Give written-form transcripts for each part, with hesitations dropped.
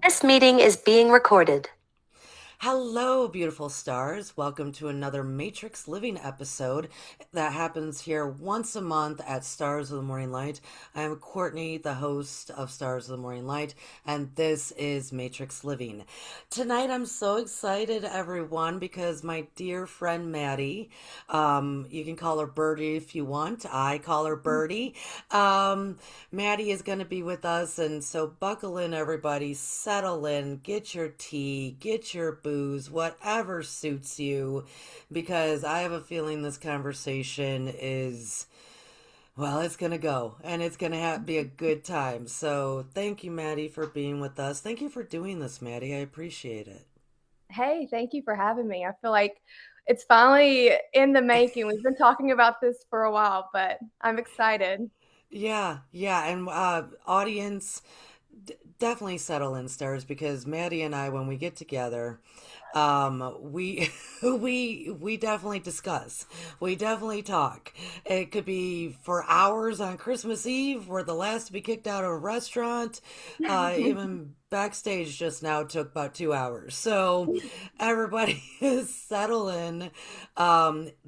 This meeting is being recorded. Hello, beautiful stars. Welcome to another Matrix Living episode that happens here once a month at Stars of the Morning Light. I am Courtney, the host of Stars of the Morning Light, and this is Matrix Living. Tonight, I'm so excited, everyone, because my dear friend Maddie, you can call her Birdie if you want. I call her Birdie. Um, Maddie is going to be with us, and so buckle in, everybody. Settle in, get your tea, get your booze, whatever suits you, because I have a feeling this conversation is, well, it's going to go, and it's going to be a good time. So thank you, Maddie, for being with us. Thank you for doing this, Maddie. I appreciate it. Hey, thank you for having me. I feel like it's finally in the making. We've been talking about this for a while, but I'm excited. Yeah, yeah, and audience, definitely settle in, stars, because Maddie and I, when we get together, we we definitely discuss. We definitely talk. It could be for hours on Christmas Eve. We're the last to be kicked out of a restaurant. Even backstage just now took about 2 hours. So everybody is settle in.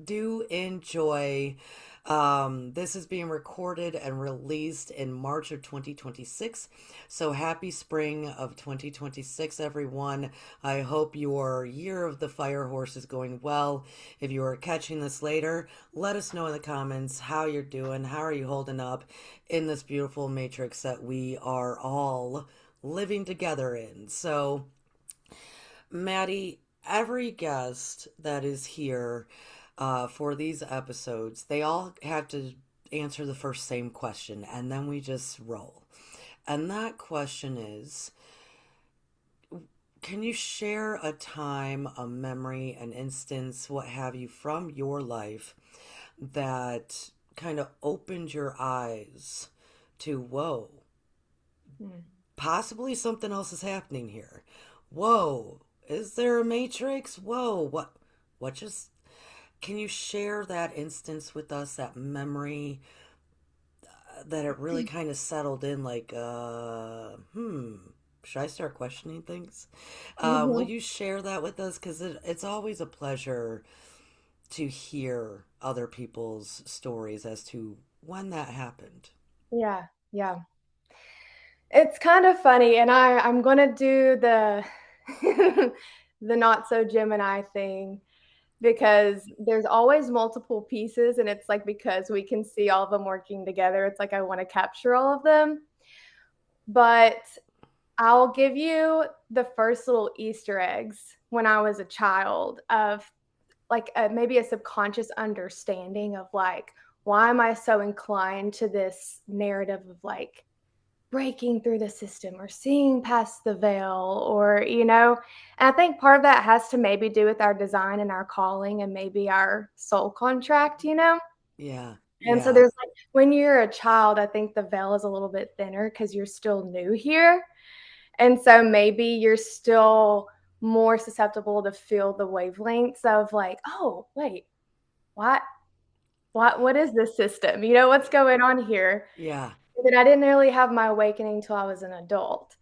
Do enjoy. This is being recorded and released in March of 2026. So happy spring of 2026, everyone. I hope your year of the fire horse is going well. If you are catching this later, let us know in the comments how you're doing. How are you holding up in this beautiful matrix that we are all living together in? So, Maddie, every guest that is here for these episodes, they all have to answer the first same question, and then we just roll. And that question is, can you share a time, a memory, an instance, what have you, from your life that kind of opened your eyes to, whoa, Hmm. possibly something else is happening here? Whoa, is there a matrix? Whoa, what just, can you share that instance with us, that memory that it really kind of settled in like, should I start questioning things? Will Mhm. you share that with us? Because it's always a pleasure to hear other people's stories as to when that happened. Yeah, yeah. It's kind of funny, and I'm gonna do the the not so Gemini thing because there's always multiple pieces, and it's like because we can see all of them working together, it's like I want to capture all of them. But I'll give you the first little Easter eggs when I was a child of like maybe a subconscious understanding of like, why am I so inclined to this narrative of like breaking through the system or seeing past the veil or, and I think part of that has to maybe do with our design and our calling and maybe our soul contract. Yeah, And so yeah, there's like, when you're a child, I think the veil is a little bit thinner because you're still new here. And so maybe you're still more susceptible to feel the wavelengths of like, oh, wait, what what is this system? What's going on here? yeah. And I didn't really have my awakening until I was an adult.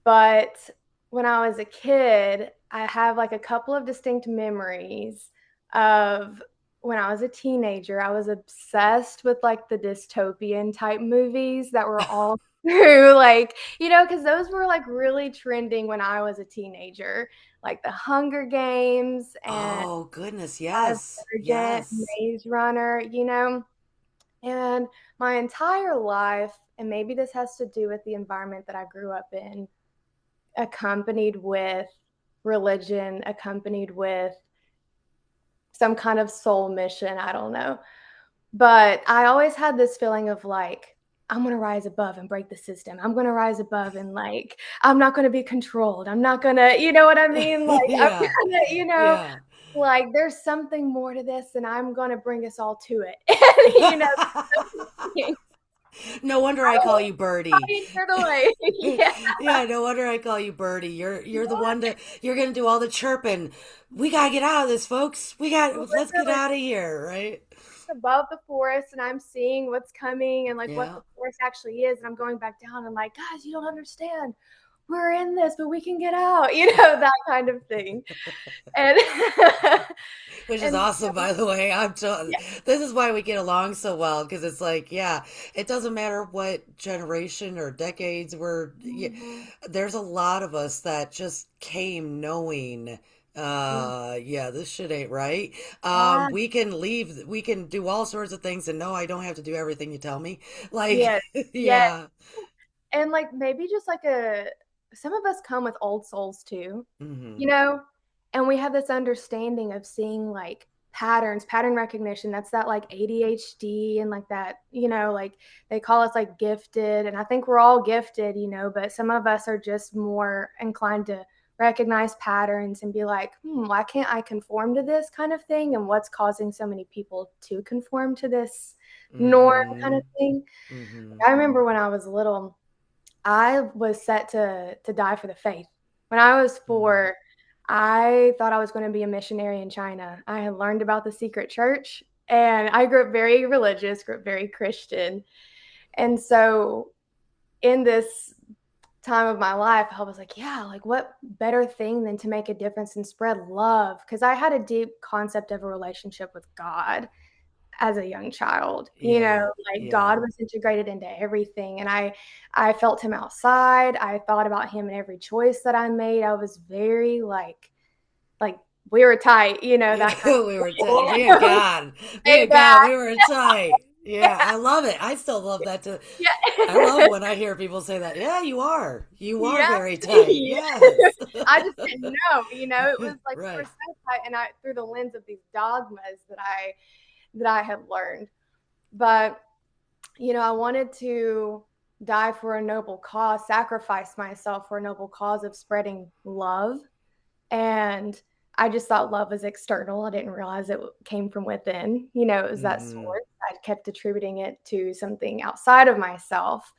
But when I was a kid, I have like a couple of distinct memories of when I was a teenager. I was obsessed with like the dystopian type movies that were all through, like, because those were like really trending when I was a teenager, like the Hunger Games and Oh, goodness, yes, Divergent, yes. Maze Runner. And my entire life, and maybe this has to do with the environment that I grew up in, accompanied with religion, accompanied with some kind of soul mission. I don't know. But I always had this feeling of like, I'm going to rise above and break the system. I'm going to rise above and like, I'm not going to be controlled. I'm not going to, you know what I mean? Like, I'm Yeah, going to, yeah. like there's something more to this and I'm going to bring us all to it. And, No wonder I call you Birdie. you're the way. Yeah. Yeah, no wonder I call you Birdie. You're the one that you're gonna do all the chirping. We gotta get out of this, folks. Let's get Literally out of here, right? above the forest and I'm seeing what's coming and like what Yeah. the forest actually is. And I'm going back down and like, guys, you don't understand. we're in this, but we can get out, that kind of thing. And Which is and awesome, by the way. yeah. This is why we get along so well because it's like, yeah, it doesn't matter what generation or decades yeah, Mhm. there's a lot of us that just came knowing, Mhm. yeah, this shit ain't right. Yeah. We can leave, we can do all sorts of things, and no, I don't have to do everything you tell me. Like, Yes. Yes. yeah. And like maybe just like a some of us come with old souls too, you Hmm. know, and we have this understanding of seeing like patterns, pattern recognition. That's that like ADHD and like that, like they call us like gifted. And I think we're all gifted, but some of us are just more inclined to recognize patterns and be like, why can't I conform to this kind of thing? And what's causing so many people to conform to this norm kind Hmm. of thing? Hmm. I remember when I was little, I was set to die for the faith. When I was Hmm. 4, I thought I was going to be a missionary in China. I had learned about the secret church, and I grew up very religious, grew up very Christian. And so in this time of my life, I was like, yeah, like what better thing than to make a difference and spread love? Because I had a deep concept of a relationship with God as a young child. Yeah. Like Yeah. God was integrated into everything, and I felt him outside. I thought about him in every choice that I made. I was very like we were tight, Yeah, that kind we were of me and God, me Hey, and God. God, we were tight. Yeah, Yeah. I love it. I still love that too. I love Yeah. when I hear people say that. Yeah, you are. You are Yeah. very tight. Yeah. Yes. I just didn't know, it was like we were Right. so tight, and I through the lens of these dogmas that I had learned. But I wanted to die for a noble cause, sacrifice myself for a noble cause of spreading love. And I just thought love was external. I didn't realize it came from within. It was that Hmm. source. I kept attributing it to something outside of myself.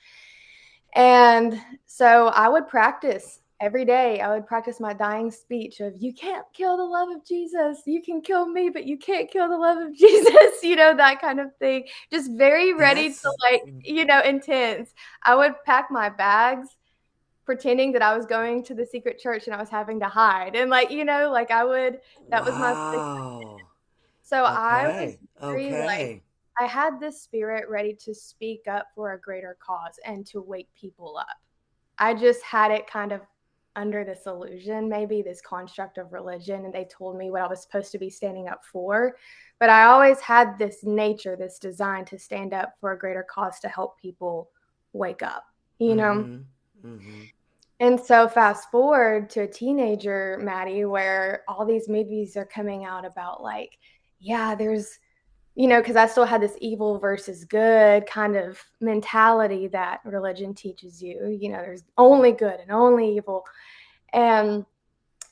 And so I would practice every day. I would practice my dying speech of, you can't kill the love of Jesus. You can kill me, but you can't kill the love of Jesus, that kind of thing. Just very ready to That's like, intense. I would pack my bags pretending that I was going to the secret church and I was having to hide. And like, like that was my wow. so I was Okay. very like, Okay. I had this spirit ready to speak up for a greater cause and to wake people up. I just had it kind of under this illusion, maybe this construct of religion, and they told me what I was supposed to be standing up for. But I always had this nature, this design to stand up for a greater cause to help people wake up, you know? Hmm. Hmm. And so fast forward to a teenager, Maddie, where all these movies are coming out about like, yeah, there's, because I still had this evil versus good kind of mentality that religion teaches you. There's only good and only evil. And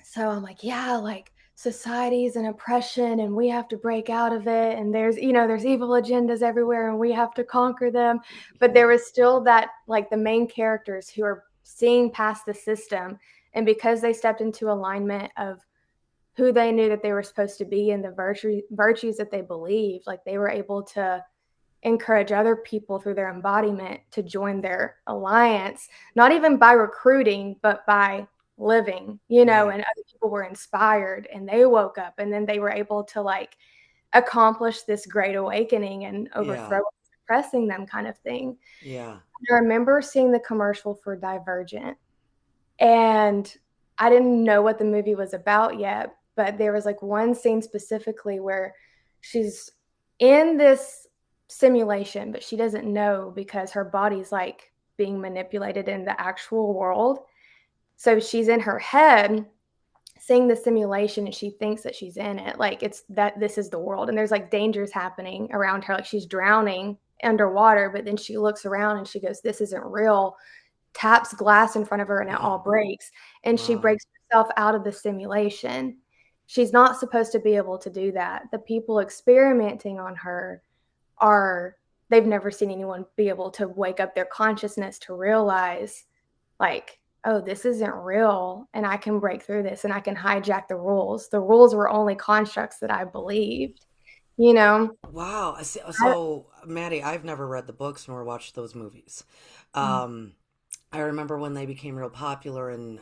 so I'm like, yeah, like society is an oppression and we have to break out of it. And there's evil agendas everywhere and we have to conquer them. But there was still that, like the main characters who are seeing past the system. And because they stepped into alignment of who they knew that they were supposed to be and the virtues that they believed, like they were able to encourage other people through their embodiment to join their alliance, not even by recruiting, but by living, Right. and other people were inspired and they woke up and then they were able to like accomplish this great awakening and Yeah. overthrow suppressing them kind of thing. Yeah. I remember seeing the commercial for Divergent, and I didn't know what the movie was about yet, but there was like one scene specifically where she's in this simulation, but she doesn't know because her body's like being manipulated in the actual world. So she's in her head seeing the simulation and she thinks that she's in it. Like it's that this is the world. And there's like dangers happening around her. Like she's drowning underwater, but then she looks around and she goes, this isn't real, taps glass in front of her and it all breaks. And she Wow. breaks herself out of the simulation. She's not supposed to be able to do that. The people experimenting on her are, they've never seen anyone be able to wake up their consciousness to realize, like, oh, this isn't real. And I can break through this and I can hijack the rules. The rules were only constructs that I believed, you know? Wow. I, So, Maddie, I've never read the books nor watched those movies. mm, Um, I remember when they became real popular, and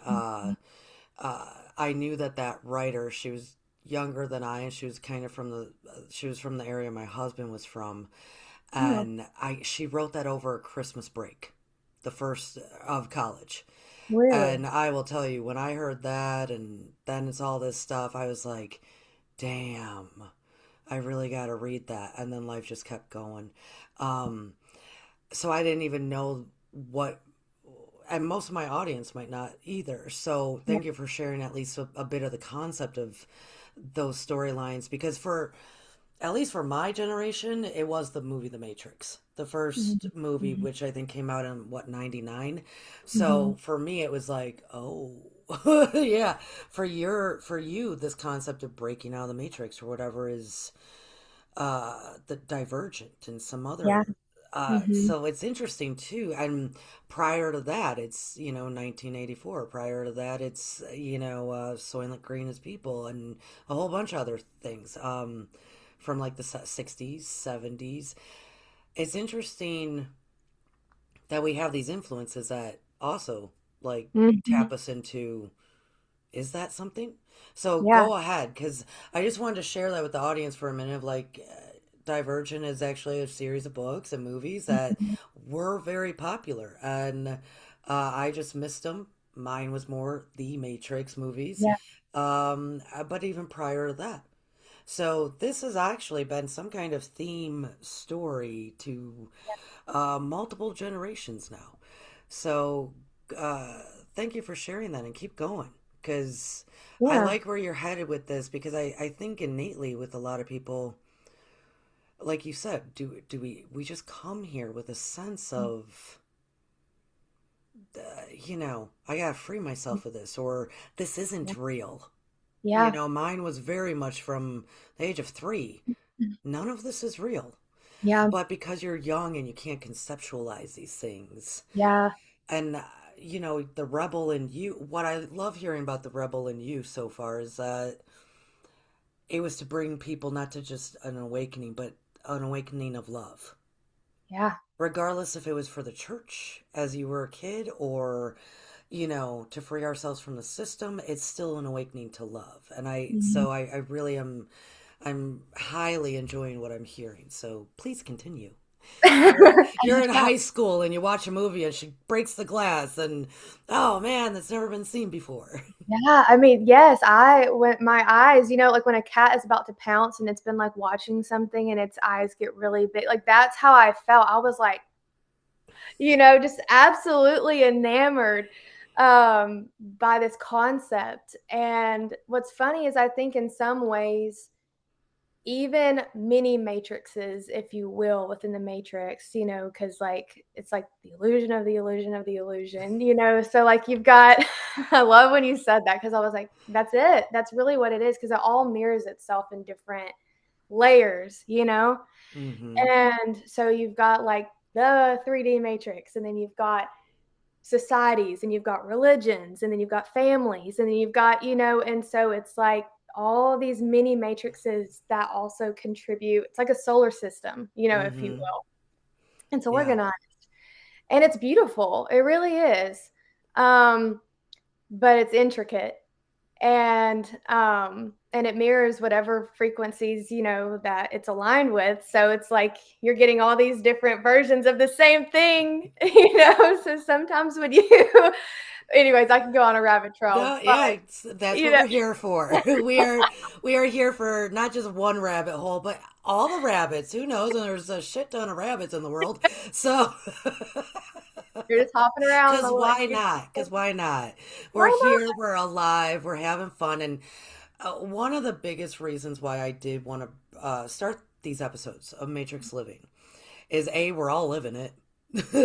I knew that that writer, she was younger than I, and she was kind of from she was from the area my husband was from, Oh, and she wrote that over a Christmas break, the first of college. really? And I will tell you, when I heard that, and then it's all this stuff, I was like, damn, I really got to read that. And then life just kept going. Um, so I didn't even know what, and most of my audience might not either. So Yeah. thank you for sharing at least a bit of the concept of those storylines, because for at least for my generation, it was the movie The Matrix, the first Mhm. movie, Mhm. which I think came out in what, 99. Mhm. So for me, it was like, oh, yeah, for you, this concept of breaking out of the Matrix or whatever is the Divergent and some Yeah. other. Mhm. So it's interesting too. And prior to that, it's, 1984. Prior to that, it's, Soylent Green as People and a whole bunch of other things from like the 60s, 70s. It's interesting that we have these influences that also like Mhm. tap us into, is that something? So Yeah. go ahead, because I just wanted to share that with the audience for a minute of like, Divergent is actually a series of books and movies that Mhm. were very popular, and I just missed them. Mine was more the Matrix movies, Yeah. but even prior to that. So this has actually been some kind of theme story to multiple generations now. So uh, thank you for sharing that and keep going, because I Yeah. like where you're headed with this, because I think innately with a lot of people, like you said, do we just come here with a sense of, I gotta free myself of this, or this Yeah. isn't real. Yeah. Mine was very much from the age of 3. None of this is real. Yeah. But because you're young and you can't conceptualize these things, Yeah. and the rebel in you, what I love hearing about the rebel in you so far is that it was to bring people not to just an awakening, but an awakening of love, Yeah. regardless if it was for the church as you were a kid, or to free ourselves from the system. It's still an awakening to love, and Mhm. I really am, I'm highly enjoying what I'm hearing, so please continue. I You're will in try. high school and you watch a movie and she breaks the glass, and oh man, that's never been seen before. Yeah, I mean, yes, I when my eyes, like when a cat is about to pounce and it's been like watching something and its eyes get really big, like that's how I felt. I was like, just absolutely enamored by this concept. And what's funny is I think in some ways, even mini matrices, if you will, within the matrix, because like it's like the illusion of the illusion of the illusion, so like you've got I love when you said that because I was like, that's it, that's really what it is, because it all mirrors itself in different layers. Mm-hmm. And so you've got like the 3D matrix, and then you've got societies, and you've got religions, and then you've got families, and then you've got, and so it's like all these mini matrices that also contribute. It's like a solar system, if you Mm-hmm. will. It's Yeah. organized and it's beautiful. It really is. Um, but it's intricate, and it mirrors whatever frequencies that it's aligned with, so it's like you're getting all these different versions of the same thing. So sometimes when you anyways, I can go on a rabbit trail, No, but yeah, that's you what know we're here for. We are here for not just one rabbit hole, but all the rabbits. Who knows? And there's a shit ton of rabbits in the world. So, you're just hopping around in a because little why not? Because why not? We're why here, we're alive, we're having fun. And one of the biggest reasons why I did want to start these episodes of Matrix Living is, A, we're all living it.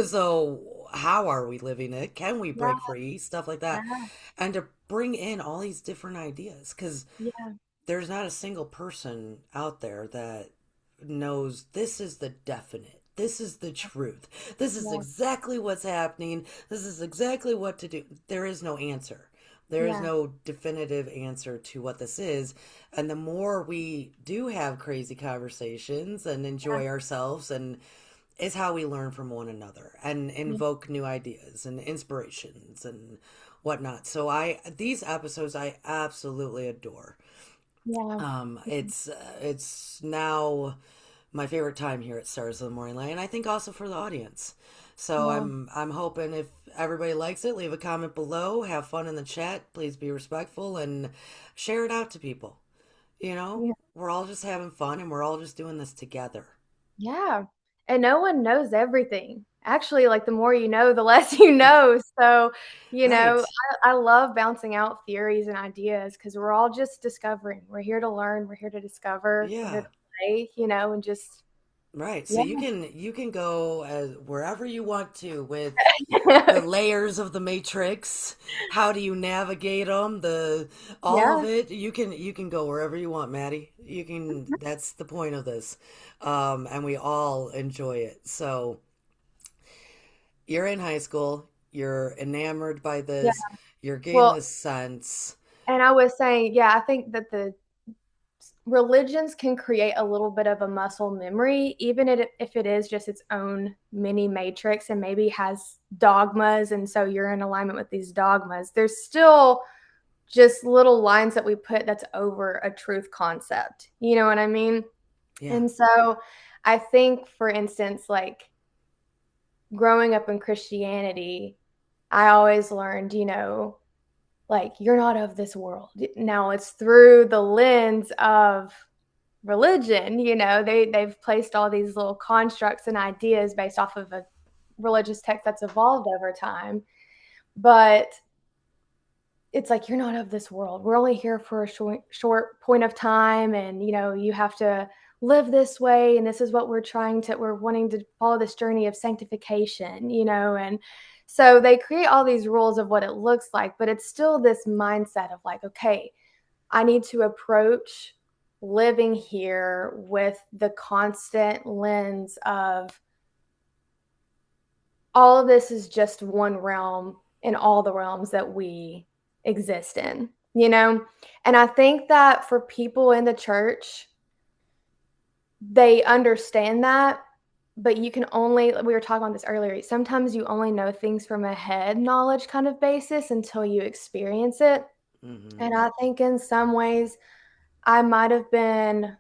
So, how are we living it? Can we not? break free? Stuff like that. Yeah, And to bring in all these different ideas, because yeah, there's not a single person out there that knows this is the definite. This is the truth. This is yeah, exactly what's happening. This is exactly what to do. There is no answer. There is yeah, no definitive answer to what this is. And the more we do have crazy conversations and yeah, enjoy ourselves and is how we learn from one another and invoke new ideas and inspirations and whatnot. So these episodes I absolutely adore. Yeah. It's now my favorite time here at Stars of the Morning Light, and I think also for the audience. So Yeah. I'm hoping if everybody likes it, leave a comment below, have fun in the chat, please be respectful and share it out to people. You know, Yeah. we're all just having fun and we're all just doing this together. Yeah. And no one knows everything. Actually, like the more you know, the less you know. So, Right. I love bouncing out theories and ideas because we're all just discovering. We're here to learn, we're here to discover, we're here Yeah. to play, and just, Right. So yeah. you can go as wherever you want to with the layers of the matrix. How do you navigate them? The all of Yeah. it. You can go wherever you want, Maddie. You can. That's the point of this, and we all enjoy it. So you're in high school. You're enamored by Yeah. this. You're getting Well, this sense. and I was saying, yeah, I think that the religions can create a little bit of a muscle memory, even if it is just its own mini matrix and maybe has dogmas. And so you're in alignment with these dogmas. There's still just little lines that we put that's over a truth concept. You know what I mean? Yeah. And so I think, for instance, like growing up in Christianity, I always learned, like you're not of this world. Now it's through the lens of religion, they've placed all these little constructs and ideas based off of a religious text that's evolved over time. But it's like you're not of this world. We're only here for a short point of time, and you have to live this way, and this is what we're wanting to follow this journey of sanctification, and so they create all these rules of what it looks like, but it's still this mindset of like, okay, I need to approach living here with the constant lens of all of this is just one realm in all the realms that we exist in, And I think that for people in the church, they understand that, but we were talking about this earlier, sometimes you only know things from a head knowledge kind of basis until you experience it. Hmm. And I think in some ways, I might have been,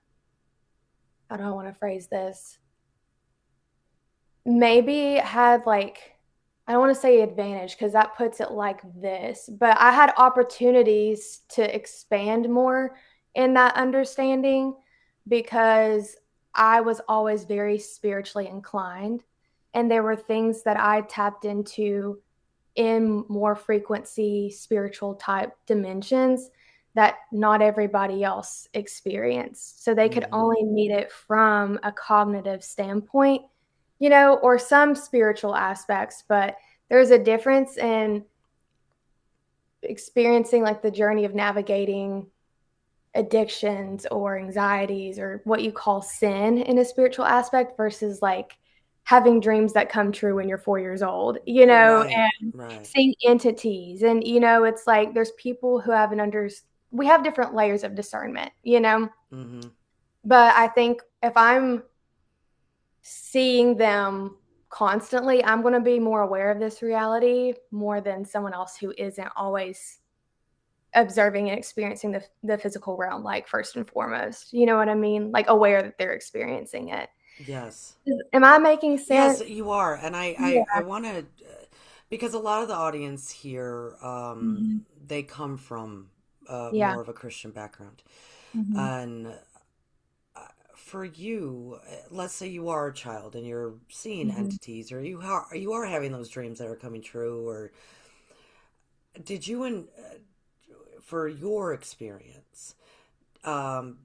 how do I want to phrase this? Maybe had like, I don't want to say advantage because that puts it like this, but I had opportunities to expand more in that understanding because I was always very spiritually inclined. And there were things that I tapped into in more frequency spiritual type dimensions that not everybody else experienced. So they could Hmm. only meet it from a cognitive standpoint, or some spiritual aspects, but there's a difference in experiencing like the journey of navigating addictions or anxieties or what you call sin in a spiritual aspect versus like having dreams that come true when you're 4 years old, Right. and Right. seeing entities. And, it's like there's people who have we have different layers of discernment. Hmm. But I think if I'm seeing them constantly, I'm going to be more aware of this reality more than someone else who isn't always observing and experiencing the physical realm, like first and foremost. You know what I mean? Like aware that they're experiencing it. Yes. Am I making Yes, sense? you are. And I, Yeah. I, I want to, because a lot of the audience here, Mhm. they come from Yeah. more of a Christian background. Mhm. And for you, let's say you are a child and you're seeing Mhm. entities, or you are having those dreams that are coming true, or did you, for your experience, um,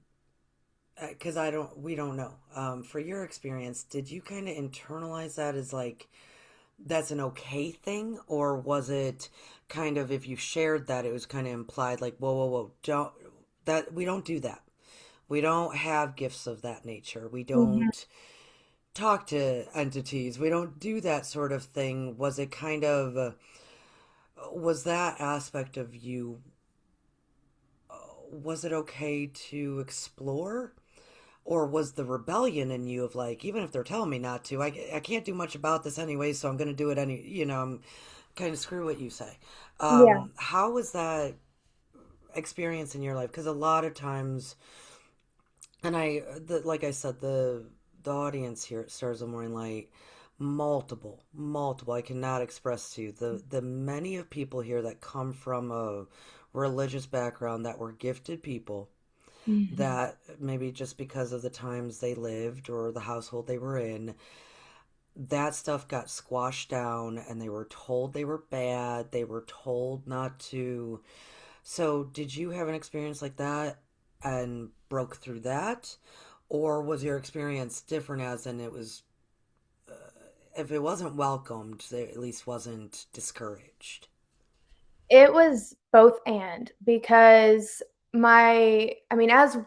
because we don't know, for your experience, did you kind of internalize that as like, that's an okay thing, or was it kind of, if you shared that, it was kind of implied like, whoa, whoa, whoa, don't, that we don't do that. We don't have gifts of that nature. We Mhm. don't talk to entities. We don't do that sort of thing. Was it kind of, was that aspect of you, was it okay to explore? or was the rebellion in you of like, even if they're telling me not to, I can't do much about this anyway, so I'm going to do it I'm kind of screw what you say. Yeah. How was that experience in your life? Because a lot of times, and like I said, the audience here at Stars of Morning Light, multiple. I cannot express to you the many of people here that come from a religious background that were gifted people Mhm. that maybe just because of the times they lived or the household they were in, that stuff got squashed down and they were told they were bad. They were told not to. So, did you have an experience like that and broke through that? Or was your experience different as in it was, if it wasn't welcomed, it at least wasn't discouraged? It was both and because I mean, as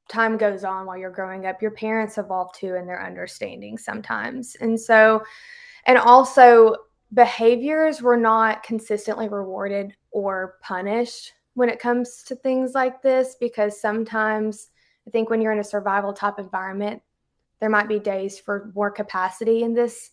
time goes on while you're growing up, your parents evolve too in their understanding sometimes. And also behaviors were not consistently rewarded or punished when it comes to things like this because sometimes I think when you're in a survival type environment, there might be days for more capacity in this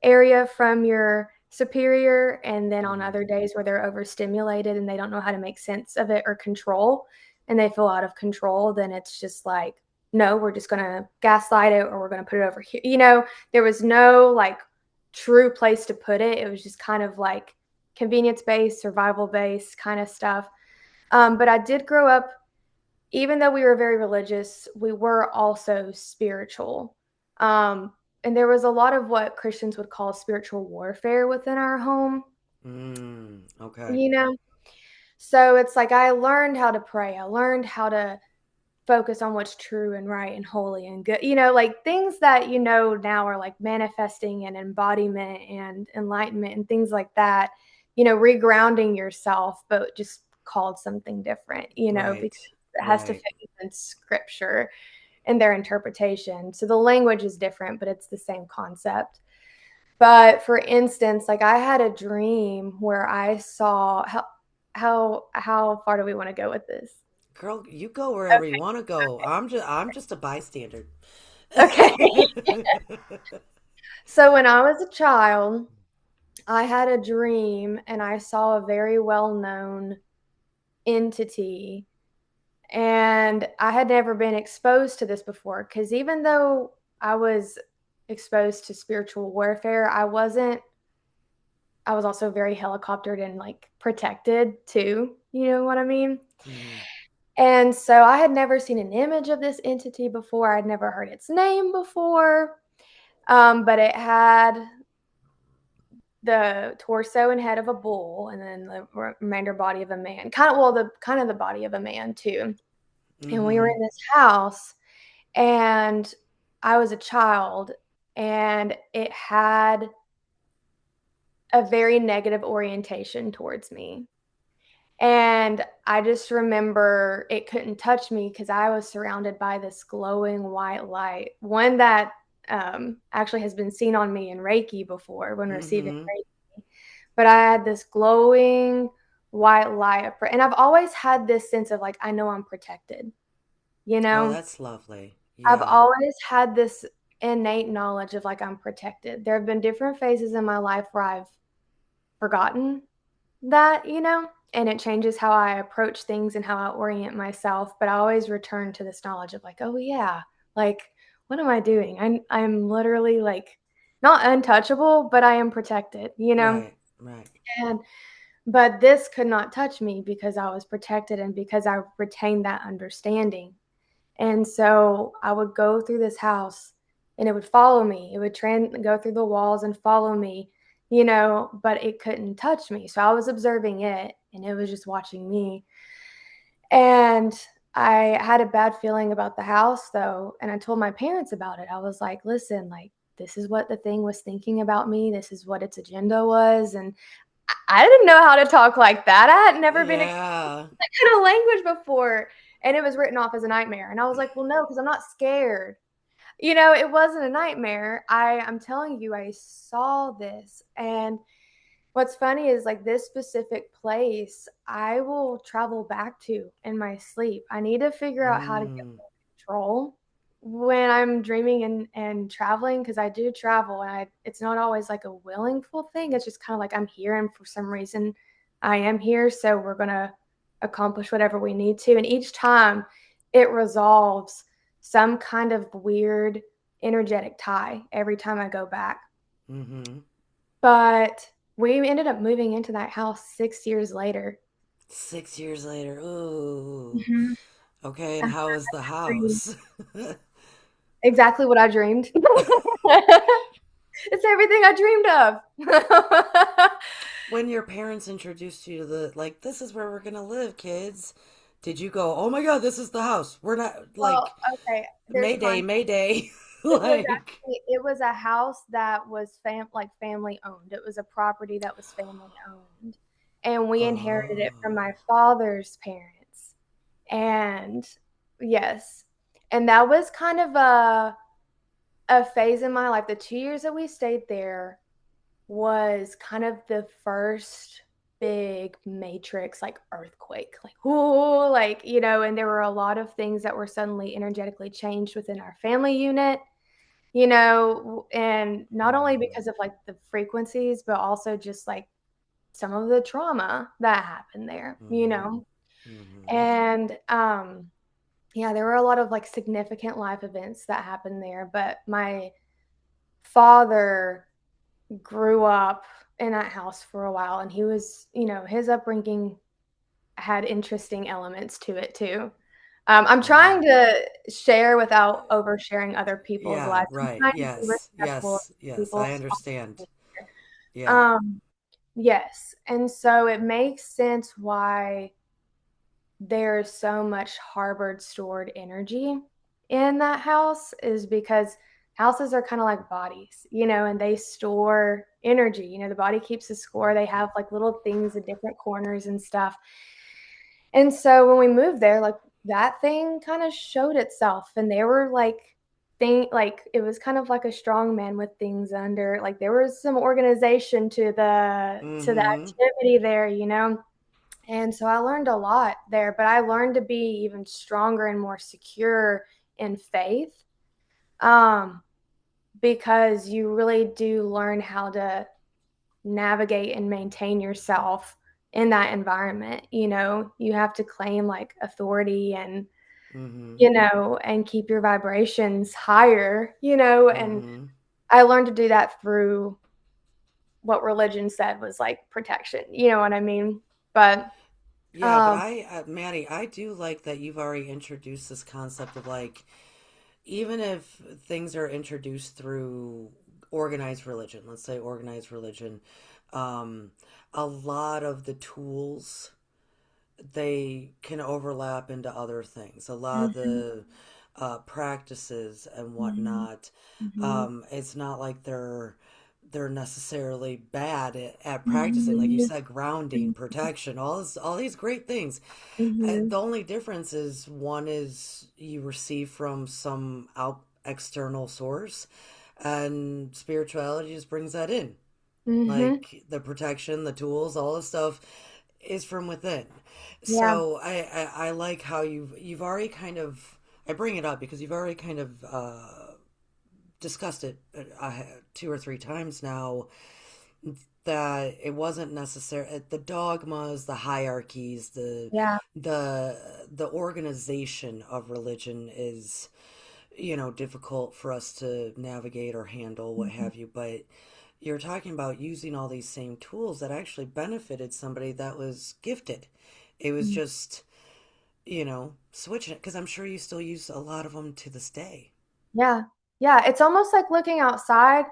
area from your superior, and then on Mm-hmm. other days where they're overstimulated and they don't know how to make sense of it or control and they feel out of control, then it's just like, no, we're just going to gaslight it or we're going to put it over here. There was no like true place to put it. It was just kind of like convenience based, survival based kind of stuff. But I did grow up, even though we were very religious, we were also spiritual. Um, and there was a lot of what Christians would call spiritual warfare within our home, Okay. you know? So it's like I learned how to pray. I learned how to focus on what's true and right and holy and good, like things that, now are like manifesting and embodiment and enlightenment and things like that, regrounding yourself, but just called something different, Right. because it has to Right. fit within scripture and their interpretation. So the language is different, but it's the same concept. But for instance, like I had a dream where I saw how far do we want to go with this? Girl, you go wherever you want to go. I'm just a bystander. Okay. So when I was a child, I had a dream and I saw a very well-known entity, and I had never been exposed to this before because even though I was exposed to spiritual warfare, I was also very helicoptered and like protected too. You know what I mean? Mhm. And so I had never seen an image of this entity before. I'd never heard its name before. But it had the torso and head of a bull and then the remainder body of a man. The body of a man too. And we were Mhm. in this house and I was a child and it had a very negative orientation towards me. And I just remember it couldn't touch me because I was surrounded by this glowing white light, one that actually has been seen on me in Reiki before when receiving Mhm. Reiki. But I had this glowing white light, and I've always had this sense of like, I know I'm protected. You Oh, know, that's lovely. I've Yeah. always had this innate knowledge of like, I'm protected. There have been different phases in my life where I've forgotten that, and it changes how I approach things and how I orient myself. But I always return to this knowledge of like, oh yeah, like what am I doing? I'm literally like not untouchable, but I am protected. Right. Right. And but this could not touch me because I was protected and because I retained that understanding. And so I would go through this house and it would follow me. It would go through the walls and follow me, but it couldn't touch me. So I was observing it and it was just watching me. And I had a bad feeling about the house though. And I told my parents about it. I was like, listen, like, this is what the thing was thinking about me. This is what its agenda was. And I didn't know how to talk like that. I had never been exposed Yeah. to that kind of language before. And it was written off as a nightmare. And I was like, well, no, because I'm not scared. It wasn't a nightmare. I'm telling you, I saw this. And what's funny is like this specific place, I will travel back to in my sleep. I need to figure out how to get Mm. more control. when I'm dreaming and traveling, because I do travel, and it's not always like a willingful thing. It's just kind of like I'm here, and for some reason, I am here. So we're gonna accomplish whatever we need to. And each time, it resolves some kind of weird energetic tie every time I go back. Mm-hmm. But we ended up moving into that house 6 years later. 6 years later. Ooh. Mhm. Okay, and how is the house? Exactly what I dreamed. It's everything I dreamed of. When your parents introduced you to the, like, this is where we're gonna live, kids, did you go, oh my God, this is the house? We're not, Well, like, okay, there's Mayday, context. Mayday. It was Like, it was a house that was family owned. It was a property that was family owned, and we inherited it from oh. my father's parents. And yes, and that was kind of a phase in my life. The 2 years that we stayed there was kind of the first big matrix like earthquake, like whoo, like, and there were a lot of things that were suddenly energetically changed within our family unit, and not only Mm-hmm. because of like the frequencies, but also just like some of the trauma that happened there, Mm-hmm. Mm-hmm. and yeah, there were a lot of like significant life events that happened there, but my father grew up in that house for a while, and he was, his upbringing had interesting elements to it too. I'm Yeah. trying to share without oversharing other people's Yeah, lives. I'm right. trying to be Yes. respectful of Yes. Yes. I people's understand. here. Yeah. Yes, and so it makes sense why there's so much harbored stored energy in that house, is because houses are kind of like bodies, and they store energy. The body keeps a score. They have like little things in different corners and stuff. And so when we moved there, like that thing kind of showed itself, and they were like like it was kind of like a strong man with things under, like there was some organization to the Mm-hmm. activity there. And so I learned a lot there, but I learned to be even stronger and more secure in faith, um, because you really do learn how to navigate and maintain yourself in that environment. You have to claim like authority, and Mm-hmm. and keep your vibrations higher. And Mm-hmm. I learned to do that through what religion said was like protection. You know what I mean? But Yeah, but um Maddie, I do like that you've already introduced this concept of like, even if things are introduced through organized religion, let's say organized religion, um, a lot of the tools they can overlap into other things. A lot of mhm, the practices and mhm, whatnot, mhm, it's not like they're necessarily bad at practicing. Like you mhm, said, grounding, protection, all these great things. mhm, The only difference is one is you receive from some external source, and spirituality just brings that in. mhm. Like the protection, the tools, all the stuff is from within. Yeah. So I like how you've already kind of, I bring it up because you've already kind of discussed it two or three times now, that it wasn't necessary, the dogmas, the hierarchies, Yeah. the the organization of religion is, difficult for us to navigate or handle, what Mhm, have you. But you're talking about using all these same tools that actually benefited somebody that was gifted. It was mhm. just, switching it, because I'm sure you still use a lot of them to this day. Yeah. Yeah, it's almost like looking outside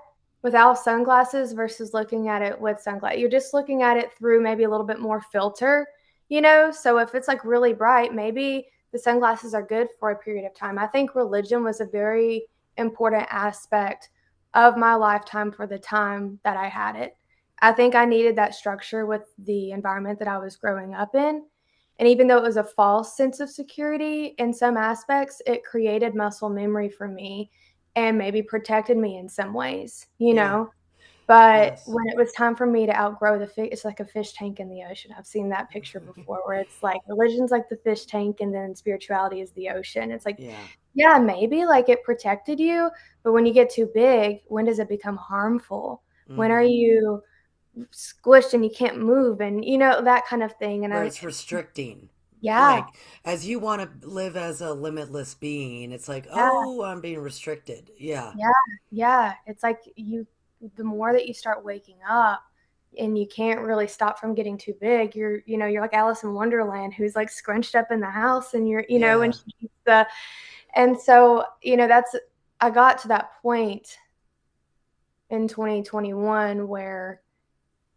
without sunglasses versus looking at it with sunglasses. You're just looking at it through maybe a little bit more filter. So if it's like really bright, maybe the sunglasses are good for a period of time. I think religion was a very important aspect of my lifetime for the time that I had it. I think I needed that structure with the environment that I was growing up in. And even though it was a false sense of security in some aspects, it created muscle memory for me and maybe protected me in some ways, you Yeah. know? But Yes. when it was time for me to outgrow the fish, it's like a fish tank in the ocean. I've seen that picture before where it's like religion's like the fish tank and then spirituality is the ocean. It's like, Yeah. yeah, maybe like it protected you, but when you get too big, when does it become harmful? When are Mm-hmm. you squished and you can't move and that kind of thing. And Where I, it's restricting. yeah, Like, as you want to live as a limitless being, it's like, yeah, oh, I'm being restricted. Yeah. yeah, yeah. It's like the more that you start waking up and you can't really stop from getting too big, you're like Alice in Wonderland who's like scrunched up in the house and and Yeah. she eats and so, I got to that point in 2021 where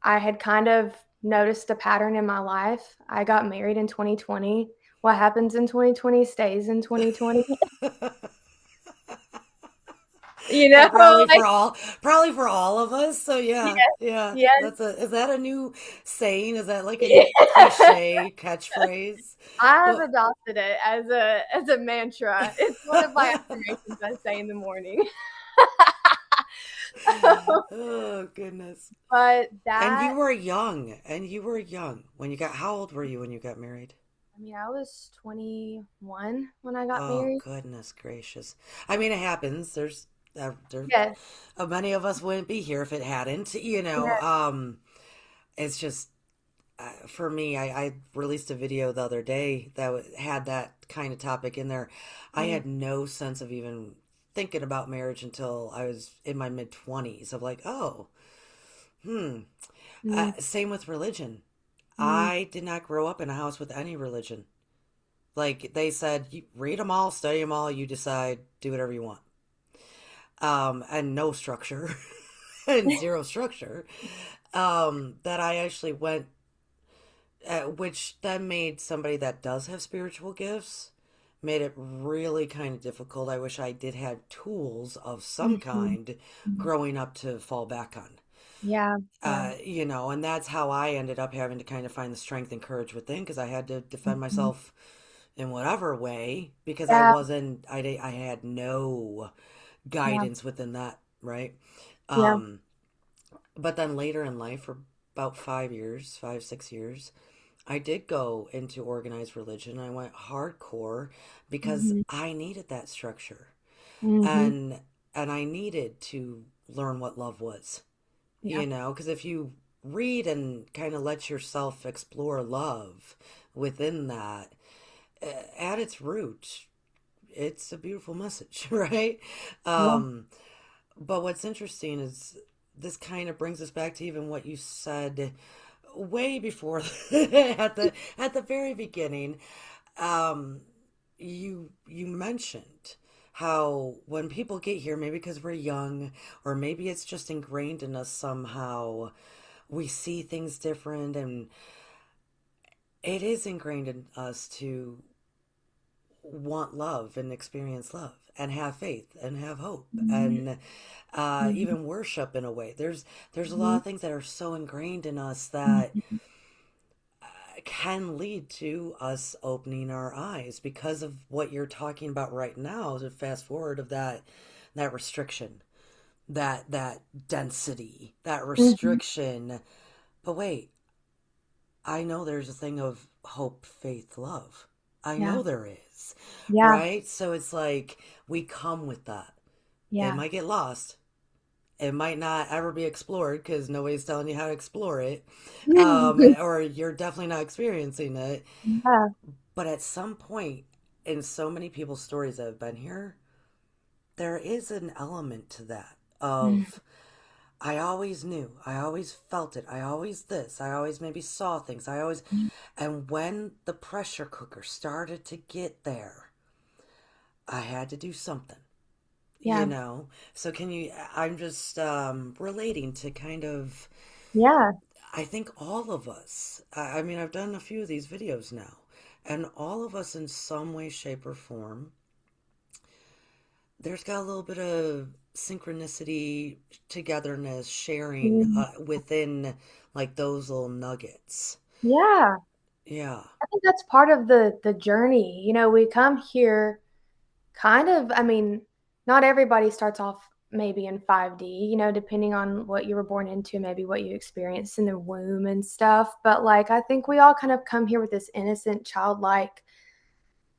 I had kind of noticed a pattern in my life. I got married in 2020. What happens in 2020 stays in 2020. You know, Yeah, probably like, probably for all of us. So yeah, yes, yeah. yes. That's a is that a new saying? Is that like a new cliche catchphrase? I have Well, adopted it as a mantra. It's one of my affirmations I say in the morning. oh goodness. But And that, you were young, and you were young when you got, how old were you when you got married? I mean, I was 21 when I got Oh married. goodness gracious. I mean, it happens. There Yes, many of us wouldn't be here if it hadn't, yes. it's just for me, I released a video the other day that had that kind of topic in there. I Mm, had no sense of even thinking about marriage until I was in my mid 20s of like, oh, hmm. mm, Same with religion. mm. I did not grow up in a house with any religion. Like they said, you read them all, study them all, you decide, do whatever you want. And no structure and zero structure. That I actually went, which then made somebody that does have spiritual gifts, made it really kind of difficult. I wish I did have tools of some Mhm, kind mhm. growing up to fall back on. Yeah, yeah. And that's how I ended up having to kind of find the strength and courage within because I had to defend Mhm. myself in whatever way because I Yeah, wasn't, I had no yeah, guidance within that, right? yeah. Um, but then later in life, for about 5 years, 5, 6 years, I did go into organized religion. I went hardcore because Mhm, I needed that structure. mhm. And I needed to learn what love was, Yeah, because if you read and kind of let yourself explore love within that, at its root, it's a beautiful message, right? yeah. Um, but what's interesting is this kind of brings us back to even what you said way before at the very beginning. Um, you mentioned how when people get here, maybe because we're young, or maybe it's just ingrained in us somehow, we see things different, and it is ingrained in us to want love and experience love and have faith and have hope Mhm, and mhm, even worship in a way. There's a lot mhm, of things that are so ingrained in us that mhm. can lead to us opening our eyes because of what you're talking about right now. To fast forward of that restriction, that density, that Mhm. restriction. But wait, I know there's a thing of hope, faith, love. I Yeah, know there is, yeah, right? So it's like we come with that. It yeah. might get lost. It might not ever be explored because nobody's telling you how to explore it, or you're definitely not experiencing it. Yeah. But at some point, in so many people's stories that have been here, there is an element to that Mhm. of I always knew, I always felt it, I always this, I always maybe saw things, I always, and when the pressure cooker started to get there, I had to do something, you Yeah, know? So can you, I'm just relating to kind of, yeah. I think all of us, I mean, I've done a few of these videos now, and all of us in some way, shape, or form, there's got a little bit of synchronicity, togetherness, sharing Mhm. within like those little nuggets. Yeah. Yeah. I think that's part of the journey. We come here kind of, I mean, not everybody starts off maybe in 5D, depending on what you were born into, maybe what you experienced in the womb and stuff. But like, I think we all kind of come here with this innocent, childlike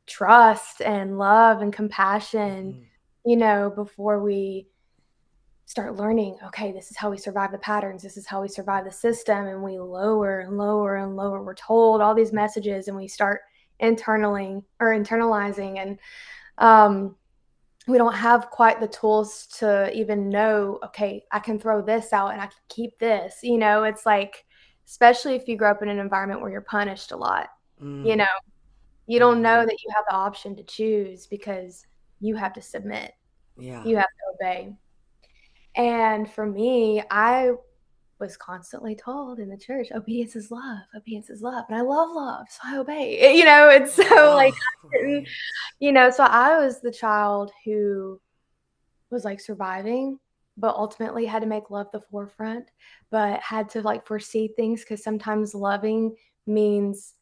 trust and love and compassion, Hmm. before we start learning, okay, this is how we survive the patterns, this is how we survive the system, and we lower and lower and lower. We're told all these messages and we start internalizing, and um, we don't have quite the tools to even know, okay, I can throw this out and I can keep this. It's like, especially if you grow up in an environment where you're punished a lot, you Mm. know, you don't know Hmm. that you have the option to choose because you have to submit, Yeah. you have to obey. And for me, I was constantly told in the church, obedience is love, obedience is love. And I love love, so I obey. And so like Oh, I didn't, right. so I was the child who was like surviving, but ultimately had to make love the forefront, but had to like foresee things because sometimes loving means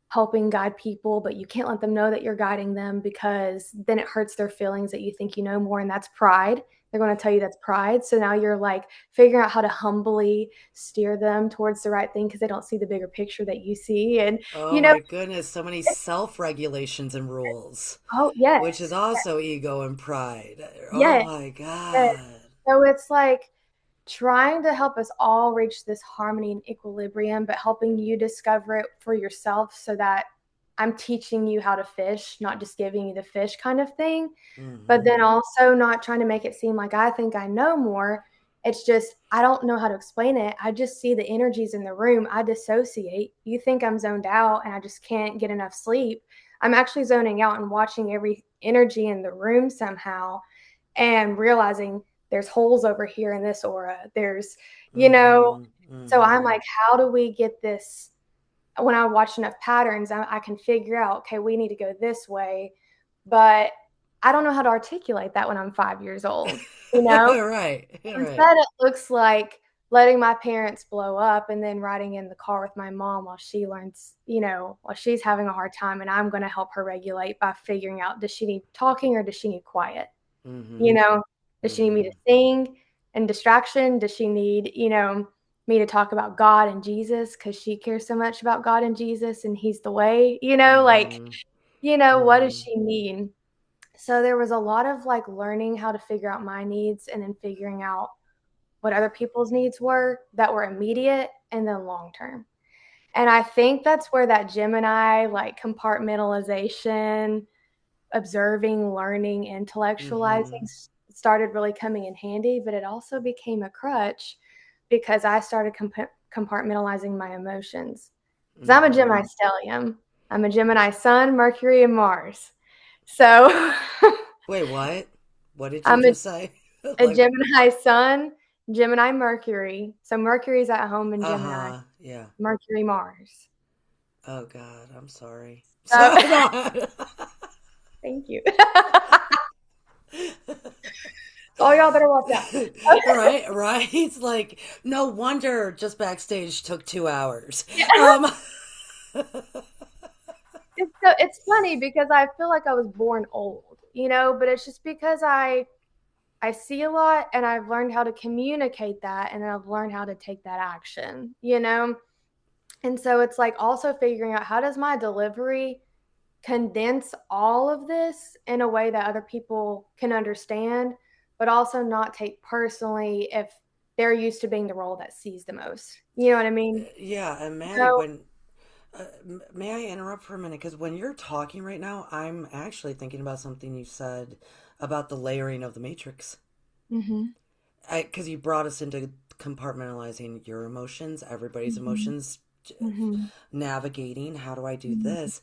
helping guide people, but you can't let them know that you're guiding them because then it hurts their feelings that you think you know more, and that's pride. They're going to tell you that's pride. So now you're like figuring out how to humbly steer them towards the right thing because they don't see the bigger picture that you see. And, Oh you know, my goodness, so many self-regulations and rules, oh, which is yes, also ego and pride. Oh yes, my yes. God. So it's like trying to help us all reach this harmony and equilibrium, but helping you discover it for yourself so that I'm teaching you how to fish, not just giving you the fish kind of thing, but Hmm. then also not trying to make it seem like I think I know more. It's just, I don't know how to explain it. I just see the energies in the room. I dissociate. You think I'm zoned out and I just can't get enough sleep. I'm actually zoning out and watching every energy in the room somehow and realizing there's holes over here in this aura. There's, you know, Hmm. so I'm Hmm. like, how do we get this? When I watch enough patterns, I can figure out, okay, we need to go this way. But I don't know how to articulate that when I'm 5 years old, you know? Right, right. Instead, it looks like letting my parents blow up and then riding in the car with my mom while she learns, while she's having a hard time. And I'm going to help her regulate by figuring out, does she need talking or does she need quiet? Hmm. You know, does she need me to Hmm. sing and distraction? Does she need, me to talk about God and Jesus because she cares so much about God and Jesus and He's the way? Like, Hmm. what does Hmm. she need? So there was a lot of like learning how to figure out my needs and then figuring out what other people's needs were that were immediate and then long term. And I think that's where that Gemini like compartmentalization, observing, learning, intellectualizing Hmm. started really coming in handy, but it also became a crutch because I started compartmentalizing my emotions. Because I'm a Hmm. Gemini stellium, I'm a Gemini Sun, Mercury, and Mars. So Wait, what? What did you I'm a, just say? a Like, Gemini Sun, Gemini Mercury. So Mercury's at home in Gemini, uh-huh, yeah. Mercury, Mars. Oh God, I'm sorry. So So, go on. thank you. So all y'all better watch out. Right, right. It's like, no wonder just backstage took 2 hours. Yeah. Um, It's funny because I feel like I was born old, but it's just because I see a lot and I've learned how to communicate that and then I've learned how to take that action. And so it's like also figuring out, how does my delivery condense all of this in a way that other people can understand, but also not take personally if they're used to being the role that sees the most. You know what I mean? yeah, and Maddie, So, may I interrupt for a minute? Because when you're talking right now, I'm actually thinking about something you said about the layering of the matrix. mhm, Because you brought us into compartmentalizing your emotions, everybody's mhm, emotions, mhm, navigating, how do I do mhm. this?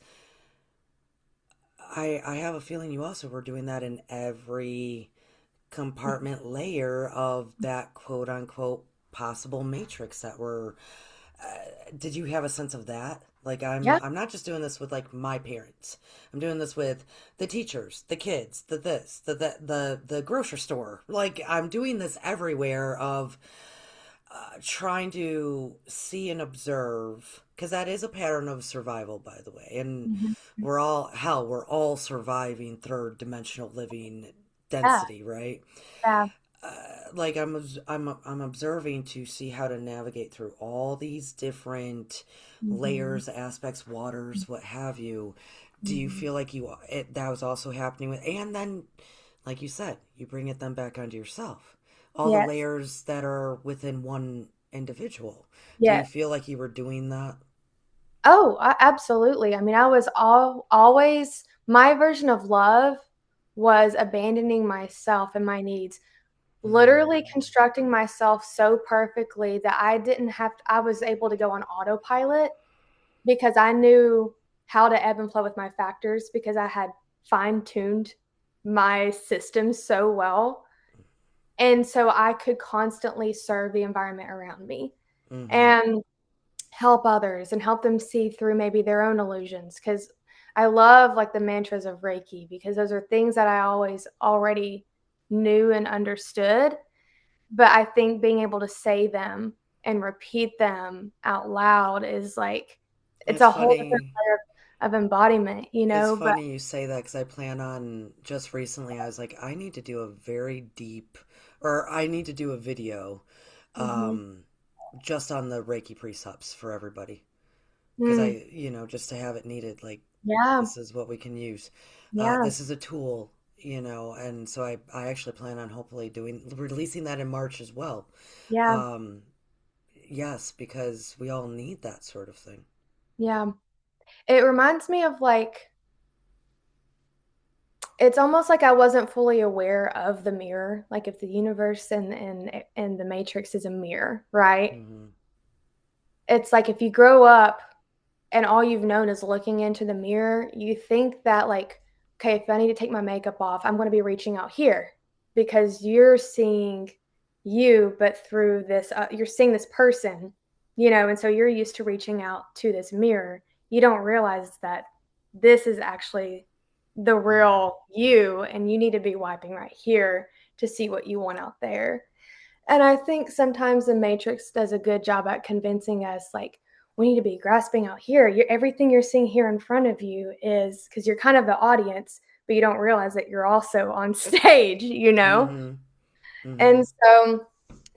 I have a feeling you also were doing that in every compartment layer of that quote unquote possible matrix that were did you have a sense of that? Like Yeah. I'm not just doing this with like my parents. I'm doing this with the teachers, the kids, the this, the grocery store. Like I'm doing this everywhere of trying to see and observe because that is a pattern of survival, by the way. And Mhm. we're all surviving third dimensional living Yeah. density, right? Yeah. like I'm observing to see how to navigate through all these different Mhm. layers, aspects, waters, what have you. Do you Mhm. feel like that was also happening with, and then, like you said, you bring it then back onto yourself, all the Yes. layers that are within one individual. Do you Yes. feel like you were doing that? Oh, absolutely. I mean, I was always my version of love was abandoning myself and my needs, literally Mm, constructing myself so perfectly that I was able to go on autopilot because I knew how to ebb and flow with my factors because I had fine-tuned my system so well. And so I could constantly serve the environment around me mm-hmm. and help others and help them see through maybe their own illusions. Because I love like the mantras of Reiki because those are things that I always already knew and understood. But I think being able to say them and repeat them out loud is like, it's It's a whole different funny. layer of embodiment, you It's know? But funny you say that because I plan on just recently. I was like, I need to do a very deep, or I need to do a video, mhm. um, just on the Reiki precepts for everybody. Because Mm, just to have it needed, like yeah, this is what we can use. yeah, This is a tool, and so I actually plan on hopefully releasing that in March as well. yeah, Um, yes, because we all need that sort of thing. yeah. It reminds me of like, it's almost like I wasn't fully aware of the mirror, like if the universe and the matrix is a mirror, right? Hmm. It's like if you grow up and all you've known is looking into the mirror, you think that like, okay, if I need to take my makeup off, I'm going to be reaching out here because you're seeing you, but through this, you're seeing this person, and so you're used to reaching out to this mirror. You don't realize that this is actually the Hmm. real you, and you need to be wiping right here to see what you want out there. And I think sometimes the Matrix does a good job at convincing us, like, we need to be grasping out here. Everything you're seeing here in front of you is because you're kind of the audience, but you don't realize that you're also on stage, you know? Hmm. Hmm. And so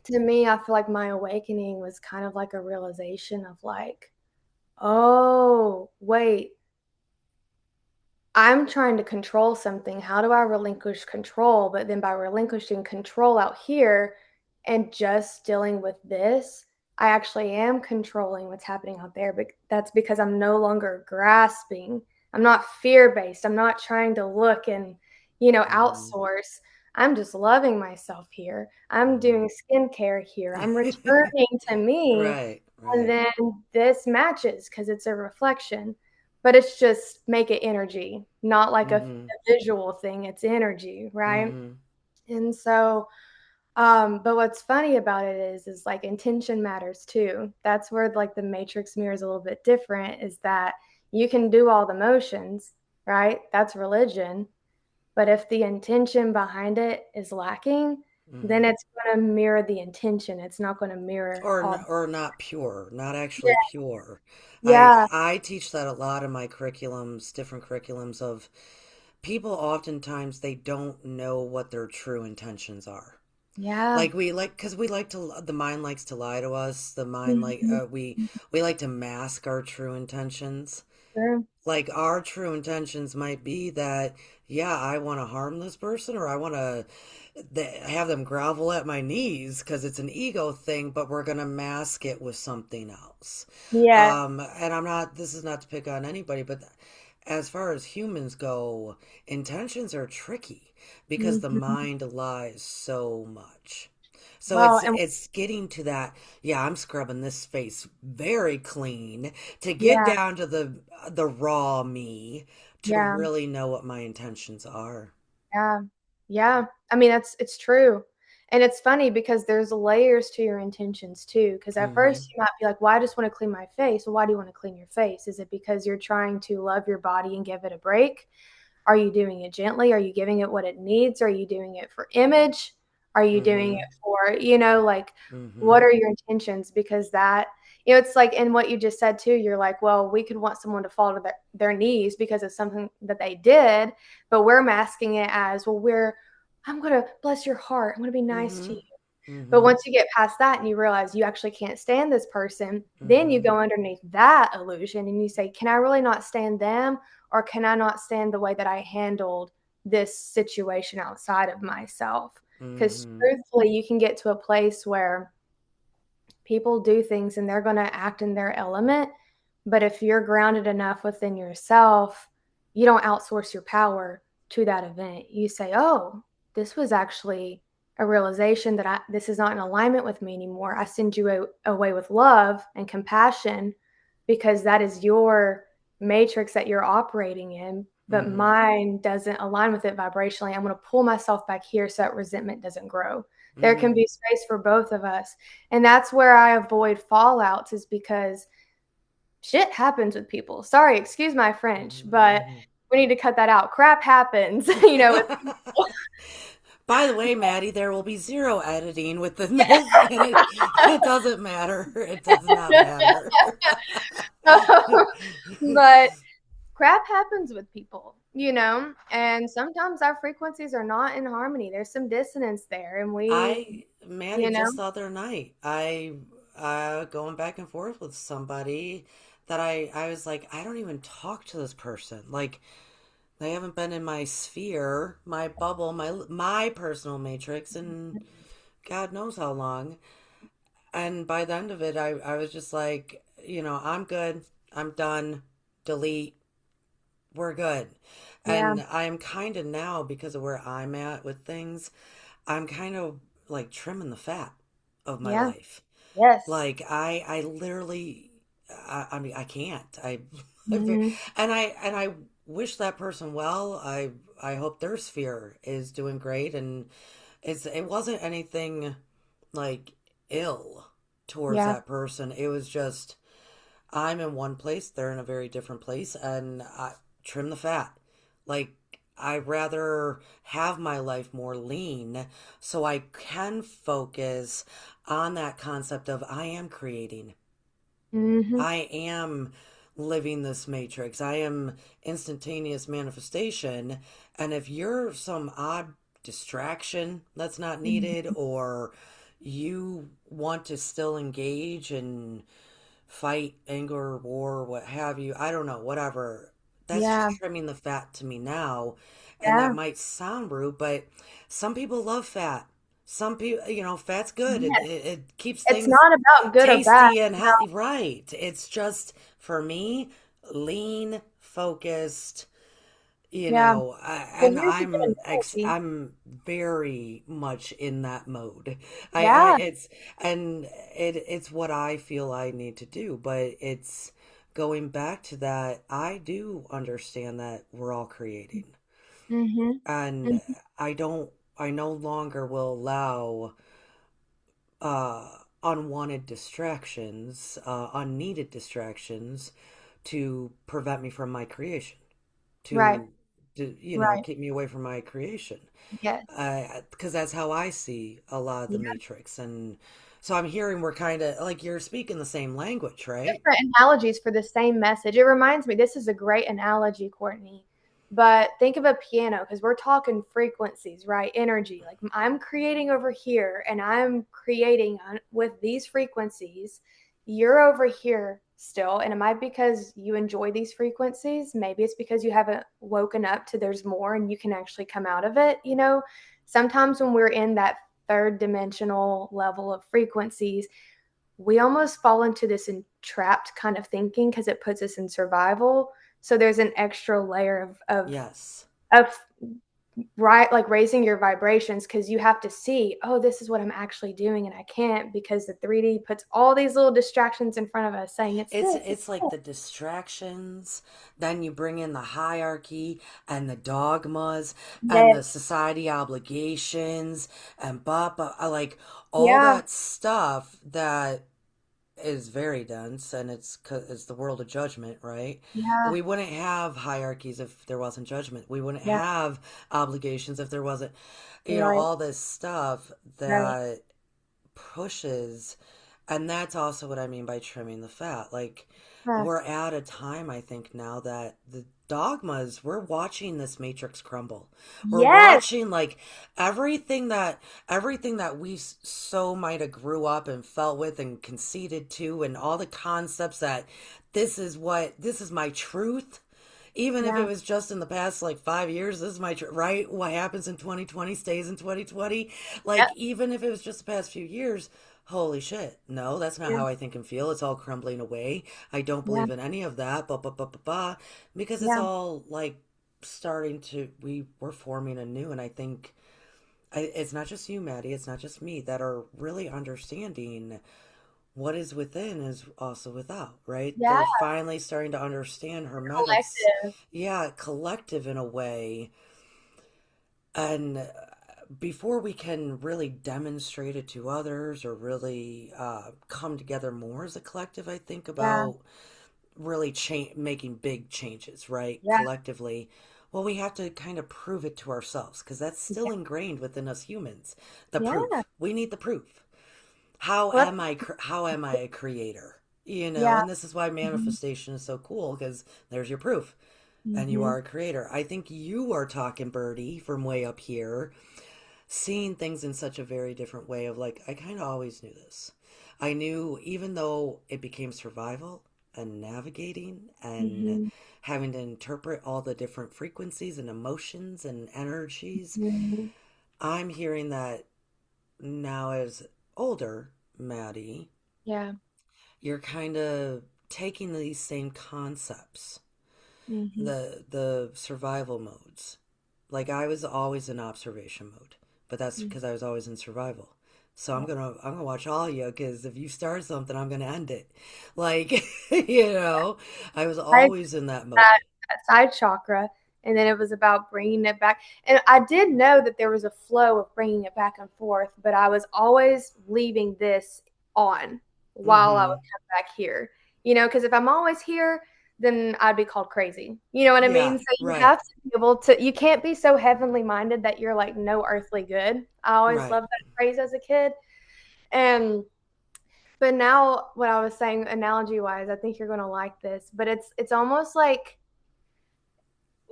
to me, I feel like my awakening was kind of like a realization of like, oh, wait, I'm trying to control something. How do I relinquish control? But then by relinquishing control out here and just dealing with this, I actually am controlling what's happening out there. But that's because I'm no longer grasping. I'm not fear based. I'm not trying to look and, Hmm. outsource. I'm just loving myself here. I'm Hmm. doing skincare here. I'm returning to me. Right, And right. then this matches because it's a reflection, but it's just make it energy, not like Hmm. a visual thing. It's energy, right? Hmm. And so, but what's funny about it is like intention matters too. That's where like the matrix mirror is a little bit different, is that you can do all the motions, right? That's religion. But if the intention behind it is lacking, then Hmm. it's going to mirror the intention. It's not going to mirror Or all. or not pure, not actually Yeah. pure. I Yeah. I teach that a lot in my curriculums, different curriculums of people oftentimes they don't know what their true intentions are. Yeah. Like because we like to, the mind likes to lie to us. The mind like Mhm. we like to mask our true intentions. Sure. Like our true intentions might be that, yeah, I want to harm this person, or I want to have them grovel at my knees because it's an ego thing, but we're going to mask it with something else. Yes. And this is not to pick on anybody, but as far as humans go, intentions are tricky because the Mhm. mind lies so much. So Well, and it's getting to that, yeah, I'm scrubbing this face very clean to get yeah, down to the raw me to yeah, really know what my intentions are. yeah, yeah. I mean, it's true. And it's funny because there's layers to your intentions too. Because at Hmm. first you might be like, well, I just want to clean my face. Well, why do you want to clean your face? Is it because you're trying to love your body and give it a break? Are you doing it gently? Are you giving it what it needs? Are you doing it for image? Are you doing Hmm. it for, like, Hmm. what are your intentions? Because that, it's like in what you just said too, you're like, well, we could want someone to fall to their knees because of something that they did, but we're masking it as, well, I'm going to bless your heart. I'm going to be nice to Mm-hmm. you. But Mm-hmm. once you get past that and you realize you actually can't stand this person, then you Mm-hmm. go underneath that illusion and you say, can I really not stand them? Or can I not stand the way that I handled this situation outside of myself? Because Mm-hmm. truthfully, you can get to a place where people do things and they're going to act in their element. But if you're grounded enough within yourself, you don't outsource your power to that event. You say, oh, this was actually a realization that this is not in alignment with me anymore. I send you away with love and compassion because that is your matrix that you're operating in, but Mm-hmm. mine doesn't align with it vibrationally. I'm going to pull myself back here so that resentment doesn't grow. There can Mm-hmm. be space for both of us. And that's where I avoid fallouts, is because shit happens with people. Sorry, excuse my French, but Mm-hmm. we need to cut that out. Crap happens, with people. By the way, Maddie, there will be zero editing within this, and it doesn't matter. It does not matter. But crap happens with people, and sometimes our frequencies are not in harmony. There's some dissonance there, and Maddie, you know, just the other night, going back and forth with somebody that I was like, I don't even talk to this person. Like, they haven't been in my sphere, my bubble, my personal matrix, and God knows how long. And by the end of it, I was just like, I'm good. I'm done. Delete. We're good. yeah, And I'm kind of now, because of where I'm at with things, I'm kind of like trimming the fat of my yeah, life. yes, Like I literally, I mean, I can't. hmm, And I wish that person well. I hope their sphere is doing great, and it wasn't anything like ill towards yeah, that person. It was just I'm in one place, they're in a very different place, and I trim the fat. Like, I rather have my life more lean so I can focus on that concept of I am creating. hmm, I am living this matrix. I am instantaneous manifestation. And if you're some odd distraction that's not needed, hmm, or you want to still engage and fight, anger, war, what have you, I don't know, whatever. That's yeah, just trimming the fat to me now. And that yeah, might sound rude, but some people love fat. Some people, fat's good. It, yes. it, it keeps It's things not about good or bad. tasty and healthy. Right. It's just, for me, lean, focused, Yeah. Well, and here's a good analogy. I'm very much in that mode. Yeah. It's, and it's what I feel I need to do, but it's going back to that. I do understand that we're all creating, Mhm. and Mhm. I don't, I no longer will allow uh, unwanted distractions, unneeded distractions to prevent me from my creation, Right. to Right. keep me away from my creation. Yes. Because that's how I see a lot of the Yeah. Matrix. And so I'm hearing we're kind of like you're speaking the same language, right? Different analogies for the same message. It reminds me, this is a great analogy, Courtney. But think of a piano, because we're talking frequencies, right? Energy. Like I'm creating over here and I'm creating with these frequencies. You're over here still. And it might be because you enjoy these frequencies. Maybe it's because you haven't woken up to there's more and you can actually come out of it. Sometimes when we're in that third dimensional level of frequencies, we almost fall into this entrapped kind of thinking because it puts us in survival. So there's an extra layer Yes. of right, like raising your vibrations, because you have to see, oh, this is what I'm actually doing, and I can't because the 3D puts all these little distractions in front of us saying it's It's this, it's it's like this. the distractions, then you bring in the hierarchy and the dogmas and the Yes. society obligations and like all Yeah. that stuff that is very dense, and it's the world of judgment, right? Yeah. We wouldn't have hierarchies if there wasn't judgment. We wouldn't Yeah. have obligations if there wasn't, Right. all this stuff Right. that pushes. And that's also what I mean by trimming the fat. Like, Yeah. we're at a time, I think, now that the dogmas, we're watching this matrix crumble. We're Yes. watching like everything that we so might have grew up and felt with and conceded to, and all the concepts that this is my truth. Even if it Yeah. was just in the past like 5 years, this is my right. What happens in 2020 stays in 2020. Yep. Like even if it was just the past few years, holy shit, no, that's not Yeah. how I think and feel. It's all crumbling away. I don't Yeah. believe in any of that. Because it's Yeah. all like starting to we're forming anew, and I think it's not just you, Maddie. It's not just me that are really understanding what is within is also without, right? Yeah. They're finally starting to understand hermetics, Collective. yeah, collective in a way. And before we can really demonstrate it to others or really come together more as a collective, I think Yeah. about really making big changes, right? Yeah. Collectively. Well, we have to kind of prove it to ourselves because that's still Yeah. ingrained within us humans. The Yeah. proof. We need the proof. Well, How am I a creator? yeah. And this is why Hmm. manifestation is so cool because there's your proof. And you Hmm. are a creator. I think you are talking, Birdie, from way up here, seeing things in such a very different way of like, I kind of always knew this. I knew even though it became survival and navigating and Hmm. having to interpret all the different frequencies and emotions and energies, Hmm. I'm hearing that now as older, Maddie, Yeah. you're kind of taking these same concepts, Hmm. the survival modes. Like I was always in observation mode, but that's because I was always in survival. So I'm gonna watch all you because if you start something, I'm gonna end it. Like I was I always in that mode. that side chakra, and then it was about bringing it back. And I did know that there was a flow of bringing it back and forth, but I was always leaving this on while I would Mm-hmm. come back here. Because if I'm always here, then I'd be called crazy. You know what I Yeah. mean? So you Right. have to be able to, you can't be so heavenly minded that you're like no earthly good. I always Right. loved that phrase as a kid. And but now what I was saying analogy wise, I think you're going to like this, but it's almost like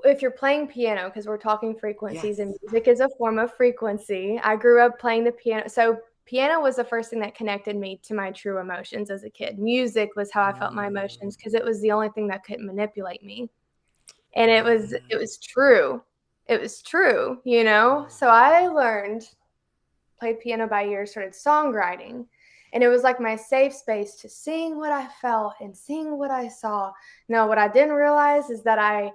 if you're playing piano, because we're talking Yes. frequencies and music is a form of frequency. I grew up playing the piano. So piano was the first thing that connected me to my true emotions as a kid. Music was how I felt my Mm, emotions because it was the only thing that could manipulate me. And it was yeah. it was true. It was true. So I learned played piano by ear, started songwriting. And it was like my safe space to sing what I felt and sing what I saw. Now, what I didn't realize is that I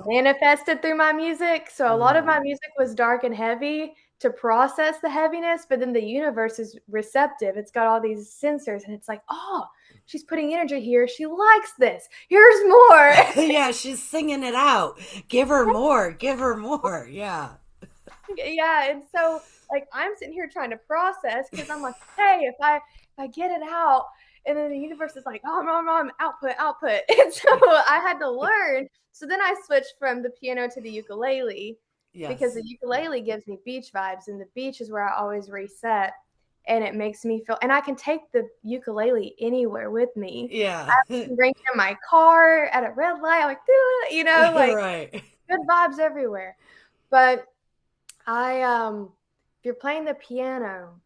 manifested through my music. So a lot of my Mm. music was dark and heavy to process the heaviness, but then the universe is receptive. It's got all these sensors and it's like, oh, she's putting energy here. She likes this. Here's more. Yeah, she's singing it out. Give her more. Give her more. Yeah. Yeah, and so like I'm sitting here trying to process because I'm like, hey, if I get it out, and then the universe is like, oh, mom, output, output, and so I had to learn. So then I switched from the piano to the ukulele because Yes. the ukulele gives me beach vibes, and the beach is where I always reset, and it makes me feel. And I can take the ukulele anywhere with me. Yeah. I can bring it in my car at a red light. I'm like, like Right. good vibes everywhere. But if you're playing the piano,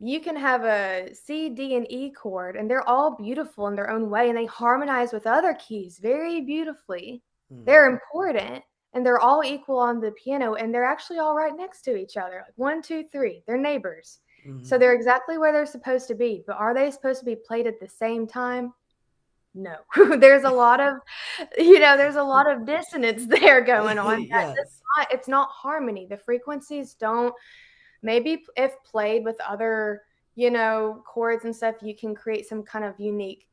you can have a C, D, and E chord, and they're all beautiful in their own way, and they harmonize with other keys very beautifully. Mm-hmm. They're important, and they're all equal on the piano, and they're actually all right next to each other. Like one, two, three. They're neighbors. So Mm-hmm. they're exactly where they're supposed to be. But are they supposed to be played at the same time? No. there's a lot of there's a lot of dissonance there going on. Yes. It's not harmony. The frequencies don't maybe if played with other, chords and stuff, you can create some kind of unique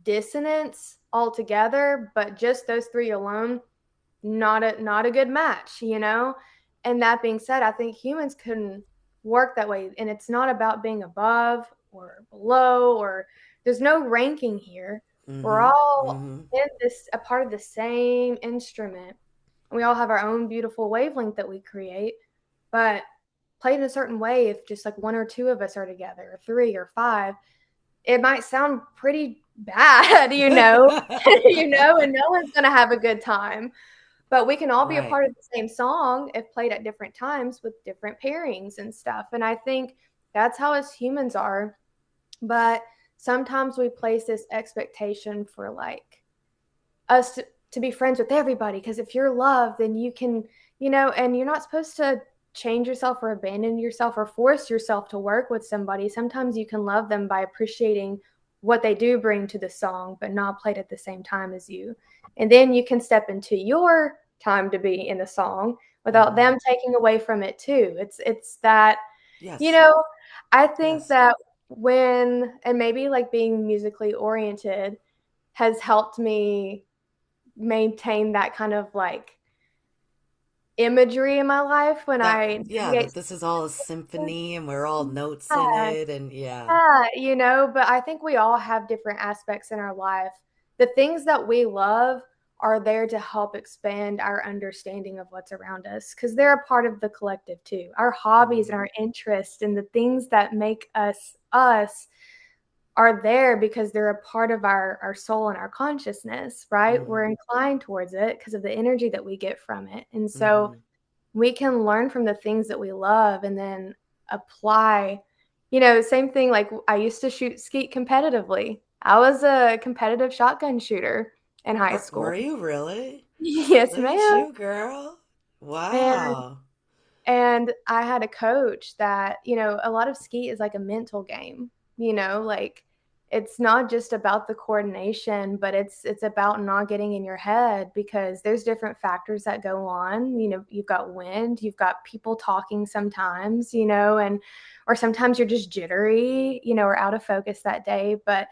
dissonance altogether, but just those three alone, not a good match. And that being said, I think humans can work that way, and it's not about being above or below or there's no ranking here. We're Mm-hmm. all Mm-hmm. in this a part of the same instrument. We all have our own beautiful wavelength that we create, but played in a certain way, if just like one or two of us are together, or three or five, it might sound pretty bad, you know, you know, and no one's gonna have a good time. But we can all be a Right. part of the same song if played at different times with different pairings and stuff. And I think that's how us humans are. But sometimes we place this expectation for like us to be friends with everybody because if you're loved, then you can, you know, and you're not supposed to change yourself or abandon yourself or force yourself to work with somebody. Sometimes you can love them by appreciating what they do bring to the song, but not played at the same time as you. And then you can step into your time to be in the song without Mm-hmm. them taking away from it too. It's that, you Yes. know, I think Yes. that when and maybe like being musically oriented has helped me maintain that kind of like imagery in my life when That, I yeah, navigate. that this is all a symphony and we're all notes in Yeah, it, and yeah. yeah, you know, but I think we all have different aspects in our life. The things that we love are there to help expand our understanding of what's around us because they're a part of the collective too. Our hobbies and Mm-hmm. our interests and the things that make us us are there because they're a part of our soul and our consciousness, right? We're Mm-hmm. inclined towards it because of the energy that we get from it. And so Mm-hmm. we can learn from the things that we love and then apply, you know, same thing like I used to shoot skeet competitively. I was a competitive shotgun shooter in high Were school. you really? Yes, Look at ma'am. you, girl. And Wow. And I had a coach that, you know, a lot of ski is like a mental game, you know, like it's not just about the coordination, but it's about not getting in your head because there's different factors that go on. You know, you've got wind, you've got people talking sometimes, you know, and or sometimes you're just jittery, you know, or out of focus that day. But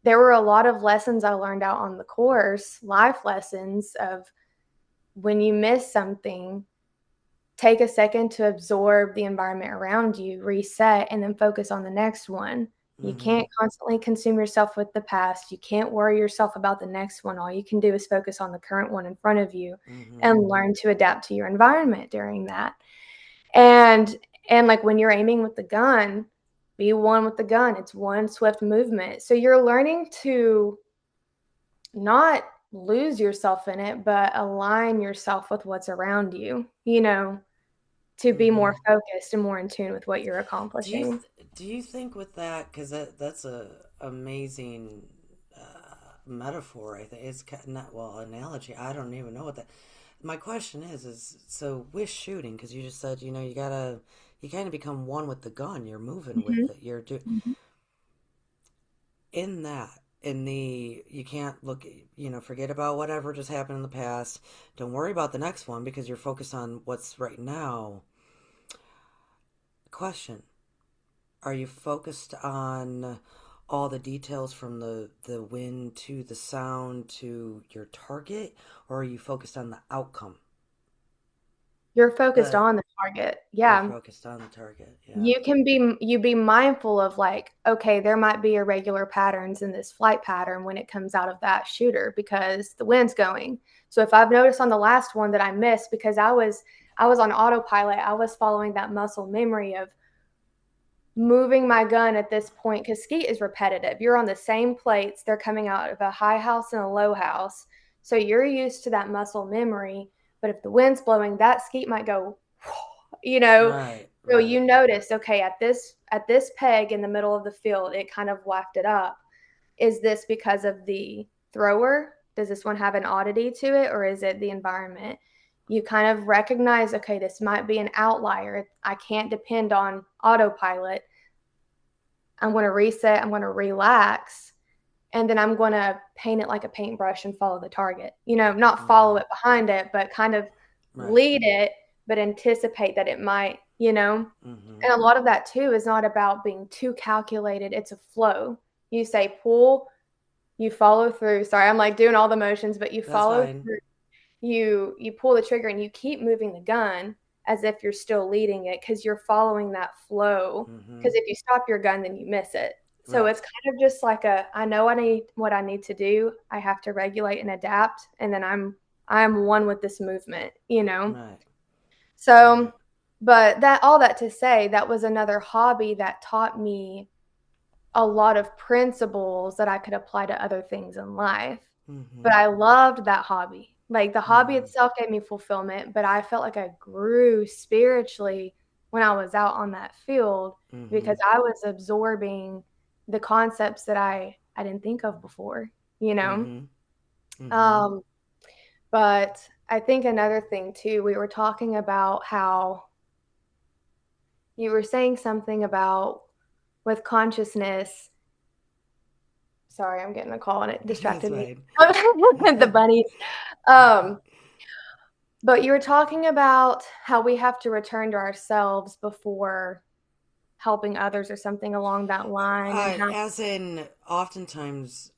there were a lot of lessons I learned out on the course, life lessons of when you miss something, take a second to absorb the environment around you, reset, and then focus on the next one. You Mm-hmm. can't constantly consume yourself with the past. You can't worry yourself about the next one. All you can do is focus on the current one in front of you Mm-hmm. and learn to adapt to your environment during that. And and like when you're aiming with the gun, be one with the gun. It's one swift movement. So you're learning to not lose yourself in it, but align yourself with what's around you, you know, to be Mm-hmm. more focused and more in tune with what you're accomplishing. Do you think with that, because that's a amazing metaphor. I think it's not, well, analogy. I don't even know what that. My question is so with shooting, because you just said, you gotta, you kind of become one with the gun. You're moving Mhm, with it. You're do mhm. in that, in the, you can't look, forget about whatever just happened in the past. Don't worry about the next one because you're focused on what's right now. Question: are you focused on all the details from the wind to the sound to your target, or are you focused on the outcome? You're focused The on the target. You're Yeah. focused on the target. Yeah. You be mindful of like, okay, there might be irregular patterns in this flight pattern when it comes out of that shooter because the wind's going. So if I've noticed on the last one that I missed because I was on autopilot, I was following that muscle memory of moving my gun at this point because skeet is repetitive. You're on the same plates, they're coming out of a high house and a low house. So you're used to that muscle memory. But if the wind's blowing, that skeet might go, you know. Right. So you Right. notice, okay, at this peg in the middle of the field, it kind of wafted up. Is this because of the thrower? Does this one have an oddity to it, or is it the environment? You kind of recognize, okay, this might be an outlier. I can't depend on autopilot. I'm going to reset, I'm going to relax, and then I'm going to paint it like a paintbrush and follow the target. You know, not follow Mm-hmm. it behind it, but kind of Right. lead it, but anticipate that it might, you know. Mm-hmm. And a lot of that too is not about being too calculated, it's a flow. You say pull, you follow through. Sorry, I'm like doing all the motions, but you That's follow fine. through. You pull the trigger and you keep moving the gun as if you're still leading it because you're following that flow. Mm-hmm. Because if you stop your gun, then you miss it. So Right. it's kind of just like I know I need what I need to do. I have to regulate and adapt, and then I'm one with this movement, you know. Right. So, Right. but that all that to say, that was another hobby that taught me a lot of principles that I could apply to other things in life. But Mm-hmm. I loved that hobby. Like the hobby Mm-hmm. itself gave me fulfillment, but I felt like I grew spiritually when I was out on that field Mm-hmm. because I was absorbing the concepts that I didn't think of before, you know? Mm-hmm. Mm-hmm. Um, but I think another thing too, we were talking about how you were saying something about with consciousness. Sorry, I'm getting a call and it That's distracted me. fine. The bunnies. Um, but you were talking about how we have to return to ourselves before helping others or something along that line and how As in, oftentimes,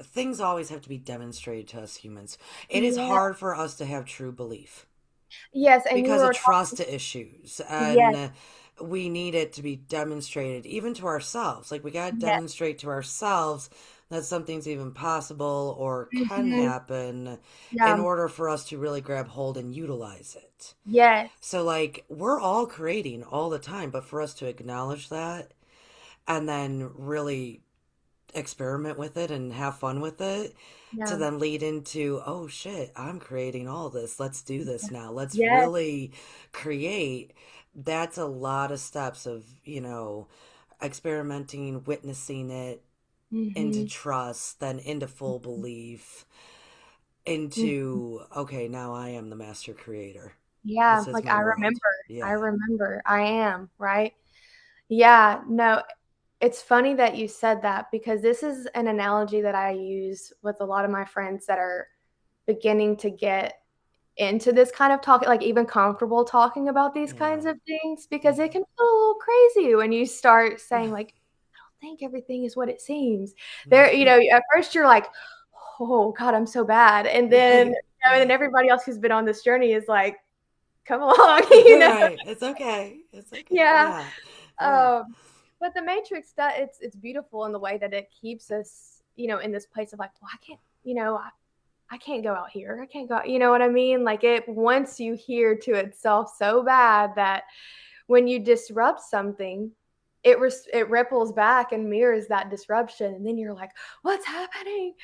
things always have to be demonstrated to us humans. It is yeah, hard for us to have true belief yes, and you because of were talking trust issues, and yes, we need it to be demonstrated even to ourselves. Like, we got to yes, demonstrate to ourselves that something's even possible or can hmm happen in yeah, order for us to really grab hold and utilize it. yes, So, like, we're all creating all the time, but for us to acknowledge that and then really experiment with it and have fun with it to yeah, then lead into, oh shit, I'm creating all this. Let's do this now. Let's yes, really create. That's a lot of steps of, experimenting, witnessing it into hmm trust, then into full belief, hmm into, okay, now I am the master creator. yeah, This is like my world. I Yeah. remember, I am, right? Yeah, no, it's funny that you said that because this is an analogy that I use with a lot of my friends that are beginning to get into this kind of talk, like even comfortable talking about these kinds Yeah. of things because it Yeah. can feel a little crazy when you start saying like, I don't think everything is what it seems. There, at first you're like, oh God, I'm so bad. And then, and then everybody else who's been on this journey is like, come along, Right. It's okay. It's okay. Yeah. Yeah. Yeah. Um, but the Matrix, that it's beautiful in the way that it keeps us, in this place of like, well, I can't, I can't go out here. I can't go, you know what I mean? Like it wants you here to itself so bad that when you disrupt something, it ripples back and mirrors that disruption, and then you're like, "What's happening?"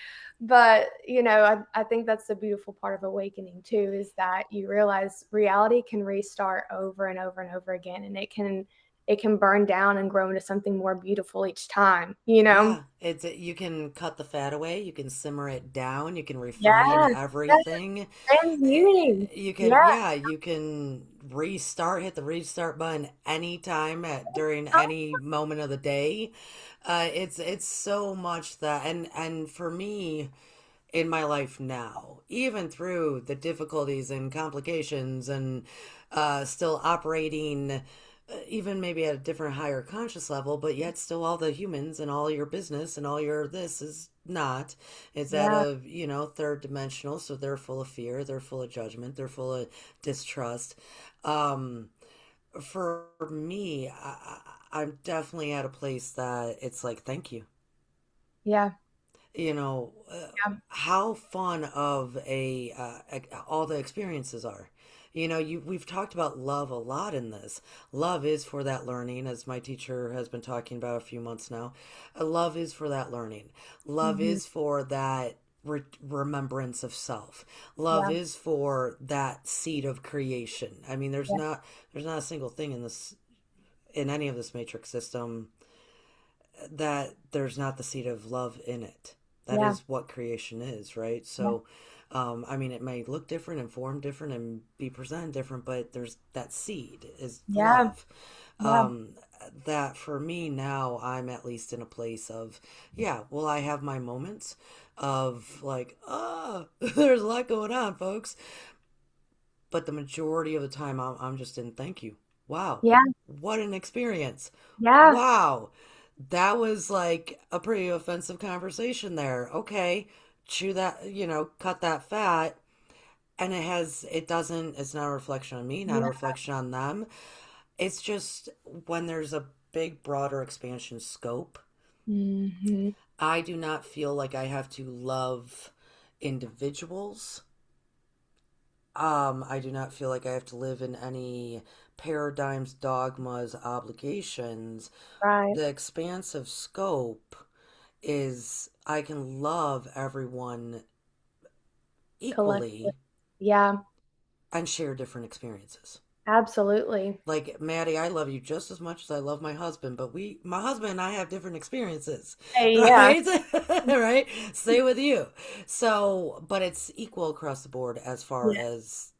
But I think that's the beautiful part of awakening too, is that you realize reality can restart over and over and over again, and it can burn down and grow into something more beautiful each time. Yeah, it's you can cut the fat away, you can simmer it down, you can refine Yes, yes, everything. transmuting. You can, Yeah. yeah, you can restart, hit the restart button anytime during any moment of the day. It's so much that, and for me in my life now, even through the difficulties and complications and still operating even maybe at a different higher conscious level, but yet still all the humans and all your business and all your this is not. It's at Yeah. a, third dimensional, so they're full of fear, they're full of judgment, they're full of distrust. Um, for me, I'm definitely at a place that it's like, thank you. Yeah. You know, how fun of all the experiences are. We've talked about love a lot in this. Love is for that learning, as my teacher has been talking about a few months now. Love is for that learning. Love Mhm. is for that remembrance of self. Love Yeah. is for that seed of creation. I mean, Yeah. there's not a single thing in any of this matrix system that there's not the seed of love in it. That Yeah. is what creation is, right? Yeah. So, I mean, it may look different and form different and be presented different, but there's that seed is Yeah. love. Yeah. Um, that for me now, I'm at least in a place of, yeah, well, I have my moments of like, there's a lot going on, folks. But the majority of the time, I'm just in thank you. Wow. Yeah. What an experience. Yeah. Wow. That was like a pretty offensive conversation there. Okay. Chew that, cut that fat. And it's not a reflection on me, not a Yeah. reflection on them. It's just when there's a big, broader expansion scope, Mhm. I do not feel like I have to love individuals. I do not feel like I have to live in any paradigms, dogmas, obligations, Right. the expansive scope is I can love everyone Collectively. equally Yeah, and share different experiences. absolutely. Like Maddie, I love you just as much as I love my husband, but my husband and I have different experiences, Hey, yeah. right? Right? Stay with you. So, but it's equal across the board as far Yeah. as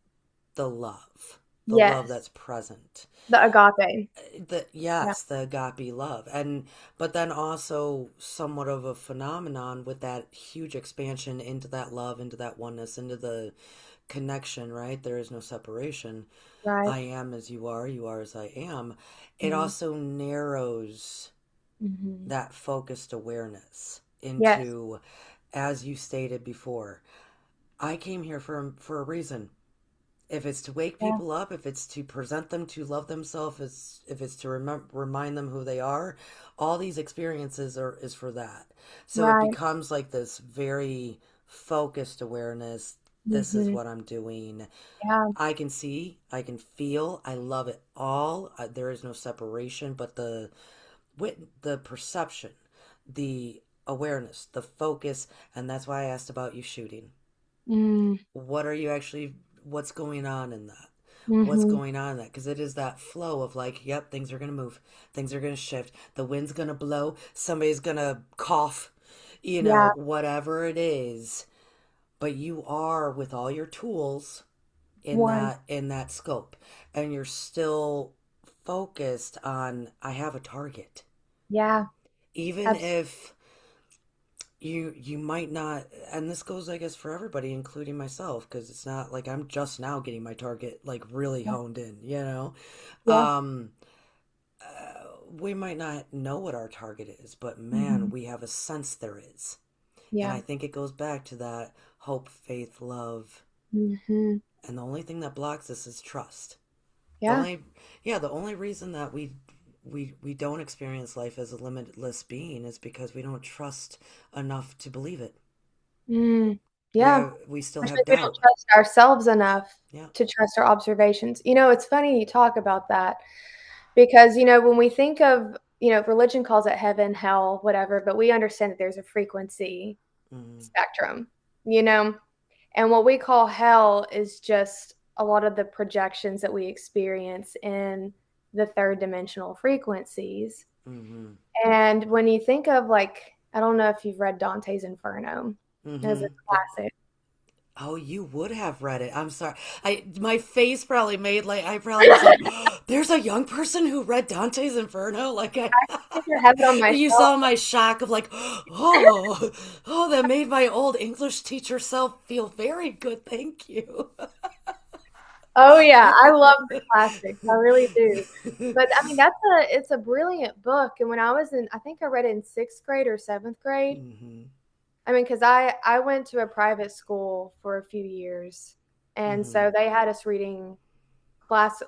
the love Yes. that's present. The agape. The Yeah. yes, the agape love, and but then also somewhat of a phenomenon with that huge expansion into that love, into that oneness, into the connection. Right? There is no separation. Right. I am as you are as I am. It Mhm. also narrows Mhm. that focused awareness Yes. into, as you stated before, I came here for a reason. If it's to wake Yeah. people up, if it's to present them to love themselves, if it's to remind them who they are, all these experiences are is for that. So it Right. becomes like this very focused awareness. This is Mhm. what I'm doing. Yeah. I can see, I can feel, I love it all. There is no separation, but the perception, the awareness, the focus, and that's why I asked about you shooting. Mm. What are you actually, what's going on in that? What's Mhm. going on in that? Because it is that flow of like, yep, things are going to move, things are going to shift, the wind's going to blow, somebody's going to cough, Yeah. whatever it is. But you are with all your tools One. in that scope, and you're still focused on I have a target, Yeah. even Absolutely. if you might not. And this goes, I guess, for everybody, including myself, because it's not like I'm just now getting my target like really Yeah. honed in, Yeah. um we might not know what our target is, but man, Mhm. we have a sense there is. And Yeah. I think it goes back to that hope, faith, love, Mhm. and the only thing that blocks us is trust. The Yeah. only, yeah, the only reason that we don't experience life as a limitless being is because we don't trust enough to believe it. Mm. Yeah. We still Especially have if we don't doubt. trust ourselves enough Yeah. to trust our observations. It's funny you talk about that because, when we think of, religion calls it heaven, hell, whatever, but we understand that there's a frequency Mm-hmm. spectrum, you know? And what we call hell is just a lot of the projections that we experience in the third dimensional frequencies. Mm-hmm. And when you think of like, I don't know if you've read Dante's Inferno as a Mm-hmm. classic. Oh, you would have read it. I'm sorry. My face probably made like I probably was like, oh, there's a young person who read Dante's Inferno. Like I, I think I have it on my you shelf. saw my shock of like, oh, that made my old English teacher self feel very good. Thank you. Oh yeah, I love the classics. I really do. But I mean, it's a brilliant book. And when I was I think I read it in sixth grade or seventh grade. Mm-hmm. I mean, because I went to a private school for a few years, and Mm-hmm. so they had us reading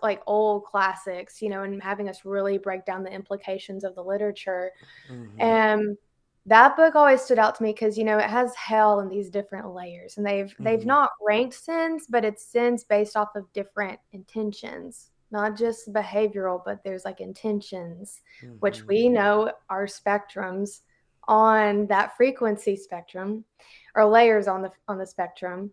like old classics, and having us really break down the implications of the literature. Mm-hmm. And that book always stood out to me because it has hell in these different layers, and they've Mm-hmm. not ranked sins, but it's sins based off of different intentions, not just behavioral, but there's like intentions, which Mm-hmm. we know are spectrums on that frequency spectrum, or layers on the spectrum.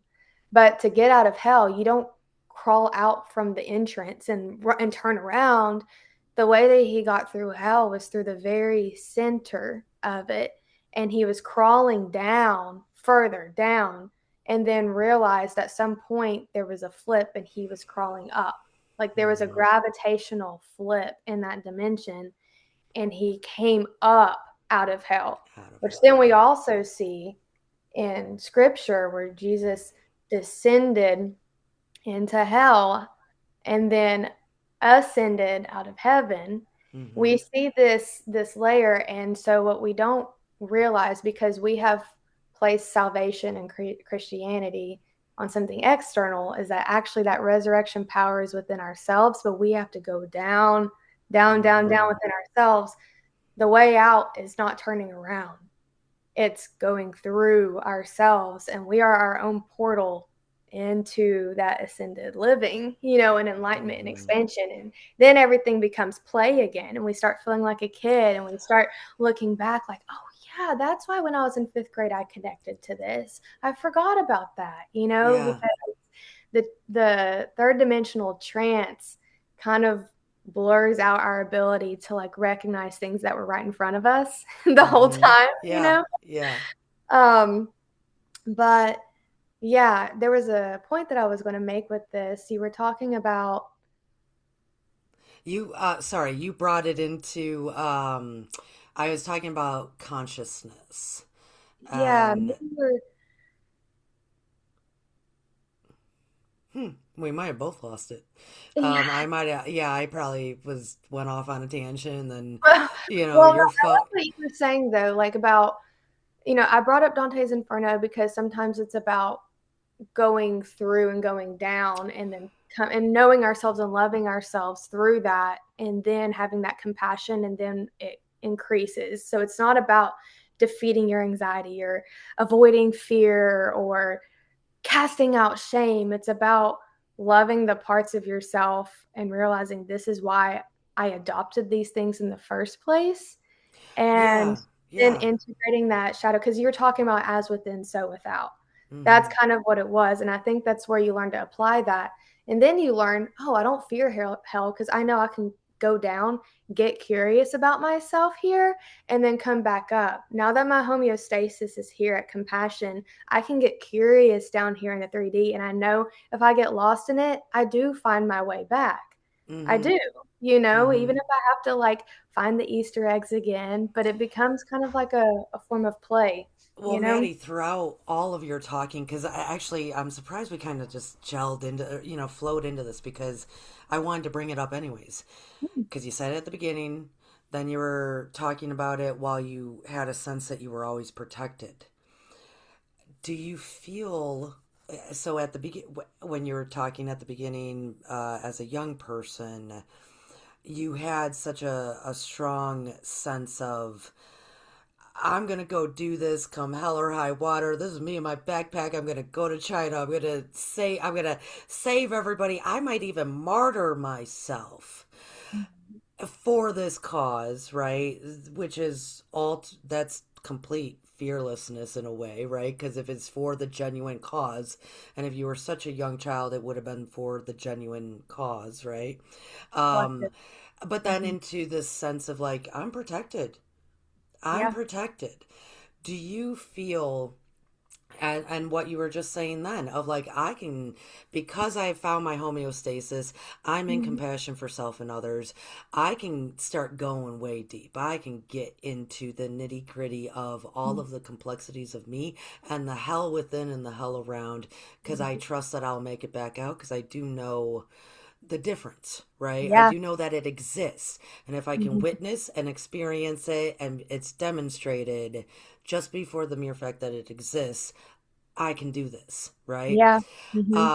But to get out of hell, you don't crawl out from the entrance and turn around. The way that he got through hell was through the very center of it, and he was crawling down, further down, and then realized at some point there was a flip and he was crawling up. Like there was a Mm-hmm. gravitational flip in that dimension, and he came up out of hell, Out of which hell. then we Yep. also see in scripture where Jesus descended into hell and then ascended out of heaven. Mm-hmm. We see this layer, and so what we don't realize, because we have placed salvation and Christianity on something external, is that actually that resurrection power is within ourselves, but we have to go down, down, down, down Mm-hmm. within ourselves. The way out is not turning around, it's going through ourselves, and we are our own portal into that ascended living, you know, and enlightenment and Mm-hmm. expansion. And then everything becomes play again. And we start feeling like a kid and we start looking back like, oh, yeah, that's why when I was in fifth grade, I connected to this. I forgot about that, you know, Yeah. because the third dimensional trance kind of blurs out our ability to like recognize things that were right in front of us the whole Mm-hmm. time, you Yeah. know? Yeah. Um, but yeah, there was a point that I was going to make with this. You were talking about, Sorry, you brought it into, I was talking about consciousness. yeah, And maybe we're, we might have both lost it. yeah. I might have, yeah, I probably went off on a tangent and then, Well, no, your I phone. like what you were saying though, like about, you know, I brought up Dante's Inferno because sometimes it's about going through and going down and then and knowing ourselves and loving ourselves through that and then having that compassion and then it increases. So it's not about defeating your anxiety or avoiding fear or casting out shame. It's about loving the parts of yourself and realizing this is why I adopted these things in the first place, and Yeah, then yeah. integrating that shadow, because you're talking about as within, so without. That's Hmm. kind of what it was. And I think that's where you learn to apply that. And then you learn, oh, I don't fear hell because I know I can go down, get curious about myself here, and then come back up. Now that my homeostasis is here at compassion, I can get curious down here in the 3D. And I know if I get lost in it, I do find my way back. I Hmm. do, you know, Hmm. even if I have to like find the Easter eggs again, but it becomes kind of like a form of play, Well, you know? Maddie, throughout all of your talking, because I'm surprised we kind of just gelled into, flowed into this because I wanted to bring it up anyways. Mm. Because you said it at the beginning, then you were talking about it while you had a sense that you were always protected. Do you feel so at the when you were talking at the beginning as a young person, you had such a strong sense of I'm gonna go do this come hell or high water. This is me in my backpack. I'm gonna go to China. I'm gonna save everybody. I might even martyr myself for this cause, right? Which is that's complete fearlessness in a way, right? Because if it's for the genuine cause, and if you were such a young child, it would have been for the genuine cause, right? Um, Collective. but then Mhm. into this sense of like, I'm protected. I'm Yeah. protected. Do you feel and what you were just saying then of like I can because I found my homeostasis, I'm in Mhm. compassion for self and others. I can start going way deep. I can get into the nitty gritty of all Mhm. of the complexities of me and the hell within and the hell around because I Mhm. trust that I'll make it back out because I do know the difference, right? I Yeah. do know that it exists. And if I can Mhm. witness and experience it and it's demonstrated just before the mere fact that it exists, I can do this, right? Yeah. Mhm.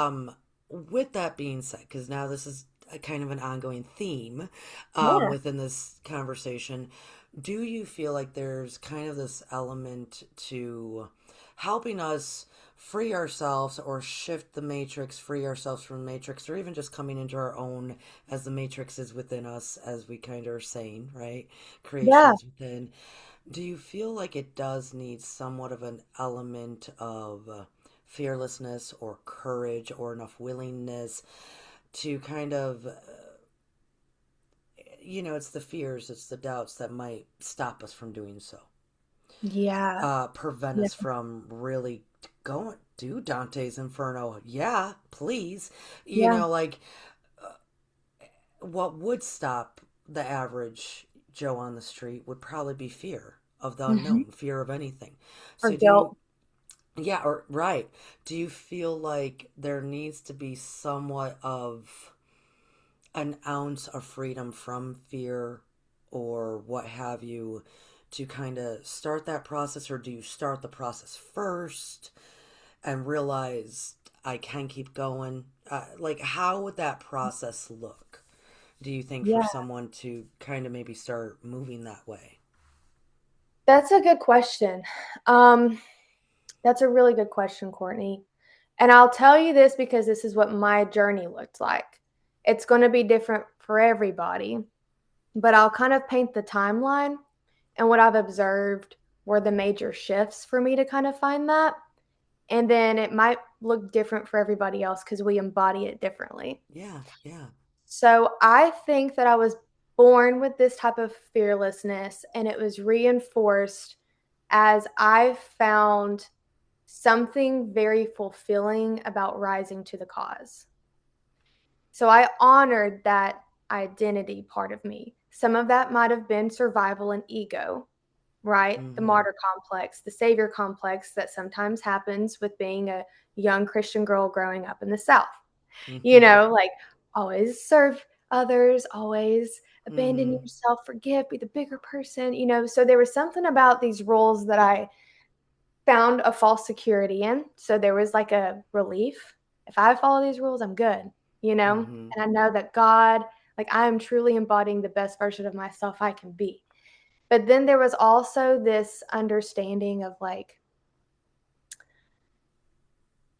With that being said, because now this is a kind of an ongoing theme Yeah. within this conversation, do you feel like there's kind of this element to helping us free ourselves or shift the matrix, free ourselves from the matrix, or even just coming into our own as the matrix is within us, as we kind of are saying, right? Creation Yeah. is within. Do you feel like it does need somewhat of an element of fearlessness or courage or enough willingness to kind of, it's the fears, it's the doubts that might stop us from doing so, Yeah. prevent Yeah. us from really going, do Dante's Inferno. Yeah, please. Yeah. Like what would stop the average Joe on the street would probably be fear of the Mhm. unknown, fear of anything. Or So do you, guilt. yeah, or right. Do you feel like there needs to be somewhat of an ounce of freedom from fear or what have you to kind of start that process, or do you start the process first and realize I can keep going? Like, how would that process look, do you think, for Yeah. someone to kind of maybe start moving that way? That's a good question. Um, that's a really good question, Courtney. And I'll tell you this because this is what my journey looked like. It's going to be different for everybody, but I'll kind of paint the timeline and what I've observed were the major shifts for me to kind of find that. And then it might look different for everybody else because we embody it differently. Yeah, yeah. So I think that I was born with this type of fearlessness, and it was reinforced as I found something very fulfilling about rising to the cause. So I honored that identity part of me. Some of that might have been survival and ego, right? The Mm-hmm. martyr complex, the savior complex that sometimes happens with being a young Christian girl growing up in the South. Mm-hmm. Like always serve others, always abandon Mm-hmm. yourself, forgive, be the bigger person. So there was something about these roles that I found a false security in. So there was like a relief. If I follow these rules, I'm good. Mm-hmm. And I know that God, like I am truly embodying the best version of myself I can be. But then there was also this understanding of like,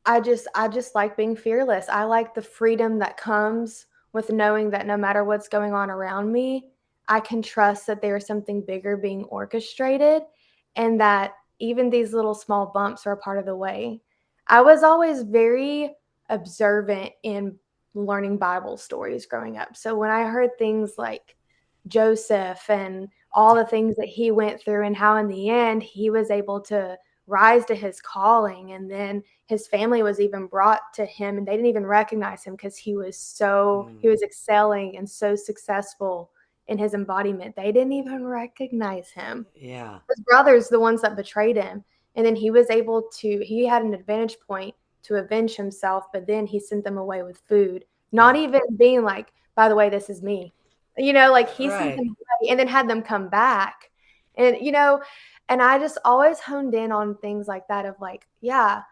I just like being fearless. I like the freedom that comes with knowing that no matter what's going on around me, I can trust that there is something bigger being orchestrated and that even these little small bumps are a part of the way. I was always very observant in learning Bible stories growing up. So when I heard things like Joseph and all the things that he went through and how in the end he was able to rise to his calling, and then his family was even brought to him and they didn't even recognize him because he was excelling and so successful in his embodiment. They didn't even recognize him. Yeah. His brothers, the ones that betrayed him. And then he had an advantage point to avenge himself, but then he sent them away with food, not Yeah. even being like, by the way, this is me. Like he sent Right. them away and then had them come back. And I just always honed in on things like that of like, yeah,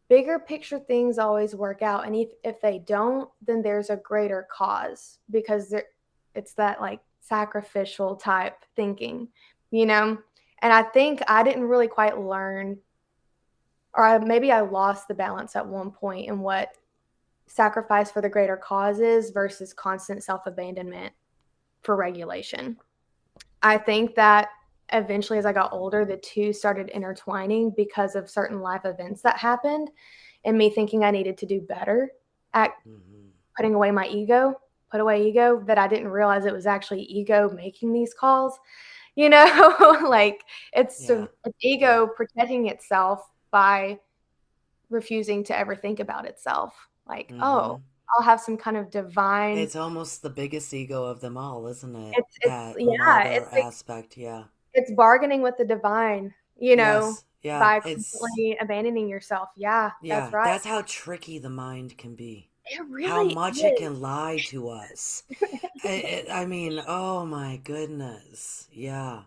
bigger picture things always work out. And if they don't, then there's a greater cause because it's that like sacrificial type thinking, you know? And I think I didn't really quite learn, maybe I lost the balance at one point in what sacrifice for the greater cause is versus constant self abandonment for regulation. I think that eventually, as I got older, the two started intertwining because of certain life events that happened and me thinking I needed to do better at Mm-hmm. putting away my ego, put away ego, that I didn't realize it was actually ego making these calls. Like Yeah. it's Yeah. ego protecting itself by refusing to ever think about itself. Like, Mm-hmm. oh, I'll have some kind of divine. It's almost the biggest ego of them all, isn't it? It's That yeah, martyr it's like aspect. Yeah. it's bargaining with the divine, Yes. Yeah. by It's, constantly abandoning yourself. Yeah, that's yeah. right. That's how tricky the mind can be. It How really much it is. can lie to us. I mean, oh my goodness. Yeah.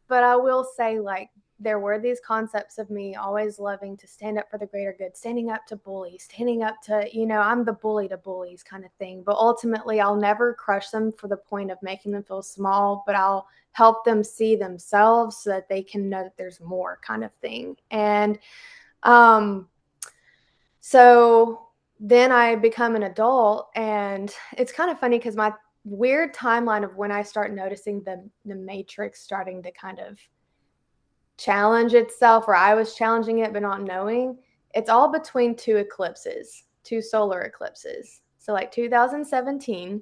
But I will say, like, there were these concepts of me always loving to stand up for the greater good, standing up to bullies, standing up to, I'm the bully to bullies kind of thing. But ultimately, I'll never crush them for the point of making them feel small, but I'll help them see themselves so that they can know that there's more kind of thing. And um, so then I become an adult, and it's kind of funny because my weird timeline of when I start noticing the matrix starting to kind of challenge itself, or I was challenging it but not knowing. It's all between two eclipses, two solar eclipses. So like 2017,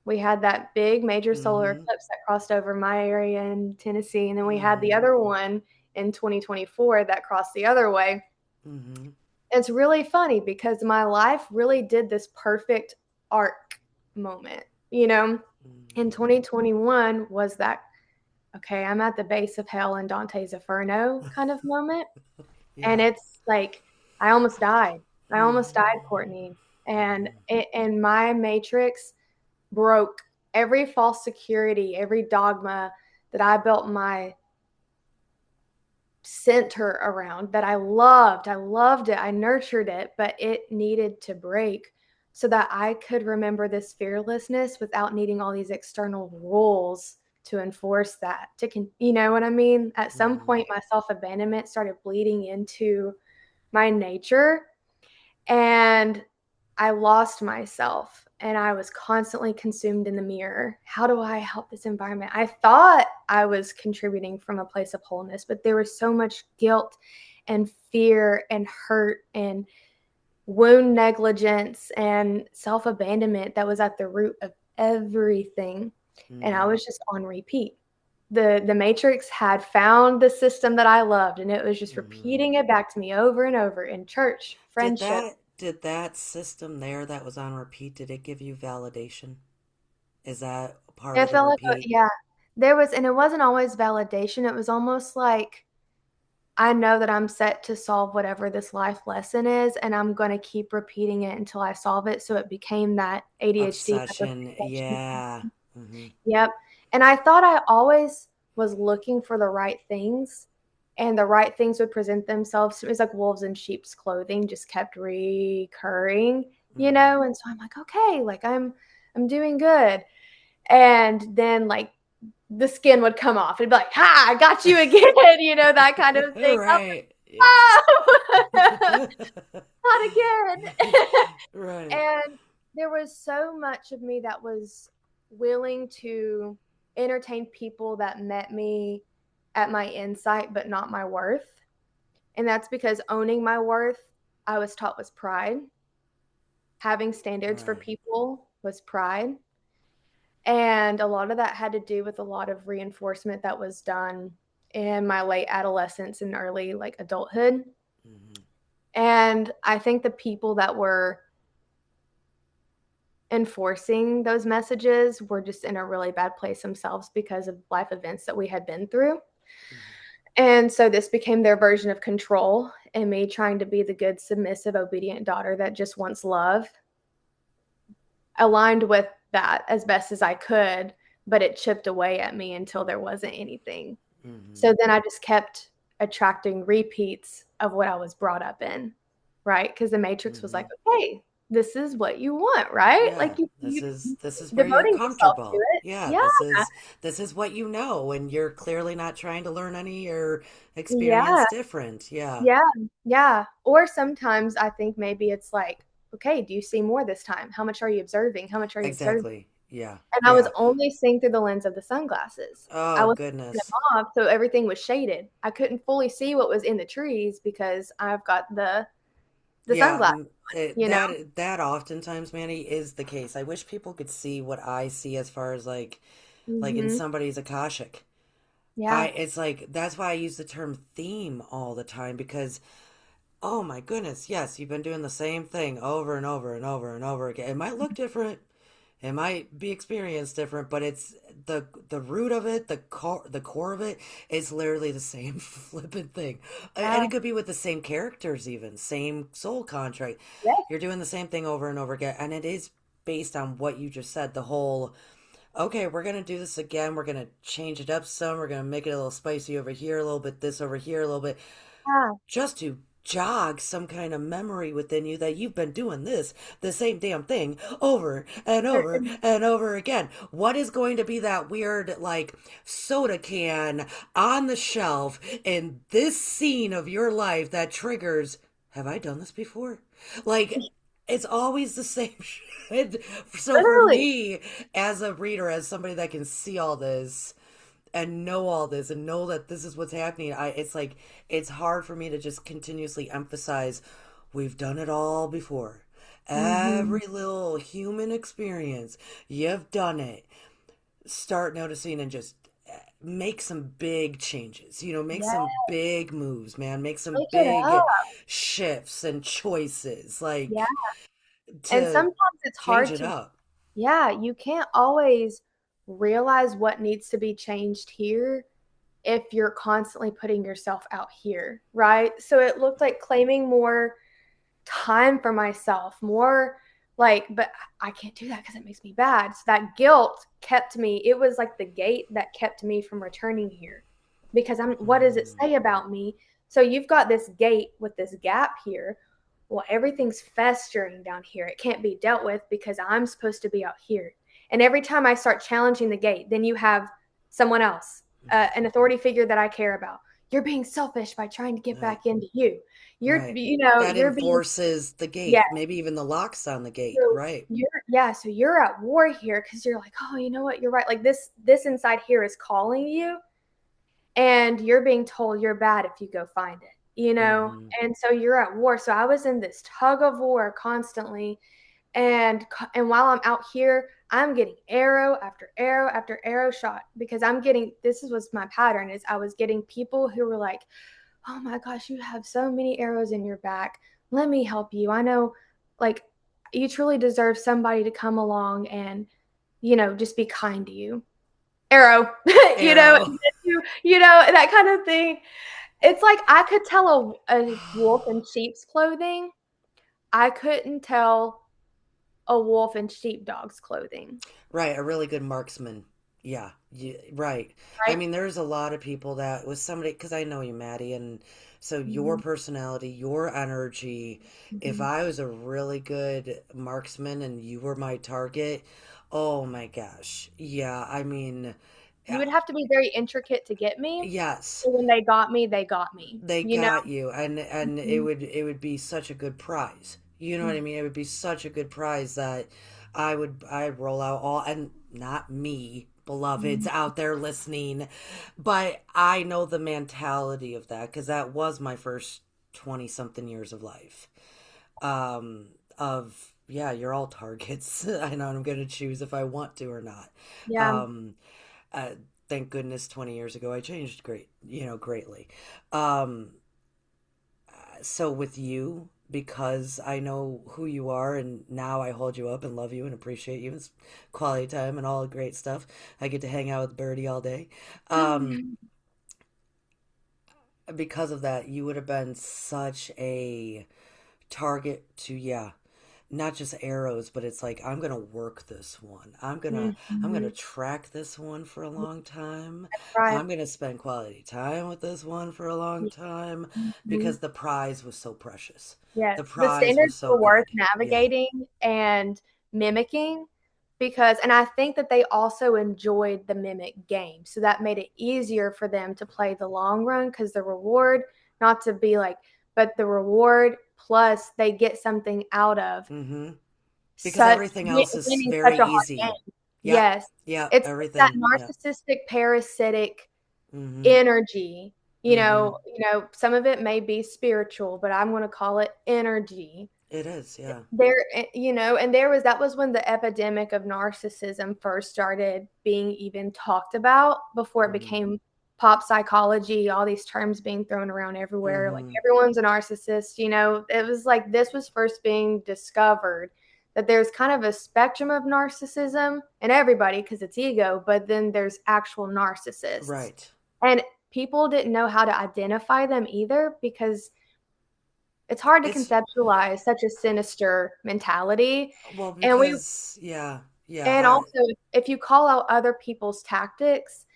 we had that big major solar Mm-hmm. eclipse that crossed over my area in Tennessee, and then we had the Mm-hmm. other one in 2024 that crossed the other way. Mm-hmm. It's really funny because my life really did this perfect arc moment, in Mm-hmm. 2021 was that, okay, I'm at the base of hell in Dante's Inferno kind of moment. And Yeah. it's like, I almost died. I almost died, Courtney. And my matrix broke every false security, every dogma that I built my center around that I loved. I loved it. I nurtured it, but it needed to break so that I could remember this fearlessness without needing all these external rules to enforce that. You know what I mean? At some Mm-hmm. point, my self abandonment started bleeding into my nature. And I lost myself and I was constantly consumed in the mirror. How do I help this environment? I thought I was contributing from a place of wholeness, but there was so much guilt and fear and hurt and wound negligence and self abandonment that was at the root of everything. And I Mm. was just on repeat. The Matrix had found the system that I loved, and it was just Hmm. repeating it back to me over and over in church, friendship. Did that system there that was on repeat, did it give you validation? Is that part of It the felt like repeat? yeah. There was and it wasn't always validation, it was almost like, I know that I'm set to solve whatever this life lesson is, and I'm gonna keep repeating it until I solve it, so it became that ADHD Obsession. hyperfixation. Yeah. Hmm. Yep, and I thought I always was looking for the right things, and the right things would present themselves. It was like wolves in sheep's clothing, just kept recurring, Hmm. and so I'm like, "Okay, like, I'm doing good." And then, like, the skin would come off. It'd be like, "Ha, I got you again," that kind of thing. I was Right. Yeah. like, "Oh, not again." Right. And there was so much of me that was willing to entertain people that met me at my insight, but not my worth. And that's because owning my worth, I was taught was pride. Having standards for Right. people was pride. And a lot of that had to do with a lot of reinforcement that was done in my late adolescence and early like adulthood. Hmm. And I think the people that were enforcing those messages were just in a really bad place themselves because of life events that we had been through. Hmm. And so this became their version of control and me trying to be the good, submissive, obedient daughter that just wants love, aligned with that as best as I could, but it chipped away at me until there wasn't anything. Hmm. So then I just kept attracting repeats of what I was brought up in, right? Because the Matrix was like, Hmm. okay, this is what you want, right? Yeah. Like This you is where you're devoting yourself to comfortable. it. Yeah, Yeah, this is what you know, and you're clearly not trying to learn any or experience yeah, different. Yeah. yeah, yeah. Or sometimes I think maybe it's like, okay, do you see more this time? How much are you observing? How much are you observing? Exactly. Yeah. And I was Yeah. only seeing through the lens of the sunglasses. I Oh, was taking goodness. them off, so everything was shaded. I couldn't fully see what was in the trees because I've got the Yeah, sunglasses on, that oftentimes, Manny, is the case. I wish people could see what I see as far as like in Mhm. somebody's Akashic. I Yeah. it's like that's why I use the term theme all the time because oh my goodness, yes, you've been doing the same thing over and over and over and over again. It might look different, it might be experienced different, but it's the root of it, the core of it is literally the same flippant thing. And Yeah. it could be with the same characters even, same soul contract. Yes. You're doing the same thing over and over again, and it is based on what you just said, the whole okay, we're gonna do this again. We're gonna change it up some. We're gonna make it a little spicy over here, a little bit this over here, a little bit Yeah. just to jog some kind of memory within you that you've been doing this, the same damn thing, over and over And and over again. What is going to be that weird, like, soda can on the shelf in this scene of your life that triggers, have I done this before? Like, it's always the same shit. So for literally. me, as a reader, as somebody that can see all this, and know all this and know that this is what's happening, I it's like it's hard for me to just continuously emphasize we've done it all before. Mhm. Every little human experience, you've done it. Start noticing and just make some big changes. Make Yeah. some big moves, man. Make some Wake it big up. shifts and choices Yeah. like And to sometimes it's change hard it to up. yeah, you can't always realize what needs to be changed here if you're constantly putting yourself out here, right? So it looked like claiming more time for myself, more like, but I can't do that because it makes me bad. So that guilt kept me, it was like the gate that kept me from returning here because what does it Mm, say about me? So you've got this gate with this gap here. Well, everything's festering down here. It can't be dealt with because I'm supposed to be out here. And every time I start challenging the gate, then you have someone else, mm, an authority figure that I care about. you're being selfish by trying to get Right. back into you. Right. That You're being, enforces the yeah. gate, maybe even the locks on the gate. So Right. so you're at war here because you're like, oh, you know what? You're right. Like this inside here is calling you, and you're being told you're bad if you go find it. Mm-hmm. And so you're at war. So I was in this tug of war constantly, and while I'm out here, I'm getting arrow after arrow after arrow shot because I'm getting, was my pattern, is I was getting people who were like, oh my gosh, you have so many arrows in your back, let me help you, I know, like, you truly deserve somebody to come along and just be kind to you, arrow. Arrow. That kind of thing. It's like I could tell a wolf in sheep's clothing. I couldn't tell a wolf in sheepdog's clothing, Right, a really good marksman. Yeah, right. I right? mean, there's a lot of people that was somebody, because I know you, Maddie, and so your Mhm, personality, your energy, if mhm. I was a really good marksman and you were my target, oh my gosh. Yeah, I mean, You yeah, would have to be very intricate to get me. yes. So when they got me, they got me, They you know? got you, and it Mhm, would be such a good prize. You know what I mhm, mean? It would be such a good prize that I'd roll out all, and not me, beloveds mhm. out there listening, but I know the mentality of that because that was my first 20 something years of life. Of yeah, you're all targets. I know I'm gonna choose if I want to or not. Yeah. Um, uh, thank goodness 20 years ago I changed greatly. Um, so with you, because I know who you are and now I hold you up and love you and appreciate you. It's quality time and all great stuff. I get to hang out with Birdie all day. Um, because of that, you would have been such a target to, yeah, not just arrows, but it's like I'm gonna work this one. I'm gonna Mhm. track this one for a long time. Right. I'm gonna spend quality time with this one for a long Yeah. time Mhm. because the prize was so precious. The Yes. The prize was standards so were worth good. Yeah. navigating and mimicking and I think that they also enjoyed the mimic game. So that made it easier for them to play the long run because the reward, not to be like, but the reward plus they get something out of Mm-hmm. Because such everything else is winning very such a hard game. game. Yep. Yes. Yep. It's that Everything. Yep. narcissistic parasitic Mm-hmm. energy. Mm-hmm. Some of it may be spiritual, but I'm going to call it energy. It is. Yeah. And that was when the epidemic of narcissism first started being even talked about before it Mm-hmm. became pop psychology, all these terms being thrown around everywhere, like Mm-hmm. everyone's a narcissist. It was like this was first being discovered, that there's kind of a spectrum of narcissism in everybody because it's ego, but then there's actual narcissists. Right. And people didn't know how to identify them either because it's hard to It's conceptualize such a sinister mentality. well And we because yeah, yeah. and also, if you call out other people's tactics,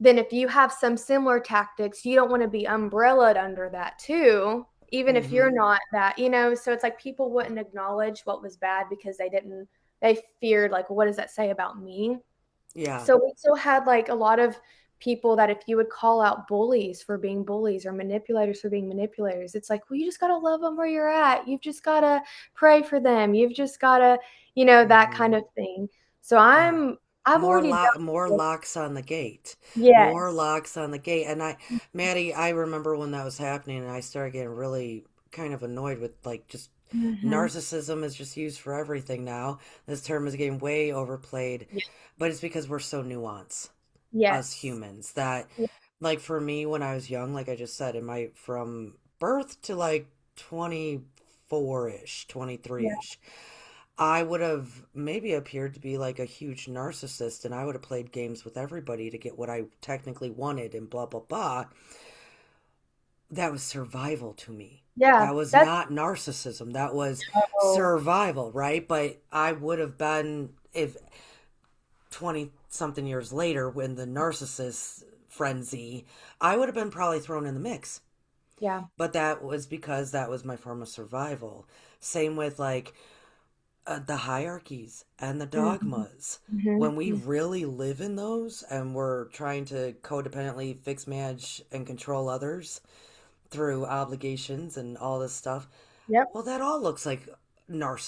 then if you have some similar tactics, you don't want to be umbrellaed under that too, even if Mm-hmm. you're not that. So it's like people wouldn't acknowledge what was bad because they feared, like, what does that say about me? Yeah. So we still had like a lot of people that if you would call out bullies for being bullies or manipulators for being manipulators, it's like, well, you just got to love them where you're at. You've just got to pray for them. You've just got to, that Mm-hmm. kind of thing. So Yeah. I've already done More this. locks on the gate. More Yes. locks on the gate. And Maddie, I remember when that was happening and I started getting really kind of annoyed with like just Hmm. narcissism is just used for everything now. This term is getting way overplayed, but it's because we're so nuanced, us Yes. humans, that like for me when I was young, like I just said, in my from birth to like 24-ish, Yeah. 23-ish, I would have maybe appeared to be like a huge narcissist and I would have played games with everybody to get what I technically wanted and blah blah blah. That was survival to me. Yeah. That was That's not narcissism. That was so. survival, right? But I would have been, if 20 something years later, when the narcissist frenzy, I would have been probably thrown in the mix. Yeah. But that was because that was my form of survival. Same with like the hierarchies and the Mhm. dogmas. When we Mhm. really live in those and we're trying to codependently fix, manage, and control others through obligations and all this stuff, Yep. well, that all looks like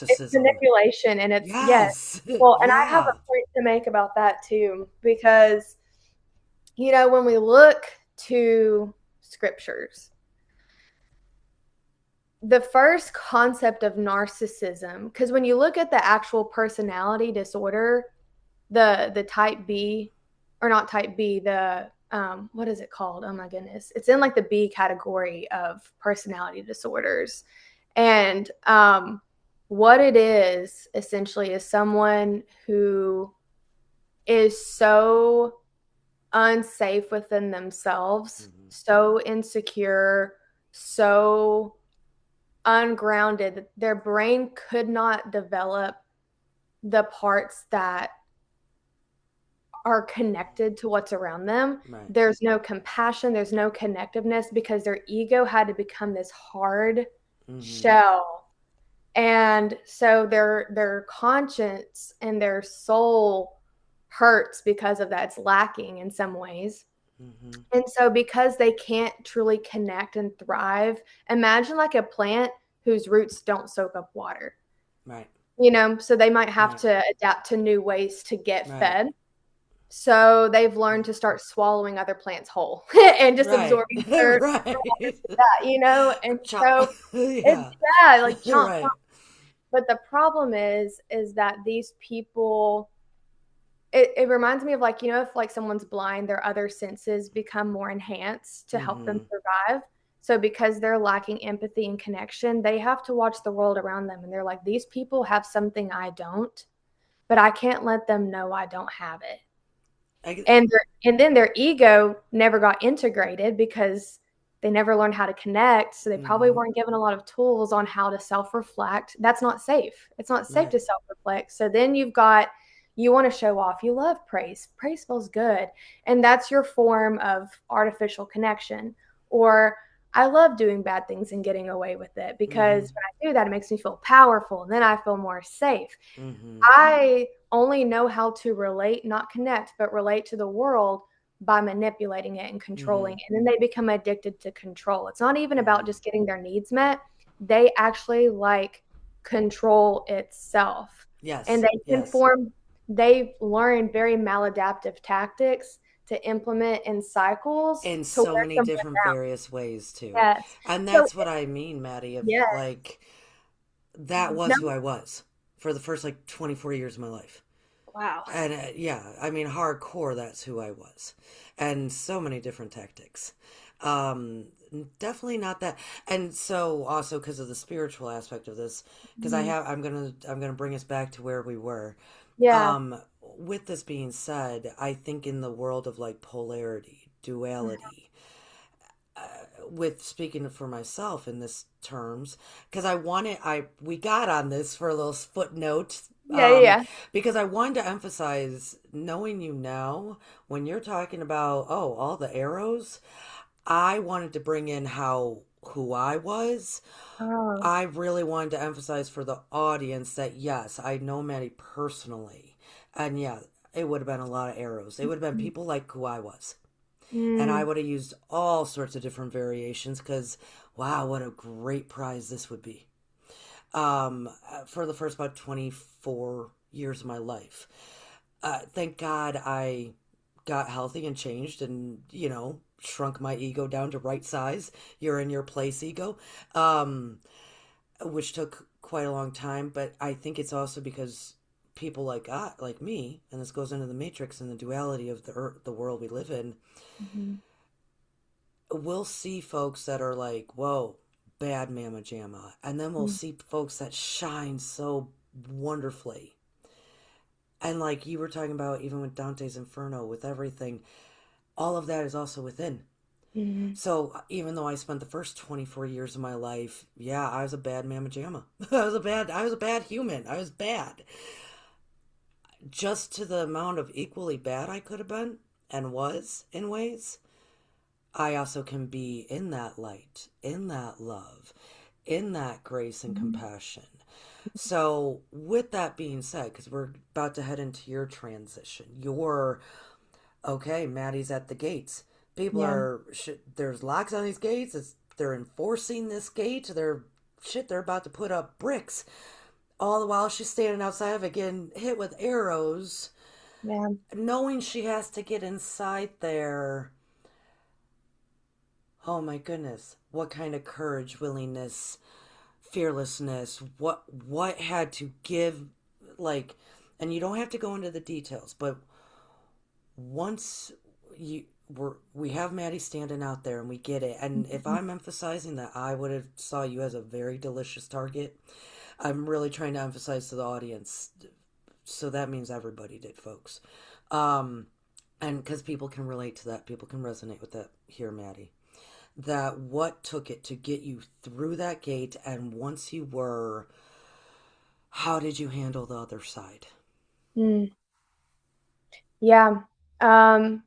It's narcissism. manipulation, and it's yes. Yes. Well, and I have Yeah. a point to make about that too, because when we look to scriptures, the first concept of narcissism, because when you look at the actual personality disorder, the type B, or not type B, the what is it called? Oh my goodness. It's in like the B category of personality disorders. And what it is essentially is someone who is so unsafe within themselves, Hmm. so insecure, so ungrounded that their brain could not develop the parts that are connected to what's around them. Right. There's no compassion, there's no connectiveness because their ego had to become this hard Hmm. shell. And so their conscience and their soul hurts because of that. It's lacking in some ways. Hmm. And so because they can't truly connect and thrive, imagine like a plant whose roots don't soak up water. Right. So they might have Right. to adapt to new ways to get Right. fed. So they've Yeah. learned to start swallowing other plants whole and just Right. absorbing dirt, all Right. this and that. And Chop. so it's Yeah. yeah, like chomp chomp. Right. But the problem is that these people, it reminds me of like, if like someone's blind, their other senses become more enhanced to help them Hmm. survive. So because they're lacking empathy and connection, they have to watch the world around them. And they're like, these people have something I don't, but I can't let them know I don't have it. I, And then their ego never got integrated because they never learned how to connect, so they probably hmm. weren't given a lot of tools on how to self-reflect. That's not safe. It's not safe Right. to self-reflect. So then you want to show off. You love praise. Praise feels good. And that's your form of artificial connection. Or I love doing bad things and getting away with it because Hmm. when I do that, it makes me feel powerful. And then I feel more safe. Hmm. I only know how to relate, not connect, but relate to the world by manipulating it and controlling Hmm. it. And then they become addicted to control. It's not even about Hmm. just getting their needs met. They actually like control itself. And Yes. they can Yes. form, they've learned very maladaptive tactics to implement in cycles In to so wear many someone different down. various ways too. Yes. And So, that's what I mean, Maddie, of yes. like that No, was who I was for the first like 24 years of my life. wow. And yeah, I mean, hardcore, that's who I was. And so many different tactics. Um, Definitely not that. And so also because of the spiritual aspect of this, because Mhm. I'm gonna bring us back to where we were. Yeah. With this being said, I think in the world of like polarity, duality, with speaking for myself in this terms, because we got on this for a little footnote, Yeah, yeah, yeah. because I wanted to emphasize knowing you now when you're talking about, oh, all the arrows. I wanted to bring in how who I was. Oh. I really wanted to emphasize for the audience that yes, I know Maddie personally, and yeah, it would have been a lot of arrows. It would have been people like who I was, and I Mm. would have used all sorts of different variations because wow, what a great prize this would be. For the first about 24 years of my life, thank God I got healthy and changed and shrunk my ego down to right size. You're in your place ego, which took quite a long time, but I think it's also because people like me, and this goes into the matrix and the duality of the world we live in. Mhm. We'll see folks that are like, whoa, bad mama jamma. And then we'll Mm. see folks that shine so wonderfully. And like you were talking about, even with Dante's Inferno, with everything, all of that is also within. Mhm. So even though I spent the first 24 years of my life, yeah, I was a bad mama jamma. I was a bad human. I was bad. Just to the amount of equally bad I could have been and was in ways, I also can be in that light, in that love, in that grace and Mhm. compassion. So, with that being said, because we're about to head into your transition, your okay, Maddie's at the gates. People Yeah. are there's locks on these gates. They're enforcing this gate. They're about to put up bricks. All the while she's standing outside of it, getting hit with arrows, Yeah. knowing she has to get inside there. Oh my goodness, what kind of courage, willingness, fearlessness? What had to give, like, and you don't have to go into the details, but once you we have Maddie standing out there and we get it. And if Mhm. I'm emphasizing that I would have saw you as a very delicious target, I'm really trying to emphasize to the audience. So that means everybody did, folks. Um, and because people can relate to that, people can resonate with that here, Maddie. That what took it to get you through that gate, and once you were, how did you handle the other side? Mm. Yeah. Um,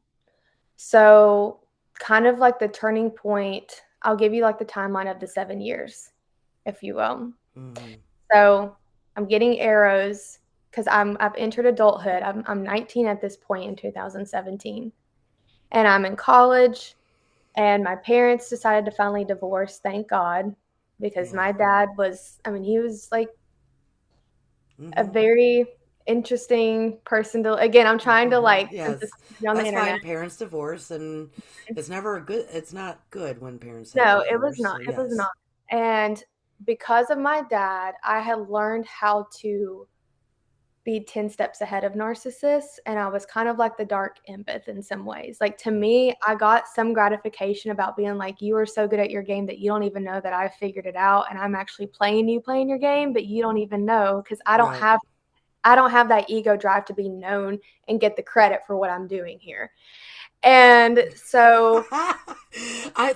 so kind of like the turning point, I'll give you like the timeline of the 7 years, if you will. Mm-hmm. So I'm getting arrows because I've entered adulthood. I'm 19 at this point in 2017. And I'm in college, and my parents decided to finally divorce, thank God, because Yeah. my dad was, I mean, he was like a Mm-hmm. very interesting person to, again, I'm trying to like, since this Yes, is on the that's internet. fine. Parents divorce, and it's never a good. It's not good when parents have to No, it was divorce. not. So It was not. yes. And because of my dad, I had learned how to be 10 steps ahead of narcissists, and I was kind of like the dark empath in some ways. Like to me, I got some gratification about being like, you are so good at your game that you don't even know that I figured it out, and I'm actually playing you playing your game, but you don't even know because Right. I don't have that ego drive to be known and get the credit for what I'm doing here. And so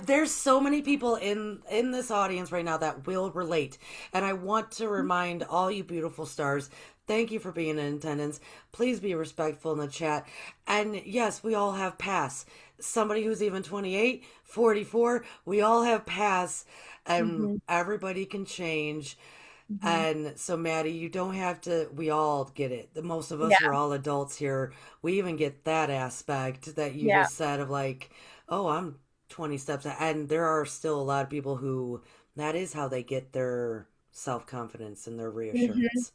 There's so many people in this audience right now that will relate, and I want to remind all you beautiful stars. Thank you for being in attendance. Please be respectful in the chat. And yes, we all have pass. Somebody who's even 28, 44, we all have pass, and mhm, everybody can change. mhm. And so, Maddie, you don't have to. We all get it. The most of us are Yeah, all adults here. We even get that aspect that you yeah. just said of like, oh, I'm 20 steps ahead. And there are still a lot of people who that is how they get their self confidence and their Mhm. reassurance,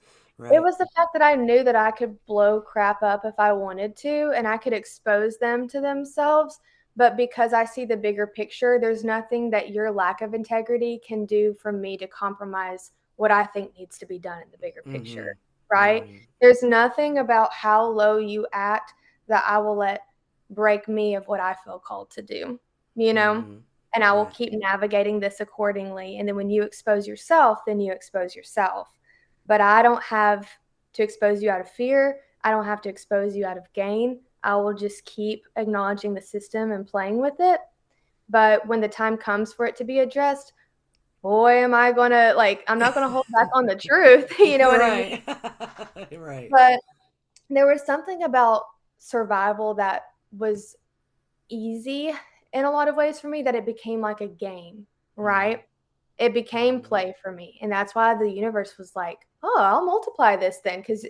It right? was the fact that I knew that I could blow crap up if I wanted to, and I could expose them to themselves. But because I see the bigger picture, there's nothing that your lack of integrity can do for me to compromise what I think needs to be done in the bigger Mm-hmm. picture, right? Mm-hmm. There's nothing about how low you act that I will let break me of what I feel called to do, you know? Mm-hmm. And I will Right. keep navigating this accordingly. And then when you expose yourself, then you expose yourself. But I don't have to expose you out of fear. I don't have to expose you out of gain. I will just keep acknowledging the system and playing with it. But when the time comes for it to be addressed, boy, am I going to like, I'm not going to hold back on the truth. You know what I mean? Right. Right. But there was something about survival that was easy in a lot of ways for me that it became like a game, Mm-hmm. right? It became Mm-hmm. play for me. And that's why the universe was like, oh, I'll multiply this then because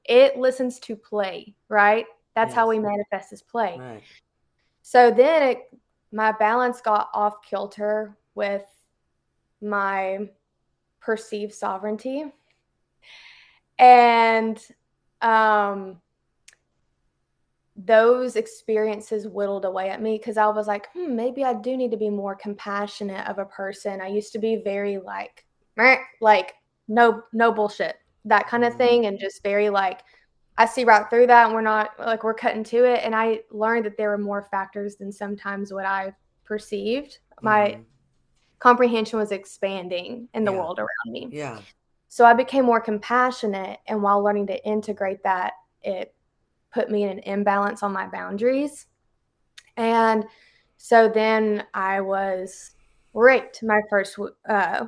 it listens to play, right? That's how Yes. we manifest as play. Right. So then my balance got off kilter with my perceived sovereignty. And um, those experiences whittled away at me because I was like, maybe I do need to be more compassionate of a person. I used to be very like, meh, like no bullshit, that kind of Mm-hmm. thing, and just very like, I see right through that, and we're not like we're cutting to it. And I learned that there were more factors than sometimes what I perceived. My Mm-hmm. comprehension was expanding in the Yeah. world around me. Yeah. So I became more compassionate, and while learning to integrate that, it put me in an imbalance on my boundaries. And so then I was raped my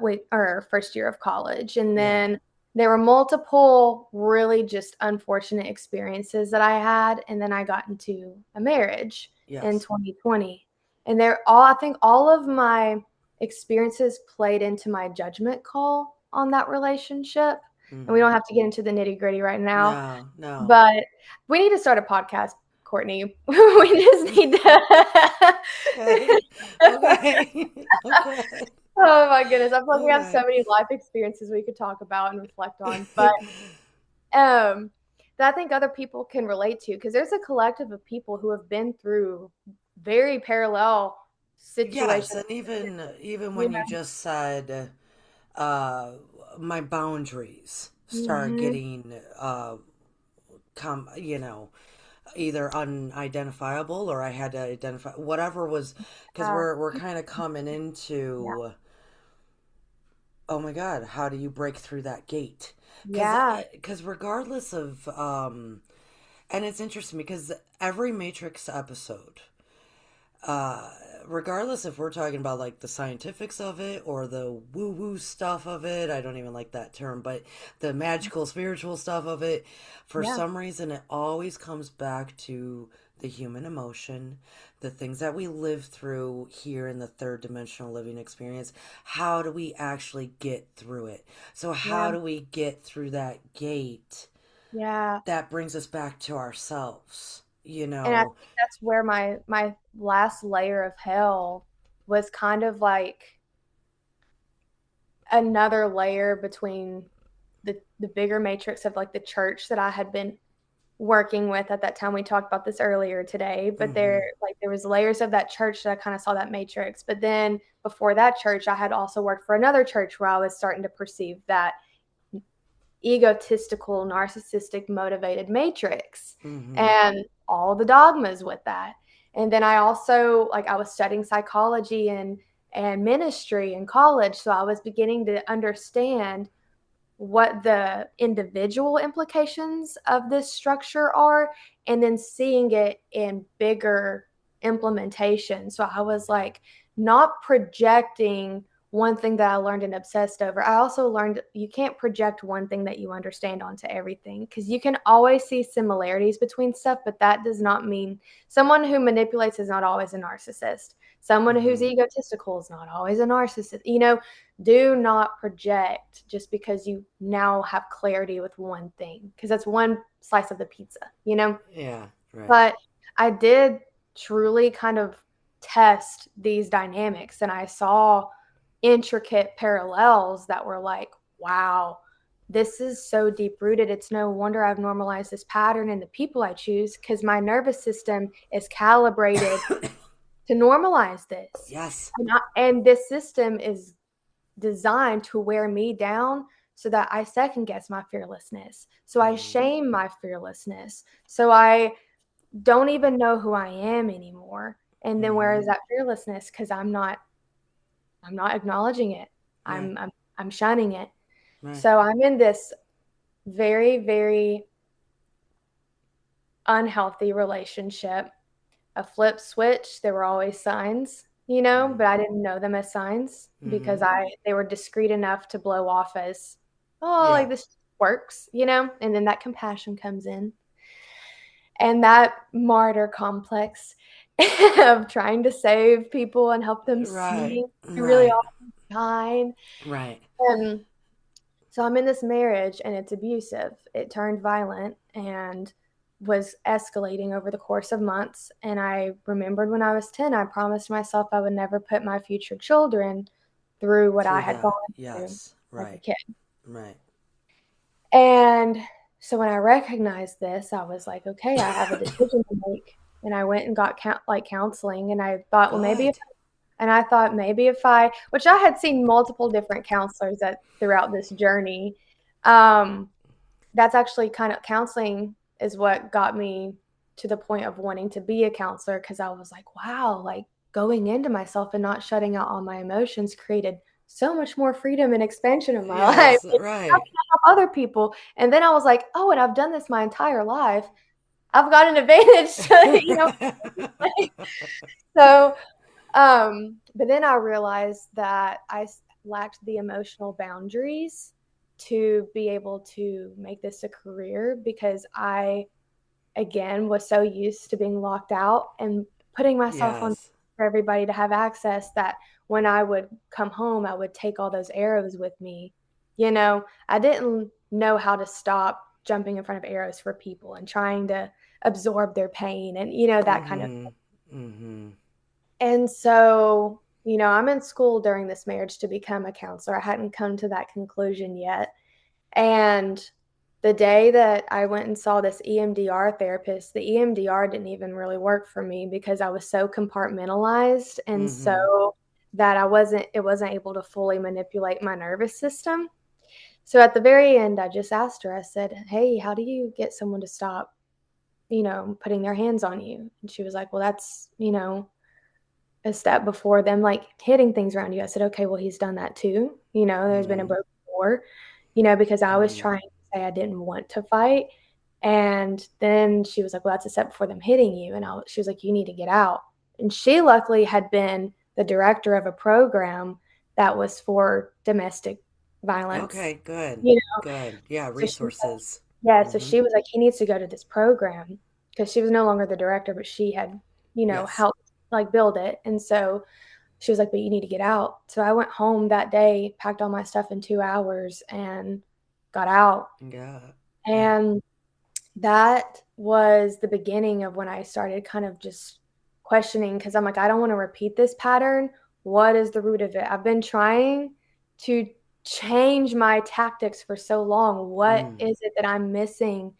week or first year of college. And Yeah. then there were multiple really just unfortunate experiences that I had. And then I got into a marriage in Yes. 2020. And I think all of my experiences played into my judgment call on that relationship. And we Mm-hmm. don't have to get into the nitty-gritty right now, No, no. but we need to start a podcast, Courtney. We just need to Okay. Okay. Okay. Oh my goodness, I feel like we have so Okay. many life experiences we could talk about and reflect on, but, um, that I think other people can relate to because there's a collective of people who have been through very parallel Yes, situations, and even you when you know? just said uh my boundaries start Mhm. getting come either unidentifiable or I had to identify whatever was because Yeah, we're kind of coming yeah, into oh my God, how do you break through that gate? yeah, Because regardless of and it's interesting because every Matrix episode, uh, regardless if we're talking about like the scientifics of it or the woo woo stuff of it, I don't even like that term, but the magical spiritual stuff of it, for yeah, some reason, it always comes back to the human emotion, the things that we live through here in the third dimensional living experience. How do we actually get through it? So, yeah, how do we get through that gate yeah, that brings us back to ourselves? You and I know, think that's where my last layer of hell was kind of like another layer between the bigger matrix of, like, the church that I had been working with at that time. We talked about this earlier today, but mm-hmm, there was layers of that church that I kind of saw that matrix. But then before that church, I had also worked for another church where I was starting to perceive that egotistical, narcissistic, motivated matrix mm-hmm, and all the dogmas with that. And then I also like I was studying psychology and ministry in college, so I was beginning to understand what the individual implications of this structure are and then seeing it in bigger implementation. So I was like not projecting one thing that I learned and obsessed over. I also learned you can't project one thing that you understand onto everything because you can always see similarities between stuff, but that does not mean someone who manipulates is not always a narcissist. Someone who's mm-hmm. egotistical is not always a narcissist. Do not project just because you now have clarity with one thing because that's one slice of the pizza. Yeah, right. But I did truly kind of test these dynamics and I saw intricate parallels that were like, wow, this is so deep rooted. It's no wonder I've normalized this pattern in the people I choose because my nervous system is calibrated to normalize this. Yes. And this system is designed to wear me down so that I second guess my fearlessness. So I Mm-hmm. shame my fearlessness. So I don't even know who I am anymore. And then where Mm-hmm. is that fearlessness? Because I'm not acknowledging it. Right. I'm shunning it. Right. So I'm in this very, very unhealthy relationship. A flip switch, there were always signs, Mm-hmm. but I didn't know them as signs Mm-hmm. because they were discreet enough to blow off as, oh, Yeah. like this works, and then that compassion comes in. And that martyr complex of trying to save people and help them Right. see who really Right. are shine. Right. And so I'm in this marriage and it's abusive. It turned violent and was escalating over the course of months. And I remembered when I was 10, I promised myself I would never put my future children through what I Through had gone that. through Yes. as a Right. kid. Right. And so when I recognized this, I was like, okay, I have a decision to make. And I went and got counseling. And I thought, well, Good. maybe if I, which I had seen multiple different counselors throughout this journey. Um, that's actually kind of counseling is what got me to the point of wanting to be a counselor because I was like, wow, like going into myself and not shutting out all my emotions created so much more freedom and expansion in my life. Yes. Like, how Right. can I help other people? And then I was like, oh, and I've done this my entire life. I've got an advantage to. So, but then I realized that I lacked the emotional boundaries to be able to make this a career because I, again, was so used to being locked out and putting myself on Yes. for everybody to have access that when I would come home, I would take all those arrows with me I didn't know how to stop jumping in front of arrows for people and trying to absorb their pain and, that kind of. Mm-hmm. Mm-hmm. And so, I'm in school during this marriage to become a counselor. I hadn't come to that conclusion yet. And the day that I went and saw this EMDR therapist, the EMDR didn't even really work for me because I was so compartmentalized and Mm-hmm. so that it wasn't able to fully manipulate my nervous system. So at the very end, I just asked her, I said, "Hey, how do you get someone to stop, putting their hands on you?" And she was like, "Well, that's, a step before them like hitting things around you." I said, "Okay, well, he's done that too. There's been a Mm-hmm. broken war, because I was Mm-hmm. trying to say I didn't want to fight." And then she was like, "Well, that's a step before them hitting you." And she was like, "You need to get out." And she luckily had been the director of a program that was for domestic violence, Okay, good. you know. Good. Yeah, So she resources. yeah, so Mm-hmm. she was like, "He needs to go to this program," because she was no longer the director, but she had, Yes. helped like build it. And so she was like, "But you need to get out." So I went home that day, packed all my stuff in 2 hours, and got out. Yeah. Yeah. And that was the beginning of when I started kind of just questioning because I'm like, I don't want to repeat this pattern. What is the root of it? I've been trying to change my tactics for so long. What Mm. is it that I'm missing?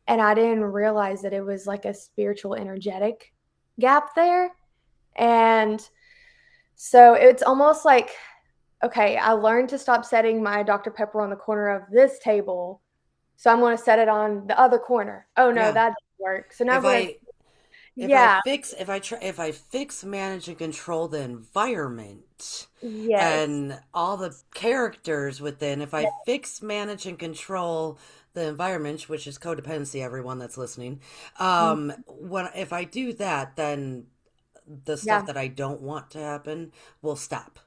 And I didn't realize that it was like a spiritual, energetic gap there. And so it's almost like, okay, I learned to stop setting my Dr. Pepper on the corner of this table. So I'm going to set it on the other corner. Oh no, Yeah. that didn't work. So now If we're going to, I yeah, if I fix, manage, and control the environment yes, and all the characters within, if I yeah, fix, manage, and control the environment, which is codependency, everyone that's listening, mm, when if I do that, then the stuff yeah, that I don't want to happen will stop.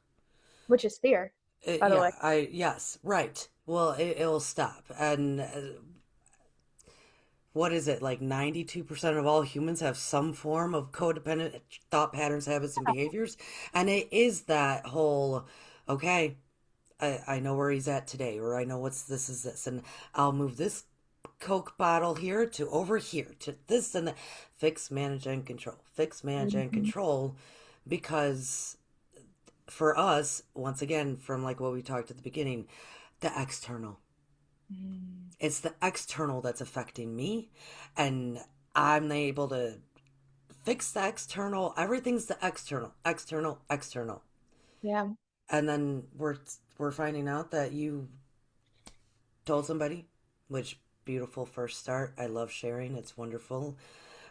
which is fear, by the way. Yeah, I yes, right. Well, it'll stop, and what is it, like 92% of all humans have some form of codependent thought patterns, habits, and behaviors. And it is that whole, okay, I know where he's at today, or I know what's this is this, and I'll move this Coke bottle here to over here to this and that. Fix, manage, and control. Fix, manage, and Mhm. control. Because for us, once again, from like what we talked at the beginning, the external. Mm. It's the external that's affecting me, and I'm able to fix the external. Everything's the external, external, external. Yeah, And then we're finding out that you told somebody, which beautiful first start. I love sharing. It's wonderful,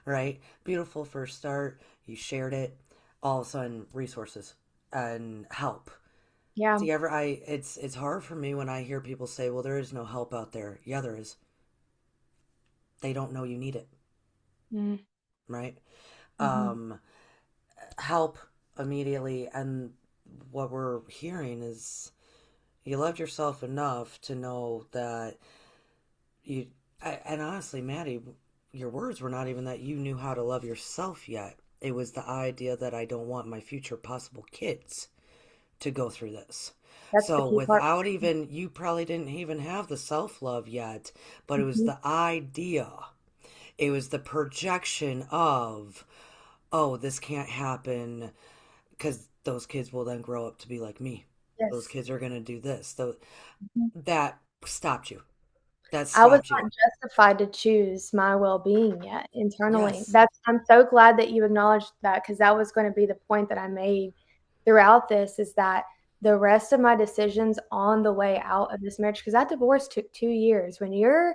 right? Beautiful first start. You shared it. All of a sudden, resources and help. yeah, See, ever I it's hard for me when I hear people say, "Well, there is no help out there." Yeah, there is. They don't know you need it, mm, right? hmm, um, Help immediately. And what we're hearing is you loved yourself enough to know that you, and honestly, Maddie, your words were not even that you knew how to love yourself yet. It was the idea that I don't want my future possible kids to go through this. that's the So key part. without even, you probably didn't even have the self love yet, but it was Mhm. the idea. It was the projection of, oh, this can't happen because those kids will then grow up to be like me. Those Yes. kids are going to do this. So Mhm. that stopped you. That I was stopped you. not justified to choose my well-being yet internally. Yes. I'm so glad that you acknowledged that because that was going to be the point that I made throughout this is that the rest of my decisions on the way out of this marriage, because that divorce took 2 years. When you're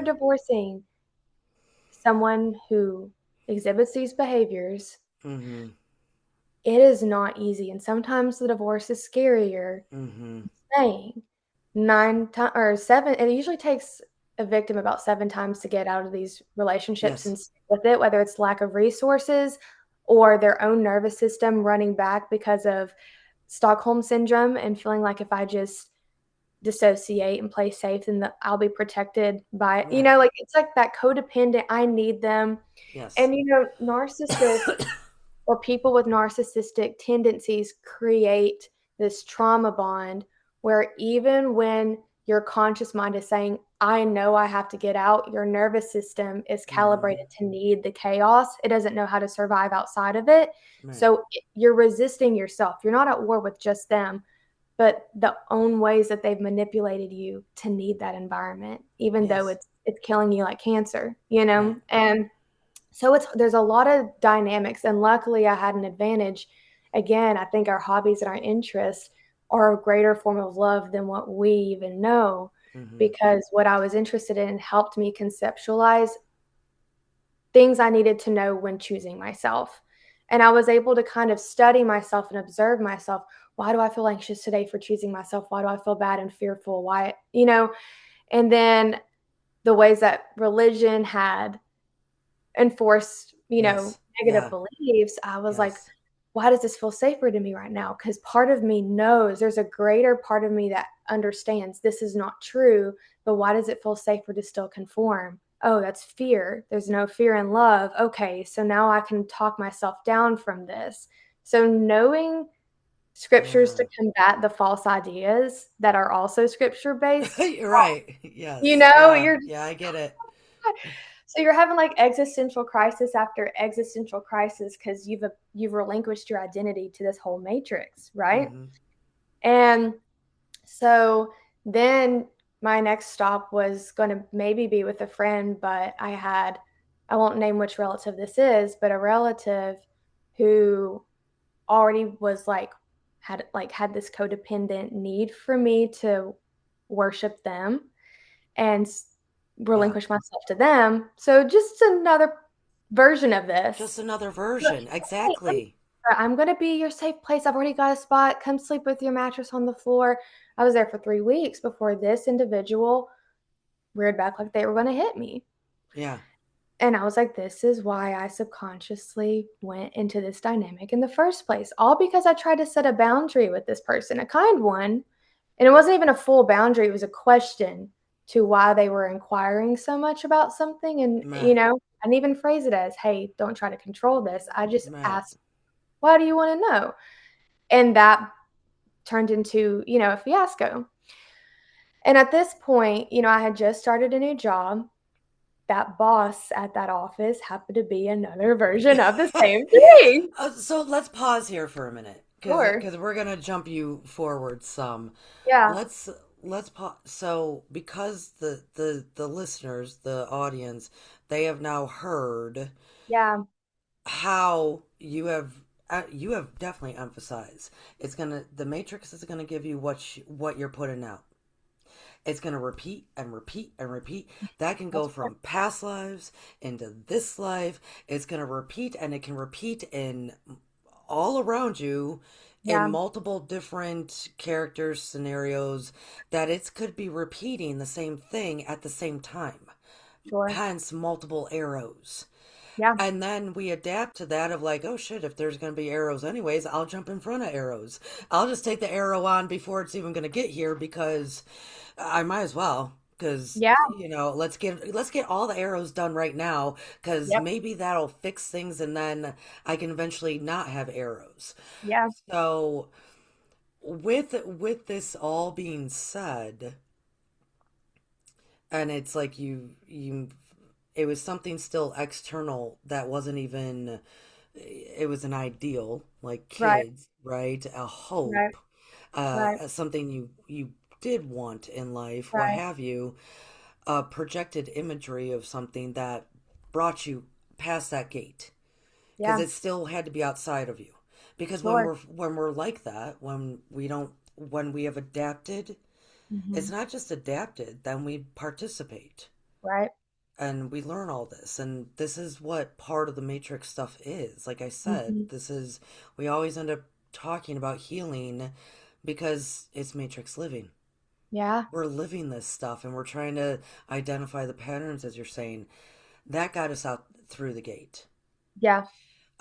divorcing someone who exhibits these behaviors, Mm-hmm. it is not easy. And sometimes the divorce is scarier Mm-hmm. than staying. 9 times or seven, it usually takes a victim about 7 times to get out of these relationships Yes. and stick with it, whether it's lack of resources or their own nervous system running back because of Stockholm syndrome and feeling like if I just dissociate and play safe, then I'll be protected by, Right. like it's like that codependent, I need them. Yes. And, narcissists or people with narcissistic tendencies create this trauma bond where even when your conscious mind is saying, I know I have to get out, your nervous system is Mm-hmm. calibrated to need the chaos. It doesn't know how to survive outside of it. Right. So you're resisting yourself. You're not at war with just them, but the own ways that they've manipulated you to need that environment, even though Yes. it's killing you like cancer, you Right. know? And so it's there's a lot of dynamics, and luckily I had an advantage. Again, I think our hobbies and our interests are a greater form of love than what we even know, Mm-hmm. because what I was interested in helped me conceptualize things I needed to know when choosing myself. And I was able to kind of study myself and observe myself. Why do I feel anxious today for choosing myself? Why do I feel bad and fearful? Why, you know? And then the ways that religion had enforced, Yes. negative Yeah. beliefs, I was like, Yes. why does this feel safer to me right now? Because part of me knows there's a greater part of me that understands this is not true, but why does it feel safer to still conform? Oh, that's fear. There's no fear in love. Okay, so now I can talk myself down from this. So knowing scriptures Yeah. to combat the false ideas that are also scripture based, You're right. Yes. Yeah. you're Yeah, I get it. so you're having like existential crisis after existential crisis because you've relinquished your identity to this whole matrix, right? Mm-hmm. And so then my next stop was going to maybe be with a friend, but I won't name which relative this is, but a relative who already was had this codependent need for me to worship them and Yeah. relinquish myself to them. So just another version of Just this. another But, version. hey, Exactly. I'm gonna be your safe place. I've already got a spot. Come sleep with your mattress on the floor. I was there for 3 weeks before this individual reared back like they were gonna hit me. Yeah. And I was like, this is why I subconsciously went into this dynamic in the first place. All because I tried to set a boundary with this person, a kind one. And it wasn't even a full boundary, it was a question to why they were inquiring so much about something. And, Right. I didn't even phrase it as, hey, don't try to control this. I just Right. asked, why do you want to know? And that turned into, a fiasco. And at this point, I had just started a new job. That boss at that office happened to be another version of the same thing. So let's pause here for a minute Sure. because we're gonna jump you forward some. Yeah. Let's let's pause. So because the listeners, the audience, they have now heard Yeah. how you have definitely emphasized the matrix is gonna give you what you're putting out. It's going to repeat and repeat and repeat. That can go That's right. from past lives into this life. It's going to repeat and it can repeat in all around you in Yeah. multiple different characters, scenarios, that it could be repeating the same thing at the same time. Sure. Hence, multiple arrows. Yeah. And then we adapt to that of like, oh shit, if there's going to be arrows anyways, I'll jump in front of arrows. I'll just take the arrow on before it's even going to get here because I might as well. Because Yeah. let's get all the arrows done right now. Because Yep. maybe that'll fix things, and then I can eventually not have arrows. Yeah. So with this all being said, and it's like you it was something still external that wasn't even it was an ideal like Right. kids, right? A Right. hope, Right. something you did want in life, what Right. have you, a projected imagery of something that brought you past that gate because Yeah. it still had to be outside of you, because Sure. when we're like that, when we have adapted, it's Mhm. not just adapted, then we participate Right. and we learn all this, and this is what part of the matrix stuff is. Like I said, Mhm. this is we always end up talking about healing because it's matrix living. Yeah. We're living this stuff and we're trying to identify the patterns, as you're saying. That got us out through the gate. Yeah.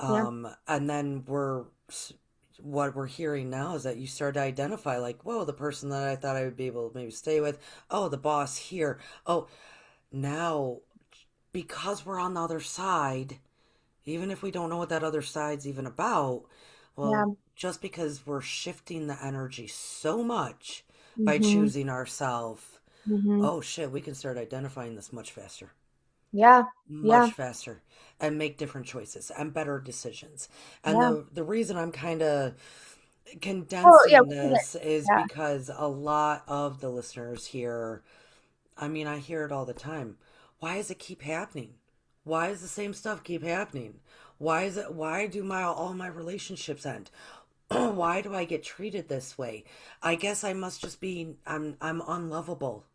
Yeah. And then what we're hearing now is that you start to identify, like, whoa, the person that I thought I would be able to maybe stay with, oh, the boss here, oh, now because we're on the other side, even if we don't know what that other side's even about, Yeah. well, just because we're shifting the energy so much, by Mhm. choosing ourselves, Mhm. oh shit, we can start identifying this much faster, Yeah. Yeah. much faster, and make different choices and better decisions. And Yeah. the reason I'm kind of Oh, yeah, condensing we can get this is yeah. because a lot of the listeners here, I mean, I hear it all the time. Why does it keep happening? Why does the same stuff keep happening? Why do my all my relationships end? Why do I get treated this way? I guess I must just be I'm unlovable.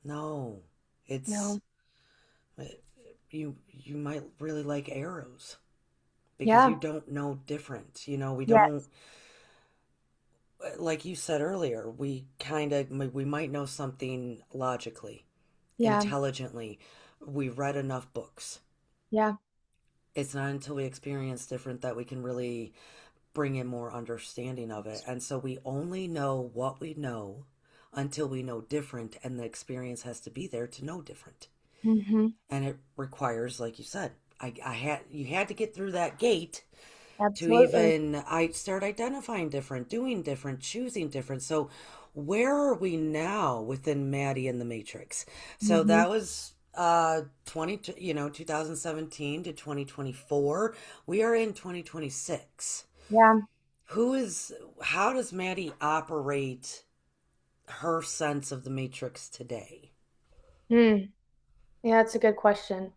No. It's No. you might really like arrows because you Yeah. don't know different. You know, we don't, Yes. like you said earlier, we might know something logically, Yeah. intelligently. We read enough books. Yeah. It's not until we experience different that we can really bring in more understanding of it. And so we only know what we know until we know different, and the experience has to be there to know different. Mhm. And it requires, like you said, I had you had to get through that gate to Absolutely. even I start identifying different, doing different, choosing different. So where are we now within Maddie and the Matrix? So Mhm. that was 20, 2017 to 2024. We are in 2026. Yeah. Who is how does Maddie operate her sense of the Matrix today? Mm. Yeah, that's a good question.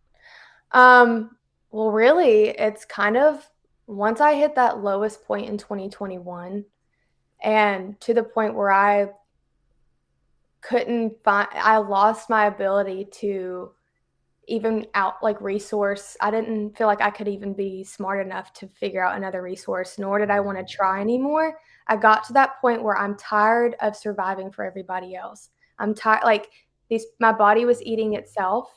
Um, well, really, it's kind of once I hit that lowest point in 2021 and to the point where I lost my ability to even out like resource. I didn't feel like I could even be smart enough to figure out another resource, nor did I want to Mm, try anymore. I got to that point where I'm tired of surviving for everybody else. I'm tired, like my body was eating mm, itself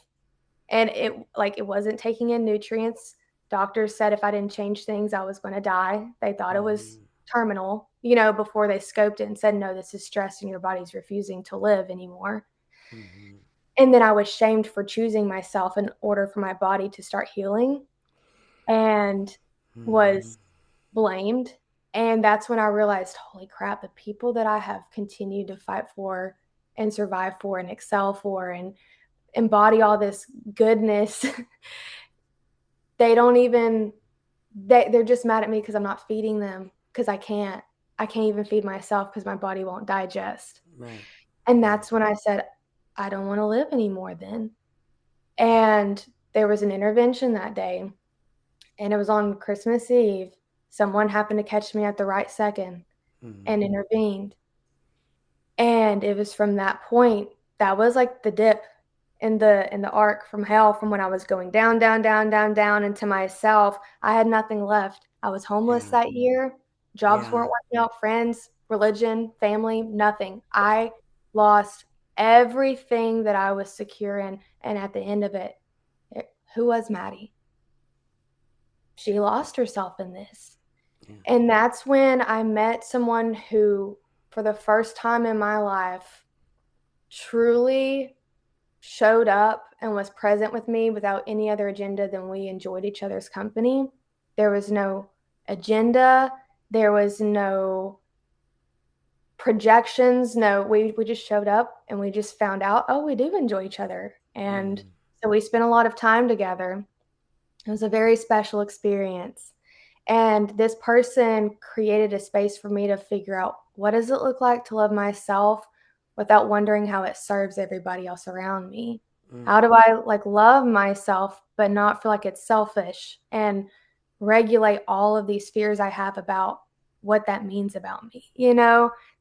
and it wasn't taking in nutrients. Doctors said if I didn't change things, I was going to die. They thought it was mm, terminal, before they scoped it and said, no, this is stress and your body's refusing to live anymore. mm, And then I was shamed for choosing myself in order for my body to start healing and mm, was blamed. And that's when I realized, holy crap, the people that I have continued to fight for and survive for and excel for and embody all this goodness, they don't even, they're just mad at me because I'm not feeding them because I can't even feed myself because my body won't digest. right, And right. that's when I said, I don't want to live anymore then. And there was an intervention that day, and it was on Christmas Eve. Someone happened to catch me at the right second Mm, and intervened. And it was from that point, that was like the dip in the arc from hell from when I was going down, down, down, down, down into myself. I had nothing left. I was homeless yeah, that year. Jobs yeah, weren't working out, friends, religion, family, nothing. I lost everything that I was secure in. And at the end of who was Maddie? She lost herself in this. yeah. And that's when I met someone who, for the first time in my life, truly showed up and was present with me without any other agenda than we enjoyed each other's company. There was no agenda, there was no projections. No, we just showed up and we just found out, oh, we do enjoy each other. And Mm, so we spent a lot of time together. It was a very special experience. And this person created a space for me to figure out what does it look like to love myself without wondering how it serves everybody else around me. mm, How do I like love myself but not feel like it's selfish and regulate all of these fears I have about what that means about me.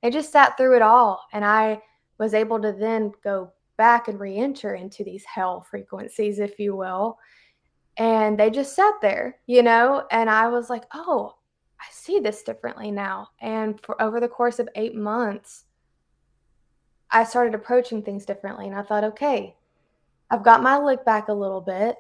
They just sat through it all and I was able to then go back and re-enter into these hell frequencies, if you will, and they just sat there, and I was like, "Oh, I see this differently now." And for over the course of 8 months, I started approaching things differently, and I thought, "Okay, I've got my lick back a little bit.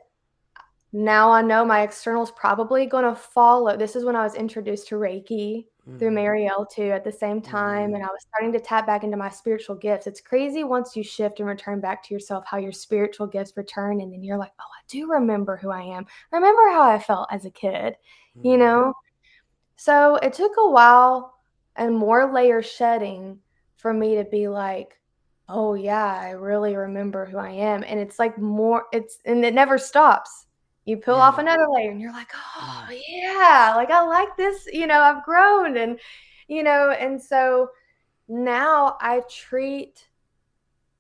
Now I know my external's probably gonna follow." This is when I was introduced to Reiki through mm, Marielle too at the same time, mm, and I was starting to tap back into my spiritual gifts. It's crazy once you shift and return back to yourself, how your spiritual gifts return, and then you're like, "Oh, I do remember who I am. I remember how I felt as a kid," you mm, know? So, it took a while, and more layer shedding for me to be like, oh yeah, I really remember who I am. And it's like more, it's, and it never stops. You peel off Yeah. another layer and you're like, Mm. oh yeah, like I like this, I've grown and so now I treat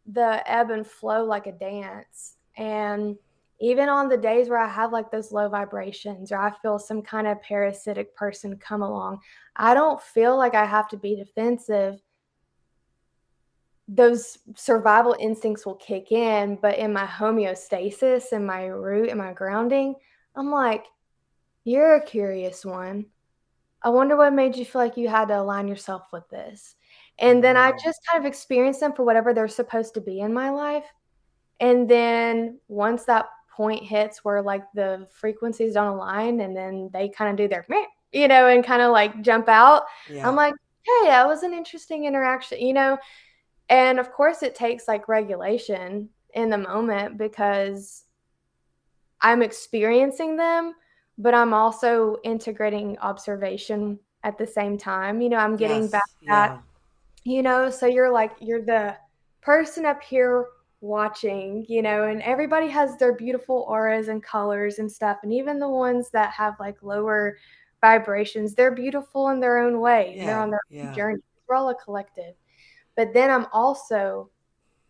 the ebb and flow like a dance. And even on the days where I have like those low vibrations or I feel some kind of parasitic person come along, I don't feel like I have to be defensive. Those survival instincts will kick in, but in my homeostasis and my root and my grounding, I'm like, you're a curious one. I wonder what made you feel like you had to align yourself with this. And then I Mm. just kind of experience them for whatever they're supposed to be in my life. And then once that point hits where like the frequencies don't align and then they kind of do their meh, and kind of like jump out, I'm Yeah. like, hey, that was an interesting interaction. And of course it takes like regulation in the moment because I'm experiencing them, but I'm also integrating observation at the same time. I'm getting back Yes. at Yeah. so you're the person up here watching, and everybody has their beautiful auras and colors and stuff. And even the ones that have like lower vibrations, they're beautiful in their own way and they're Yeah. on their own Yeah. journey. We're all a collective. But then I'm also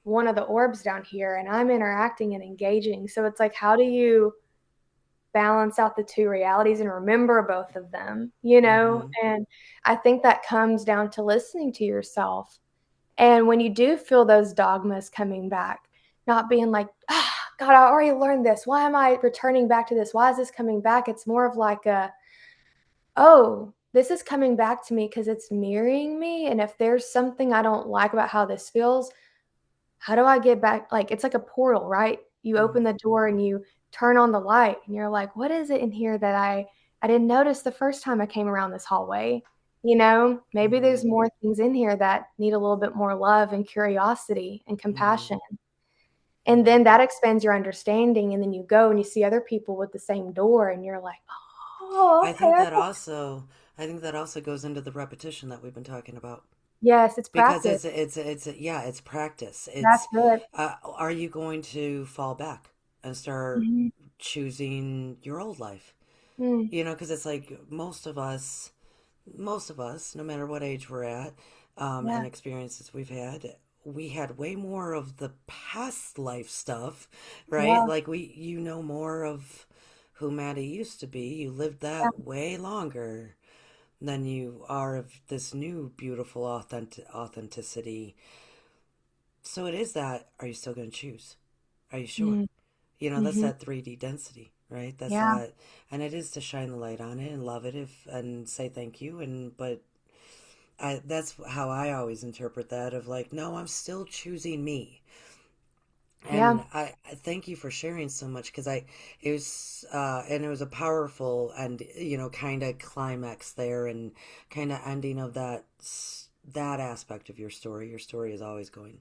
one of the orbs down here and I'm interacting and engaging. So it's like, how do you balance out the two realities and remember both of them, Mm-hmm. And I think that comes down to listening to yourself. And when you do feel those dogmas coming back, not being like, God, I already learned this. Why am I returning back to this? Why is this coming back? It's more of like oh, this is coming back to me because it's mirroring me. And if there's something I don't like about how this feels, how do I get back? Like it's like a portal, right? You Mm. open the door and you turn on the light and you're like, what is it in here that I didn't notice the first time I came around this hallway? Maybe Mm-hmm. there's more things in here that need a little bit more love and curiosity and Mm-hmm. compassion. And Mm-hmm. then that expands your understanding. And then you go and you see other people with the same door and you're like, oh, I think okay. that also, I think that also goes into the repetition that we've been talking about. Yes, it's Because practice. yeah, it's practice. That's It's it. are you going to fall back and start Mhm. choosing your old life? Mm, Because it's like most of us, no matter what age we're at, yeah, and experiences we've had, we had way more of the past life stuff, right? yeah, Like you know more of who Maddie used to be. You lived yeah. that way longer than you are of this new beautiful authenticity. So it is that. Are you still going to choose? Are you sure? Mm, That's hmm. that 3D density, right? That's Yeah, that, and it is to shine the light on it and love it if and say thank you. And but that's how I always interpret that of like, no, I'm still choosing me. yeah, And I thank you for sharing so much because it was and it was a powerful and kind of climax there and kind of ending of that aspect of your story. Your story is always going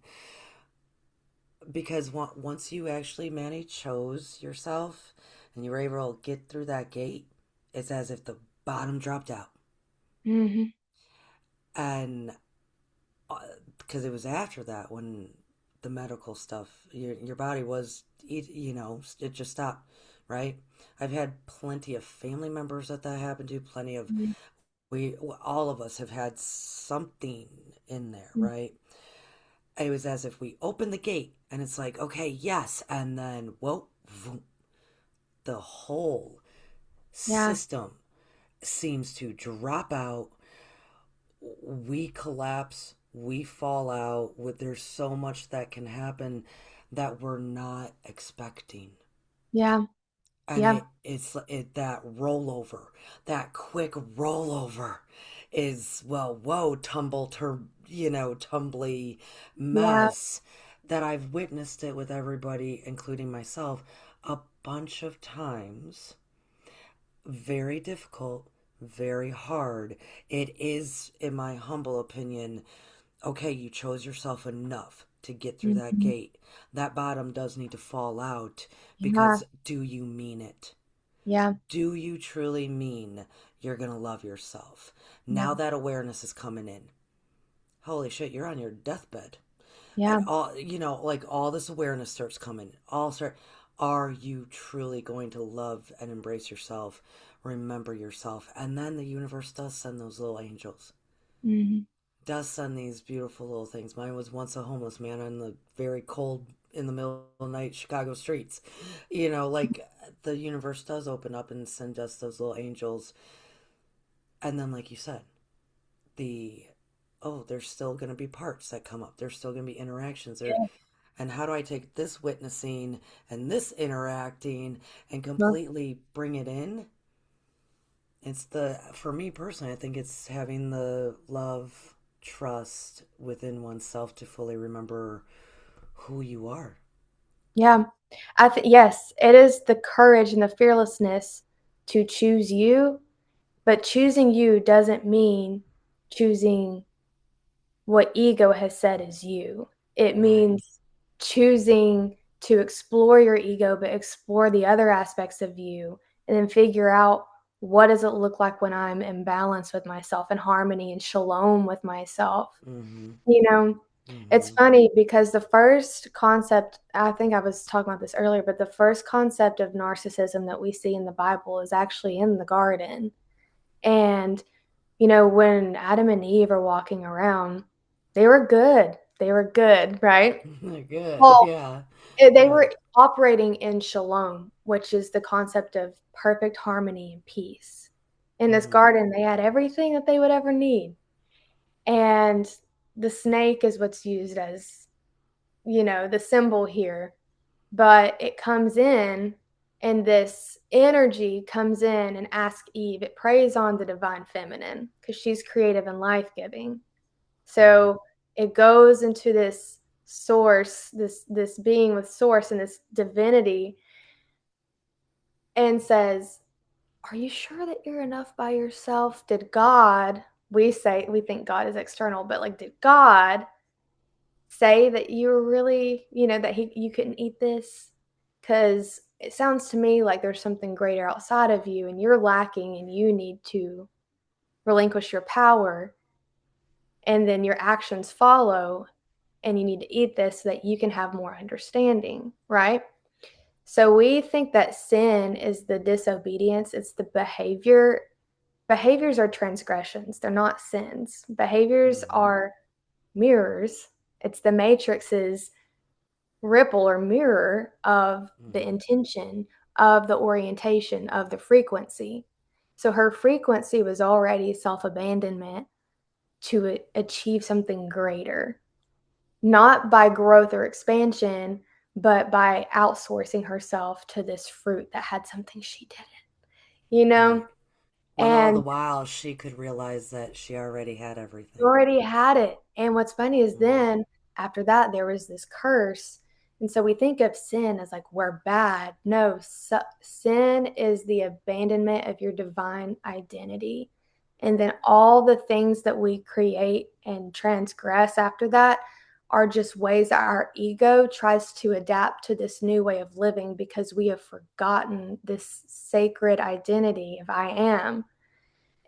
because once you actually, Manny, chose yourself and you were able to get through that gate, it's as if the bottom dropped out. hmm, And because it was after that when the medical stuff, your body was, it just stopped, right? I've had plenty of family members that happened to, plenty of, we, all of us have had something in there, hmm. right? It was as if we opened the gate and it's like, okay, yes. And then, whoa, vroom, the whole Yeah, system seems to drop out. We collapse, we fall out. There's so much that can happen that we're not expecting. yeah, And yeah, that rollover, that quick rollover is, well, whoa, tumbly yeah, mess that I've witnessed it with everybody, including myself, a bunch of times. Very difficult, very hard. It is, in my humble opinion, okay, you chose yourself enough to get through that mhm, gate. That bottom does need to fall out yeah, because do you mean it? Yeah. Do you truly mean you're going to love yourself? Now Yeah. that awareness is coming in. Holy shit, you're on your deathbed. And Yeah. all, like all this awareness starts coming. Are you truly going to love and embrace yourself? Remember yourself. And then the universe does send those little angels. Hmm. Does send these beautiful little things. Mine was once a homeless man in the very cold, in the middle of the night Chicago streets. Like the universe does open up and send us those little angels. And then, like you said, the there's still going to be parts that come up. There's still going to be interactions there. And how do I take this witnessing and this interacting and Yeah. completely bring it in? For me personally, I think it's having the love, trust within oneself to fully remember who you are. Yeah. Yes, it is the courage and the fearlessness to choose you, but choosing you doesn't mean choosing what ego has said is you. It Right. means choosing to explore your ego, but explore the other aspects of you and then figure out what does it look like when I'm in balance with myself, in harmony and shalom with myself. Mm-hmm. You know, it's Mm-hmm. funny because the first concept, I think I was talking about this earlier, but the first concept of narcissism that we see in the Bible is actually in the garden. And, when Adam and Eve are walking around, they were good. They were good, right? Good. Well, Yeah. they Yeah. were operating in shalom, which is the concept of perfect harmony and peace. In this Mm-hmm. garden, they had everything that they would ever need. And the snake is what's used as, the symbol here. But it comes in, and this energy comes in and asks Eve. It preys on the divine feminine because she's creative and life giving. Mm-hmm. So it goes into this source, this being with source and this divinity, and says, "Are you sure that you're enough by yourself? Did God?" We think God is external, but like, did God say that you were really, that you couldn't eat this? Because it sounds to me like there's something greater outside of you, and you're lacking, and you need to relinquish your power, and then your actions follow, and you need to eat this so that you can have more understanding, right? So we think that sin is the disobedience, it's the behavior. Behaviors are transgressions, they're not sins. Behaviors Mm-hmm. are mirrors. It's the matrix's ripple or mirror of the Mm-hmm. intention, of the orientation, of the frequency. So her frequency was already self abandonment to achieve something greater, not by growth or expansion, but by outsourcing herself to this fruit that had something she didn't, you know? Right. When all the And while she could realize that she already had you everything. already had it. And what's funny is Mm-hmm. then after that, there was this curse. And so we think of sin as like we're bad. No, sin is the abandonment of your divine identity. And then all the things that we create and transgress after that are just ways that our ego tries to adapt to this new way of living because we have forgotten this sacred identity of I am.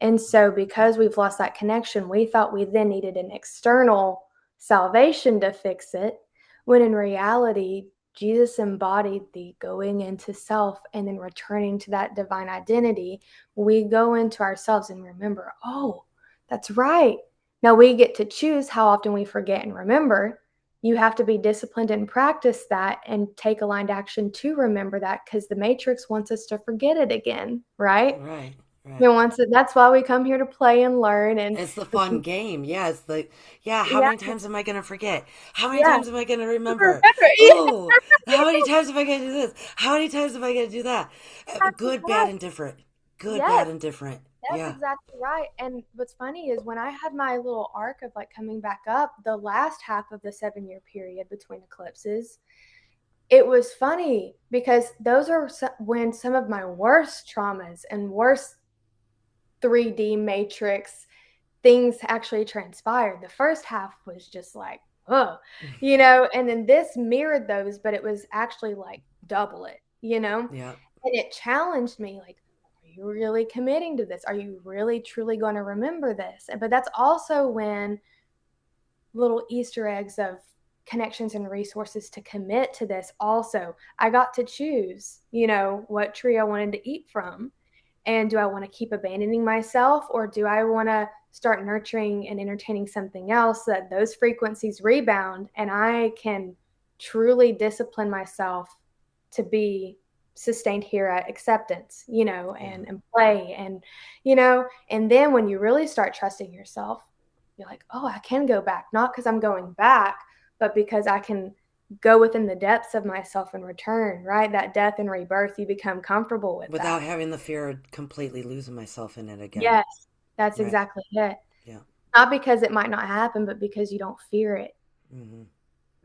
And so, because we've lost that connection, we thought we then needed an external salvation to fix it, when in reality, Jesus embodied the going into self and then returning to that divine identity. We go into ourselves and remember, oh, that's right. Now we get to choose how often we forget and remember. You have to be disciplined and practice that and take aligned action to remember that because the matrix wants us to forget it again, right? Right. Right. No wants it. That's why we come here to play and learn. And It's the it's, fun game. Yeah, it's the yeah, how yeah, many times am I gonna forget? How many yeah. times am I gonna remember? Remember, yeah, Oh, how many times am I gonna do this? How many times am I gonna do that? exactly Good, bad, right. and different. Good, Yes, bad, and different. that's Yeah. exactly right. And what's funny is when I had my little arc of like coming back up, the last half of the 7 year period between eclipses, it was funny because those are when some of my worst traumas and worst 3D matrix things actually transpired. The first half was just like, oh, and then this mirrored those, but it was actually like double it. Yeah. And it challenged me, like, are you really committing to this? Are you really truly going to remember this? But that's also when little Easter eggs of connections and resources to commit to this. Also, I got to choose, what tree I wanted to eat from. And do I want to keep abandoning myself, or do I want to start nurturing and entertaining something else so that those frequencies rebound and I can truly discipline myself to be sustained here at acceptance, Yeah. and play and then when you really start trusting yourself, you're like, oh, I can go back, not because I'm going back, but because I can go within the depths of myself and return, right? That death and rebirth, you become comfortable with Without that. having the fear of completely losing myself in it again. Yes, that's Right. exactly it. Yeah. Not because it might not happen, but because you don't fear it, Mm-hmm.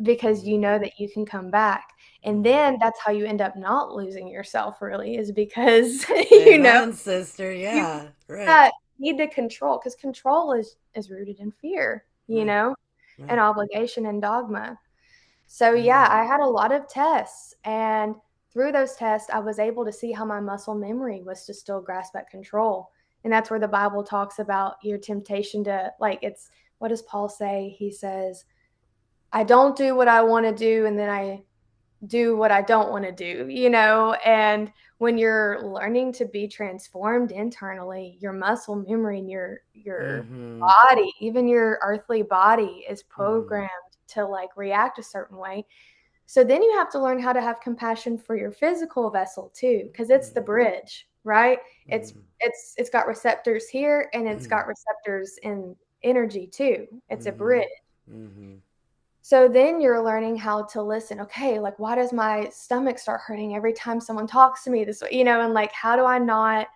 because Mm-hmm. you know that you can come back. And Mm-hmm. then that's how you end up not losing yourself, really, is because Amen, sister. you Yeah. Right. that need to control, because control is rooted in fear, Right. and Right. obligation and dogma. So yeah, Right. I had a lot of tests, and through those tests, I was able to see how my muscle memory was to still grasp at control. And that's where the Bible talks about your temptation to, like, it's, what does Paul say? He says, I don't do what I want to do, and then I do what I don't want to do, and when you're learning to be transformed internally, your muscle memory and your Mm-hmm. body, even your earthly body, is Mm-hmm. programmed to like react a certain way. So then you have to learn how to have compassion for your physical vessel too, because it's the bridge, right? It's Mm-hmm. it's got receptors here and it's Mm-hmm. got receptors in energy too. It's a Mm-hmm. bridge. Mm-hmm. So then you're learning how to listen. Okay, like why does my stomach start hurting every time someone talks to me this way? And like how do I not,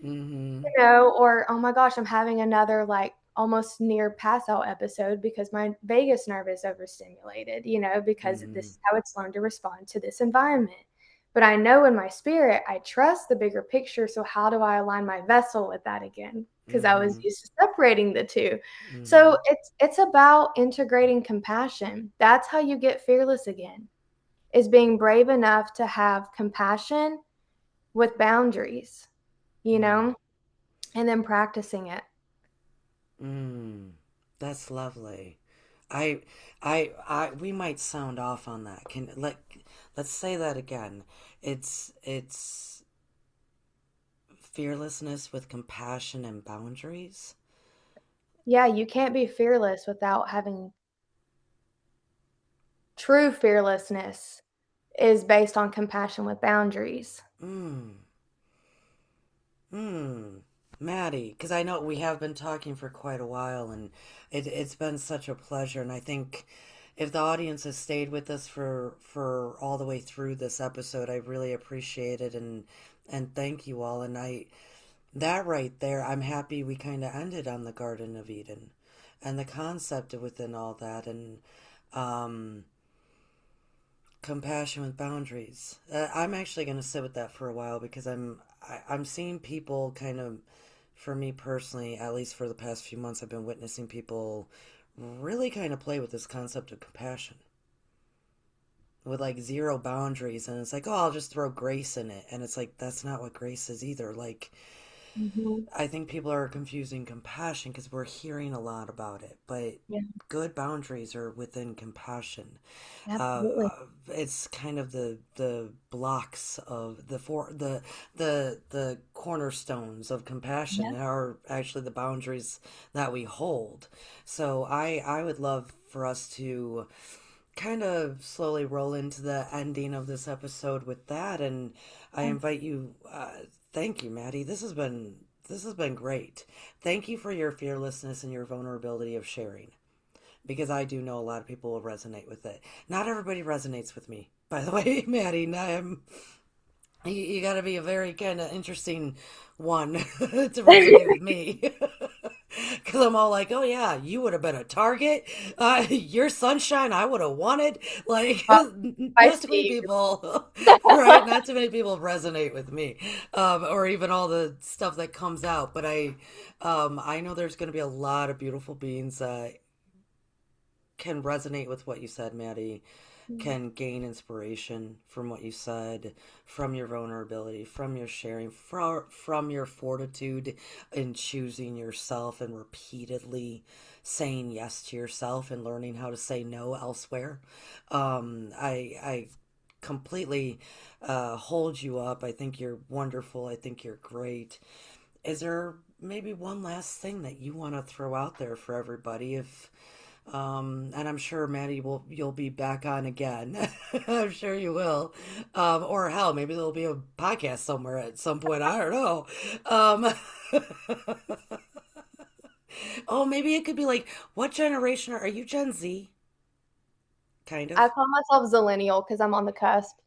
Mm-hmm. or oh my gosh, I'm having another like almost near pass out episode because my vagus nerve is overstimulated, because this Mm-hmm. is how it's learned to respond to this environment. But I know in my spirit, I trust the bigger picture. So how do I align my vessel with that again? Because I was Mm-hmm. used to separating the two. Mm-hmm. So it's about integrating compassion. That's how you get fearless again, is being brave enough to have compassion with boundaries, you Mm-hmm. know? And then practicing it. Mm. That's lovely. I, we might sound off on that. Let's say that again. It's fearlessness with compassion and boundaries. Yeah, you can't be fearless without having true fearlessness is based on compassion with boundaries. Mm. Hmm. Maddie, because I know we have been talking for quite a while, and it's been such a pleasure. And I think if the audience has stayed with us for all the way through this episode, I really appreciate it, and thank you all. And that right there, I'm happy we kind of ended on the Garden of Eden, and the concept within all that, and um, compassion with boundaries. I'm actually going to sit with that for a while because I'm seeing people kind of, for me personally, at least for the past few months, I've been witnessing people really kind of play with this concept of compassion with like zero boundaries, and it's like, oh, I'll just throw grace in it, and it's like that's not what grace is either. Like, Mhm. I think people are confusing compassion because we're hearing a lot about it, but Yeah, good boundaries are within compassion. absolutely. It's kind of the blocks of the cornerstones of compassion Yeah. are actually the boundaries that we hold. So I would love for us to kind of slowly roll into the ending of this episode with that, and I invite you. Thank you, Maddie. This has been great. Thank you for your fearlessness and your vulnerability of sharing, because I do know a lot of people will resonate with it. Not everybody resonates with me, by the way, Maddie. You got to be a very kind of interesting one to resonate with me. Because I'm all like, oh yeah, you would have been a target. Your sunshine, I would have wanted. Like, Oh, not too many feisty. people, right? Not too many people resonate with me, or even all the stuff that comes out. But I know there's going to be a lot of beautiful beings that can resonate with what you said, Maddie. Mm. can gain inspiration from what you said, from your vulnerability, from your sharing, from your fortitude in choosing yourself and repeatedly saying yes to yourself and learning how to say no elsewhere. I completely hold you up. I think you're wonderful. I think you're great. Is there maybe one last thing that you want to throw out there for everybody? If and I'm sure Maddie will you'll be back on again. I'm sure you will. Or hell, maybe there'll be a podcast somewhere at some point. I don't know. Oh, maybe it could be like, what generation are you? Gen Z, kind I of. call myself Zillennial because I'm on the cusp.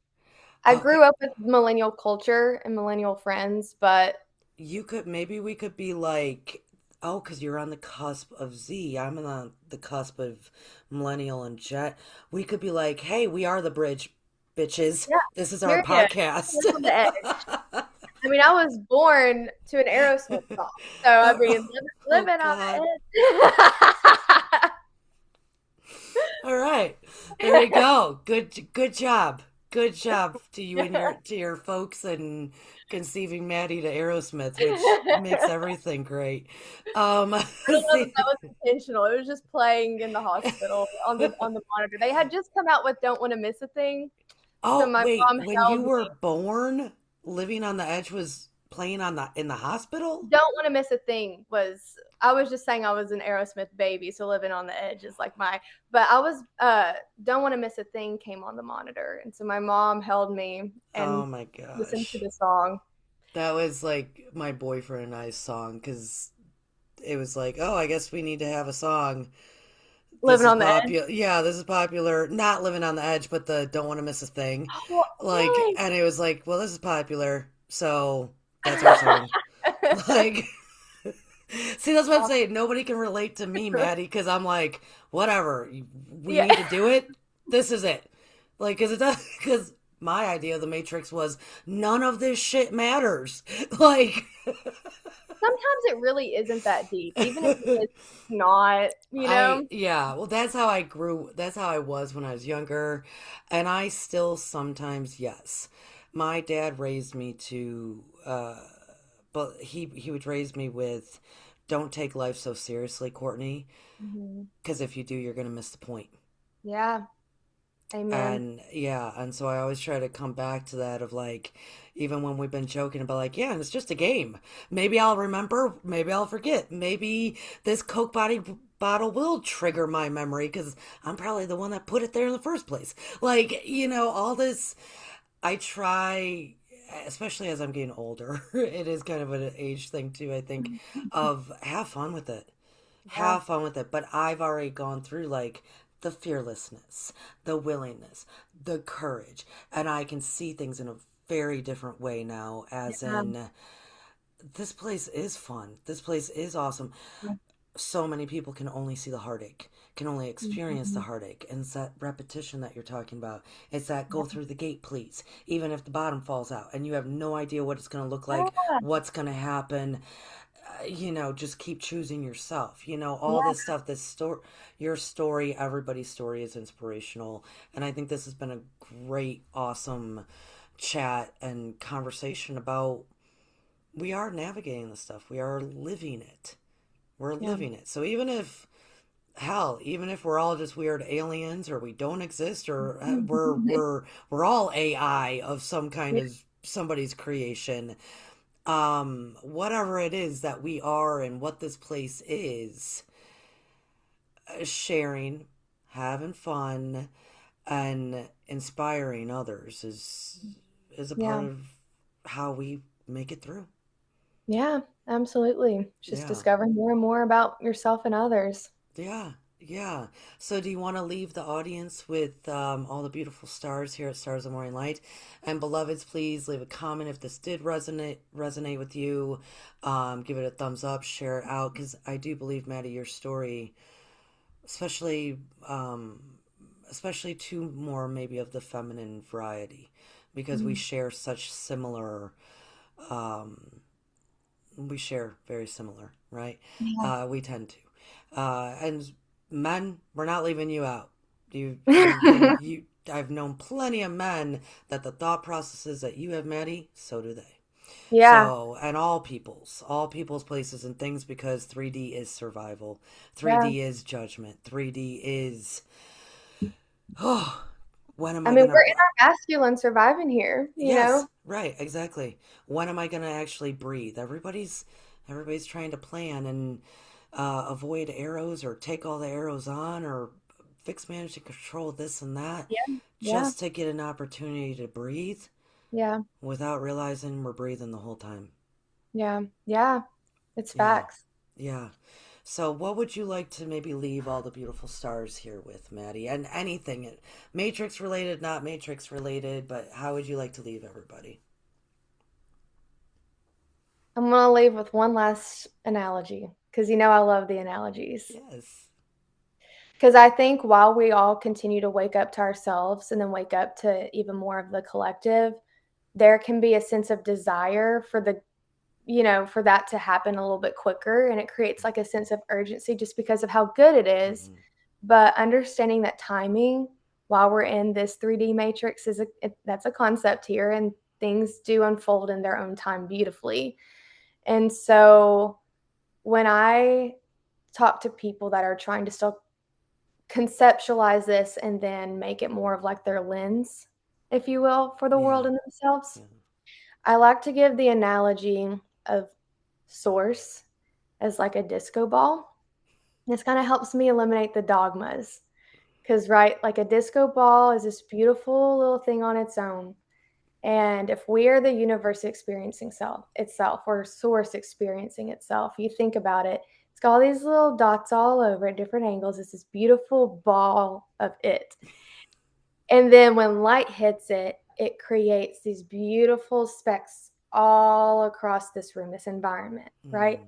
I Okay, grew up with millennial culture and millennial friends, but you could maybe we could be like, oh, because you're on the cusp of Z. I'm on the cusp of millennial and jet. We could be like, hey, we are the bridge, bitches. yeah, This is our period. podcast. Live on the edge. I mean, I was born to an Aerosmith song, so I mean, oh, oh living on God. the edge. All right. There you go. Good job. Good job to you and your folks and conceiving Maddie to Aerosmith, which makes everything great. I don't know that See, that was intentional. It was just playing in the hospital on the monitor. They had just come out with "Don't Want to Miss a Thing," so oh my wait, mom when held you me. were born, Living on the Edge was playing on the in the hospital? "Don't Want to Miss a Thing" was. I was just saying I was an Aerosmith baby, so "Living on the Edge" is like my. But I was "Don't Want to Miss a Thing" came on the monitor, and so my mom held me and Oh my listened to gosh. the song. That was like my boyfriend and I's song because it was like, oh, I guess we need to have a song. This Living is on the edge. popular. Yeah, this is popular. Not Living on the Edge, but the Don't Want to Miss a Thing. Oh, Like, really? and it was like, well, this is popular, so that's our song. Like, see, that's what I'm saying. Nobody can relate to me, Maddie, because I'm like, whatever. We Yeah. need to do it. This is it. Like, because it does. Because my idea of the Matrix was none of this shit matters. Like, Sometimes it really isn't that deep, even if it is not, yeah, well, that's how I grew. That's how I was when I was younger. And I still sometimes, yes. My dad raised me to, but he would raise me with, don't take life so seriously, Courtney, Mhm. because if you do, you're going to miss the point. Yeah. Amen. And yeah, and so I always try to come back to that of like, even when we've been joking about like, yeah, and it's just a game. Maybe I'll remember, maybe I'll forget. Maybe this Coke bottle will trigger my memory because I'm probably the one that put it there in the first place. Like, all this, I try, especially as I'm getting older, it is kind of an age thing too, I think, of have fun with it, Yeah. have fun with it. But I've already gone through like the fearlessness, the willingness, the courage, and I can see things in a very different way now, as Yeah. in, this place is fun. This place is awesome. So many people can only see the heartache, can only experience the Mhm. heartache. And it's that repetition that you're talking about. It's that go Yeah. through the gate, please. Even if the bottom falls out and you have no idea what it's going to look like, Yeah. what's going to happen, just keep choosing yourself. All Yeah. this stuff, your story, everybody's story is inspirational. And I think this has been a great, awesome chat and conversation about we are navigating this stuff. We are living it. We're Yeah. living it. So even if hell, even if we're all just weird aliens or we don't exist or we're all AI of some kind Yeah. of somebody's creation, whatever it is that we are and what this place is, sharing, having fun, and inspiring others is a part Yeah. of how we make it through. Yeah. Absolutely. Just Yeah. discovering more and more about yourself and others. Yeah, yeah. So, do you want to leave the audience with all the beautiful stars here at Stars of Morning Light? And beloveds, please leave a comment if this did resonate with you. Give it a thumbs up, share it out, because I do believe, Maddie, your story, especially um, especially to more maybe of the feminine variety, because Mhm. um, we share very similar, right? Yeah. We tend to. And men, we're not leaving you out. You I've known plenty of men that the thought processes that you have, Maddie, so do they. Yeah, So, and all people's places and things, because 3D is survival. yeah. 3D is judgment. 3D is, oh, when am I I mean, gonna, we're in our masculine surviving here, you yes, know? right, exactly. When am I gonna actually breathe? Everybody's trying to plan and avoid arrows or take all the arrows on or fix manage to control this and that Yeah, yeah, just to get an opportunity to breathe yeah, without realizing we're breathing the whole time. yeah, yeah. It's Yeah, facts. yeah. So, what would you like to maybe leave all the beautiful stars here with, Maddie? And anything, Matrix related, not Matrix related, but how would you like to leave everybody? I'm gonna leave with one last analogy because you know I love the analogies. Yes. Because I think while we all continue to wake up to ourselves and then wake up to even more of the collective, there can be a sense of desire for for that to happen a little bit quicker. And it creates like a sense of urgency just because of how good it is. Mm-hmm. But understanding that timing while we're in this 3D matrix that's a concept here, and things do unfold in their own time beautifully. And so when I talk to people that are trying to still conceptualize this and then make it more of like their lens, if you will, for the world Yeah. and themselves, Yeah. I like to give the analogy of source as like a disco ball. This kind of helps me eliminate the dogmas. Because, right, like a disco ball is this beautiful little thing on its own. And if we are the universe experiencing itself, or source experiencing itself, you think about it, it's got all these little dots all over at different angles. It's this beautiful ball of it. And then when light hits it, it creates these beautiful specks all across this room, this environment, right?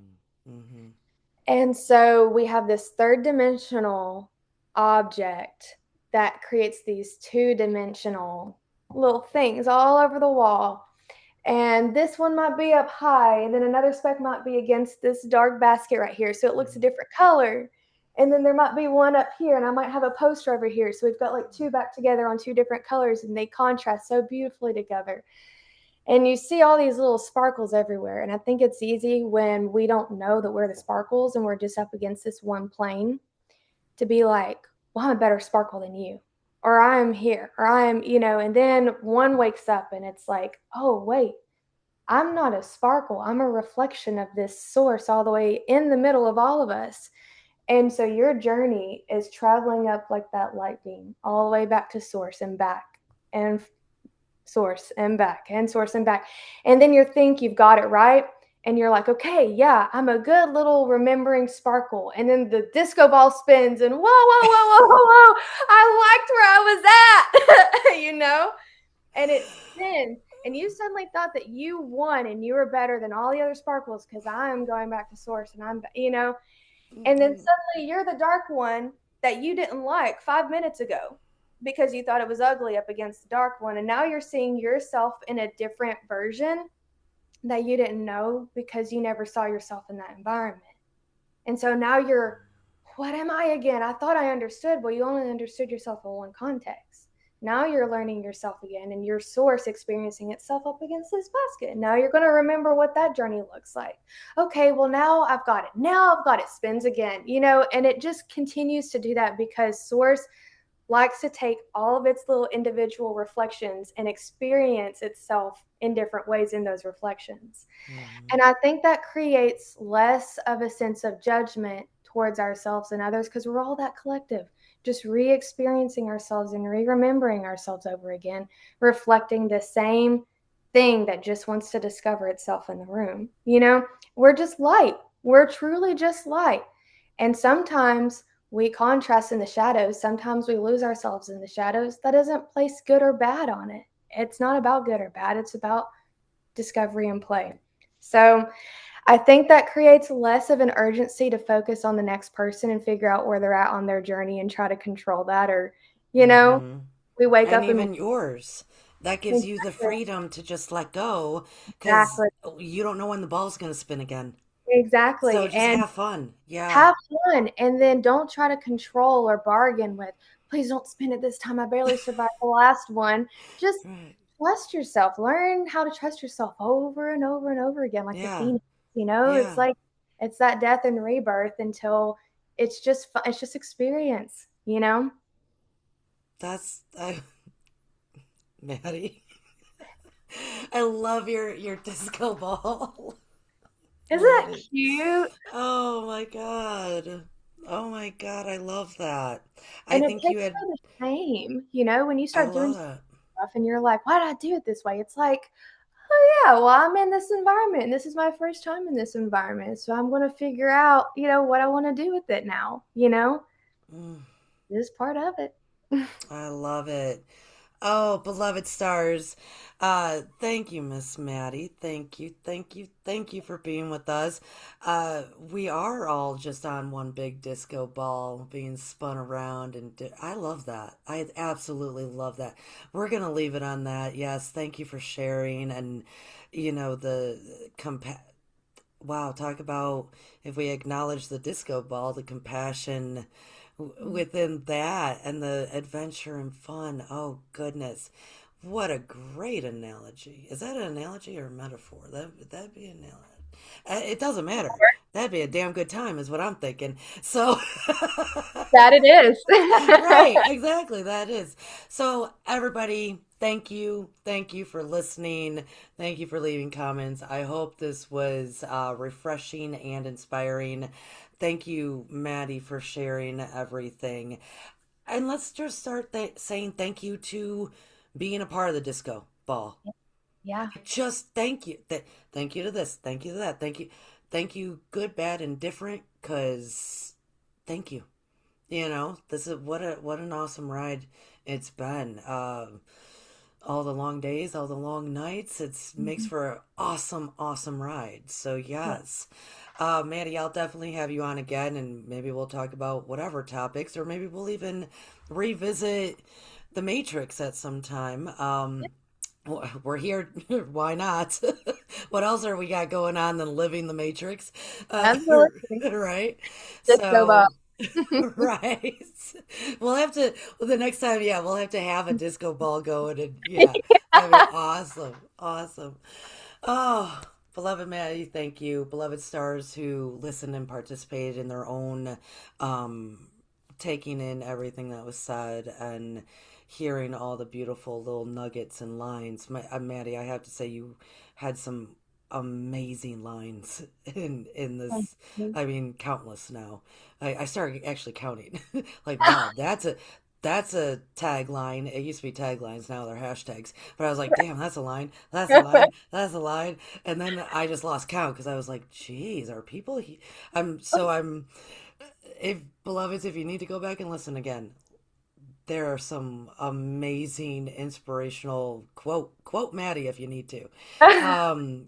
Mm. Mm-hmm. And so we have this third dimensional object that creates these two-dimensional little things all over the wall. And this one might be up high, and then another speck might be against this dark basket right here. So it looks a Mm-hmm. different color. And then there might be one up here, and I might have a poster over here. So we've got like two back together on two different colors, and they contrast so beautifully together. And you see all these little sparkles everywhere. And I think it's easy when we don't know that we're the sparkles and we're just up against this one plane to be like, well, I'm a better sparkle than you. Or I'm here, or and then one wakes up and it's like, oh, wait, I'm not a sparkle. I'm a reflection of this source all the way in the middle of all of us. And so your journey is traveling up like that light beam all the way back to source and back and source and back and source and back. And then you think you've got it right. And you're like, okay, yeah, I'm a good little remembering sparkle. And then the disco ball spins and whoa, whoa, whoa, whoa, whoa, whoa. I liked where I was at, and it spins. And you suddenly thought that you won and you were better than all the other sparkles because I'm going back to source and and then Mm-hmm. suddenly you're the dark one that you didn't like 5 minutes ago because you thought it was ugly up against the dark one. And now you're seeing yourself in a different version that you didn't know because you never saw yourself in that environment. And so now you're, what am I again? I thought I understood. Well, you only understood yourself in one context. Now you're learning yourself again, and your source experiencing itself up against this basket. Now you're going to remember what that journey looks like. Okay, well, now I've got it. Now I've got it. Spins again, and it just continues to do that because source likes to take all of its little individual reflections and experience itself in different ways in those reflections. Mm-hmm. And I think that creates less of a sense of judgment towards ourselves and others because we're all that collective, just re experiencing ourselves and re remembering ourselves over again, reflecting the same thing that just wants to discover itself in the room. We're just light. We're truly just light. And sometimes we contrast in the shadows. Sometimes we lose ourselves in the shadows. That doesn't place good or bad on it. It's not about good or bad, it's about discovery and play. So I think that creates less of an urgency to focus on the next person and figure out where they're at on their journey and try to control that. Or, you know, Mm-hmm. we wake And up and even yours. That gives you the exactly, freedom to just let go because exactly, you don't know when the ball's going to spin again. So exactly. just And have fun. Yeah. have fun. And then don't try to control or bargain with, please don't spin it this time. I barely survived the last one. Just Right. trust yourself. Learn how to trust yourself over and over and over again, like the Yeah. phoenix. You know, it's Yeah. like it's that death and rebirth until it's just experience. You know, That's Maddie. I love your disco ball. isn't Love that it. cute? Oh my God. Oh my God, I love that. I And it think you takes had away the shame. You know, when you I start doing love that. stuff and you're like, why did I do it this way? It's like, oh yeah, well, I'm in this environment and this is my first time in this environment. So I'm going to figure out, what I want to do with it now, Mm, this is part of it. I love it. Oh, beloved stars. Thank you, Miss Maddie. Thank you, thank you, thank you for being with us. We are all just on one big disco ball being spun around, and I love that. I absolutely love that. We're gonna leave it on that. Yes, thank you for sharing, and the compa. Wow, talk about if we acknowledge the disco ball, the compassion within that and the adventure and fun. Oh, goodness. What a great analogy. Is that an analogy or a metaphor? That'd be an analogy. It doesn't matter. That'd be a damn good time, is what I'm thinking. So, That it is. right, exactly. That is. So, everybody, thank you. Thank you for listening. Thank you for leaving comments. I hope this was refreshing and inspiring. Thank you, Maddie, for sharing everything. And let's just start saying thank you to being a part of the disco ball. Yeah. Just thank you. Thank you to this. Thank you to that. Thank you, good, bad, and different. Cause thank you. This is what an awesome ride it's been. All the long days, all the long nights. It's makes Mhm. for an awesome, awesome ride. So Yeah. yes, Maddie, I'll definitely have you on again, and maybe we'll talk about whatever topics, or maybe we'll even revisit the Matrix at some time. We're here. Why not? What else are we got going on than living the Matrix? Absolutely. Right? Disco ball. So, right. We'll have to, well, the next time, yeah, we'll have to have a disco ball going. And yeah, that'd be awesome. Awesome. Oh, beloved Maddie, thank you. Beloved stars who listened and participated in their own um, taking in everything that was said and hearing all the beautiful little nuggets and lines. Maddie, I have to say you had some amazing lines in Thank this. you. I mean, countless now. I started actually counting. Like, wow, that's a tagline. It used to be taglines, now they're hashtags. But I was like, damn, that's a line. That's a line. That's a line. And then I just lost count because I was like, geez, are people? I'm if beloveds, if you need to go back and listen again, there are some amazing inspirational quote Maddie if you need to,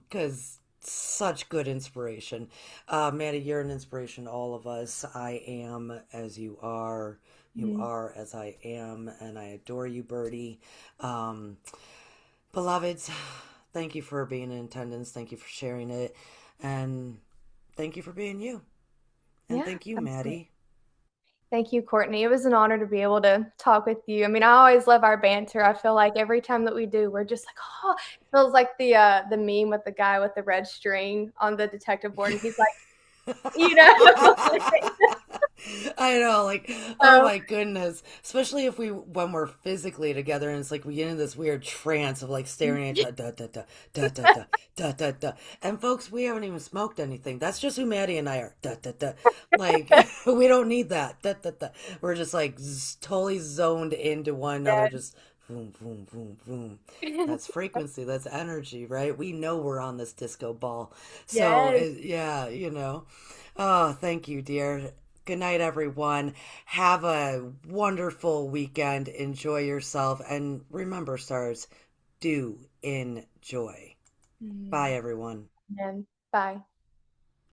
because such good inspiration. Maddie, you're an inspiration to all of us. I am as you are. You Mhm. are as I am, and I adore you, Birdie. Um, Beloveds, thank you for being in attendance. Thank you for sharing it, and thank you for being you. And Yeah, thank you, absolutely. Maddie. Thank you, Courtney. It was an honor to be able to talk with you. I mean, I always love our banter. I feel like every time that we do, we're just like, oh, it feels like the meme with the guy with the red string on the detective board, and he's like, you know, I know, like, oh so my goodness. Especially if when we're physically together and it's like we get into this weird trance of like staring at each other, da da da da da da da da da. And folks, we haven't even smoked anything. That's just who Maddie and I are. Da da da. Like we don't need that. Da da da. We're just like totally zoned into one another, just boom, boom, boom, boom. That's frequency, that's energy, right? We know we're on this disco ball. So, yes, yeah, Oh, thank you, dear. Good night, everyone. Have a wonderful weekend. Enjoy yourself. And remember, stars, do enjoy. Bye, mm, everyone. and bye.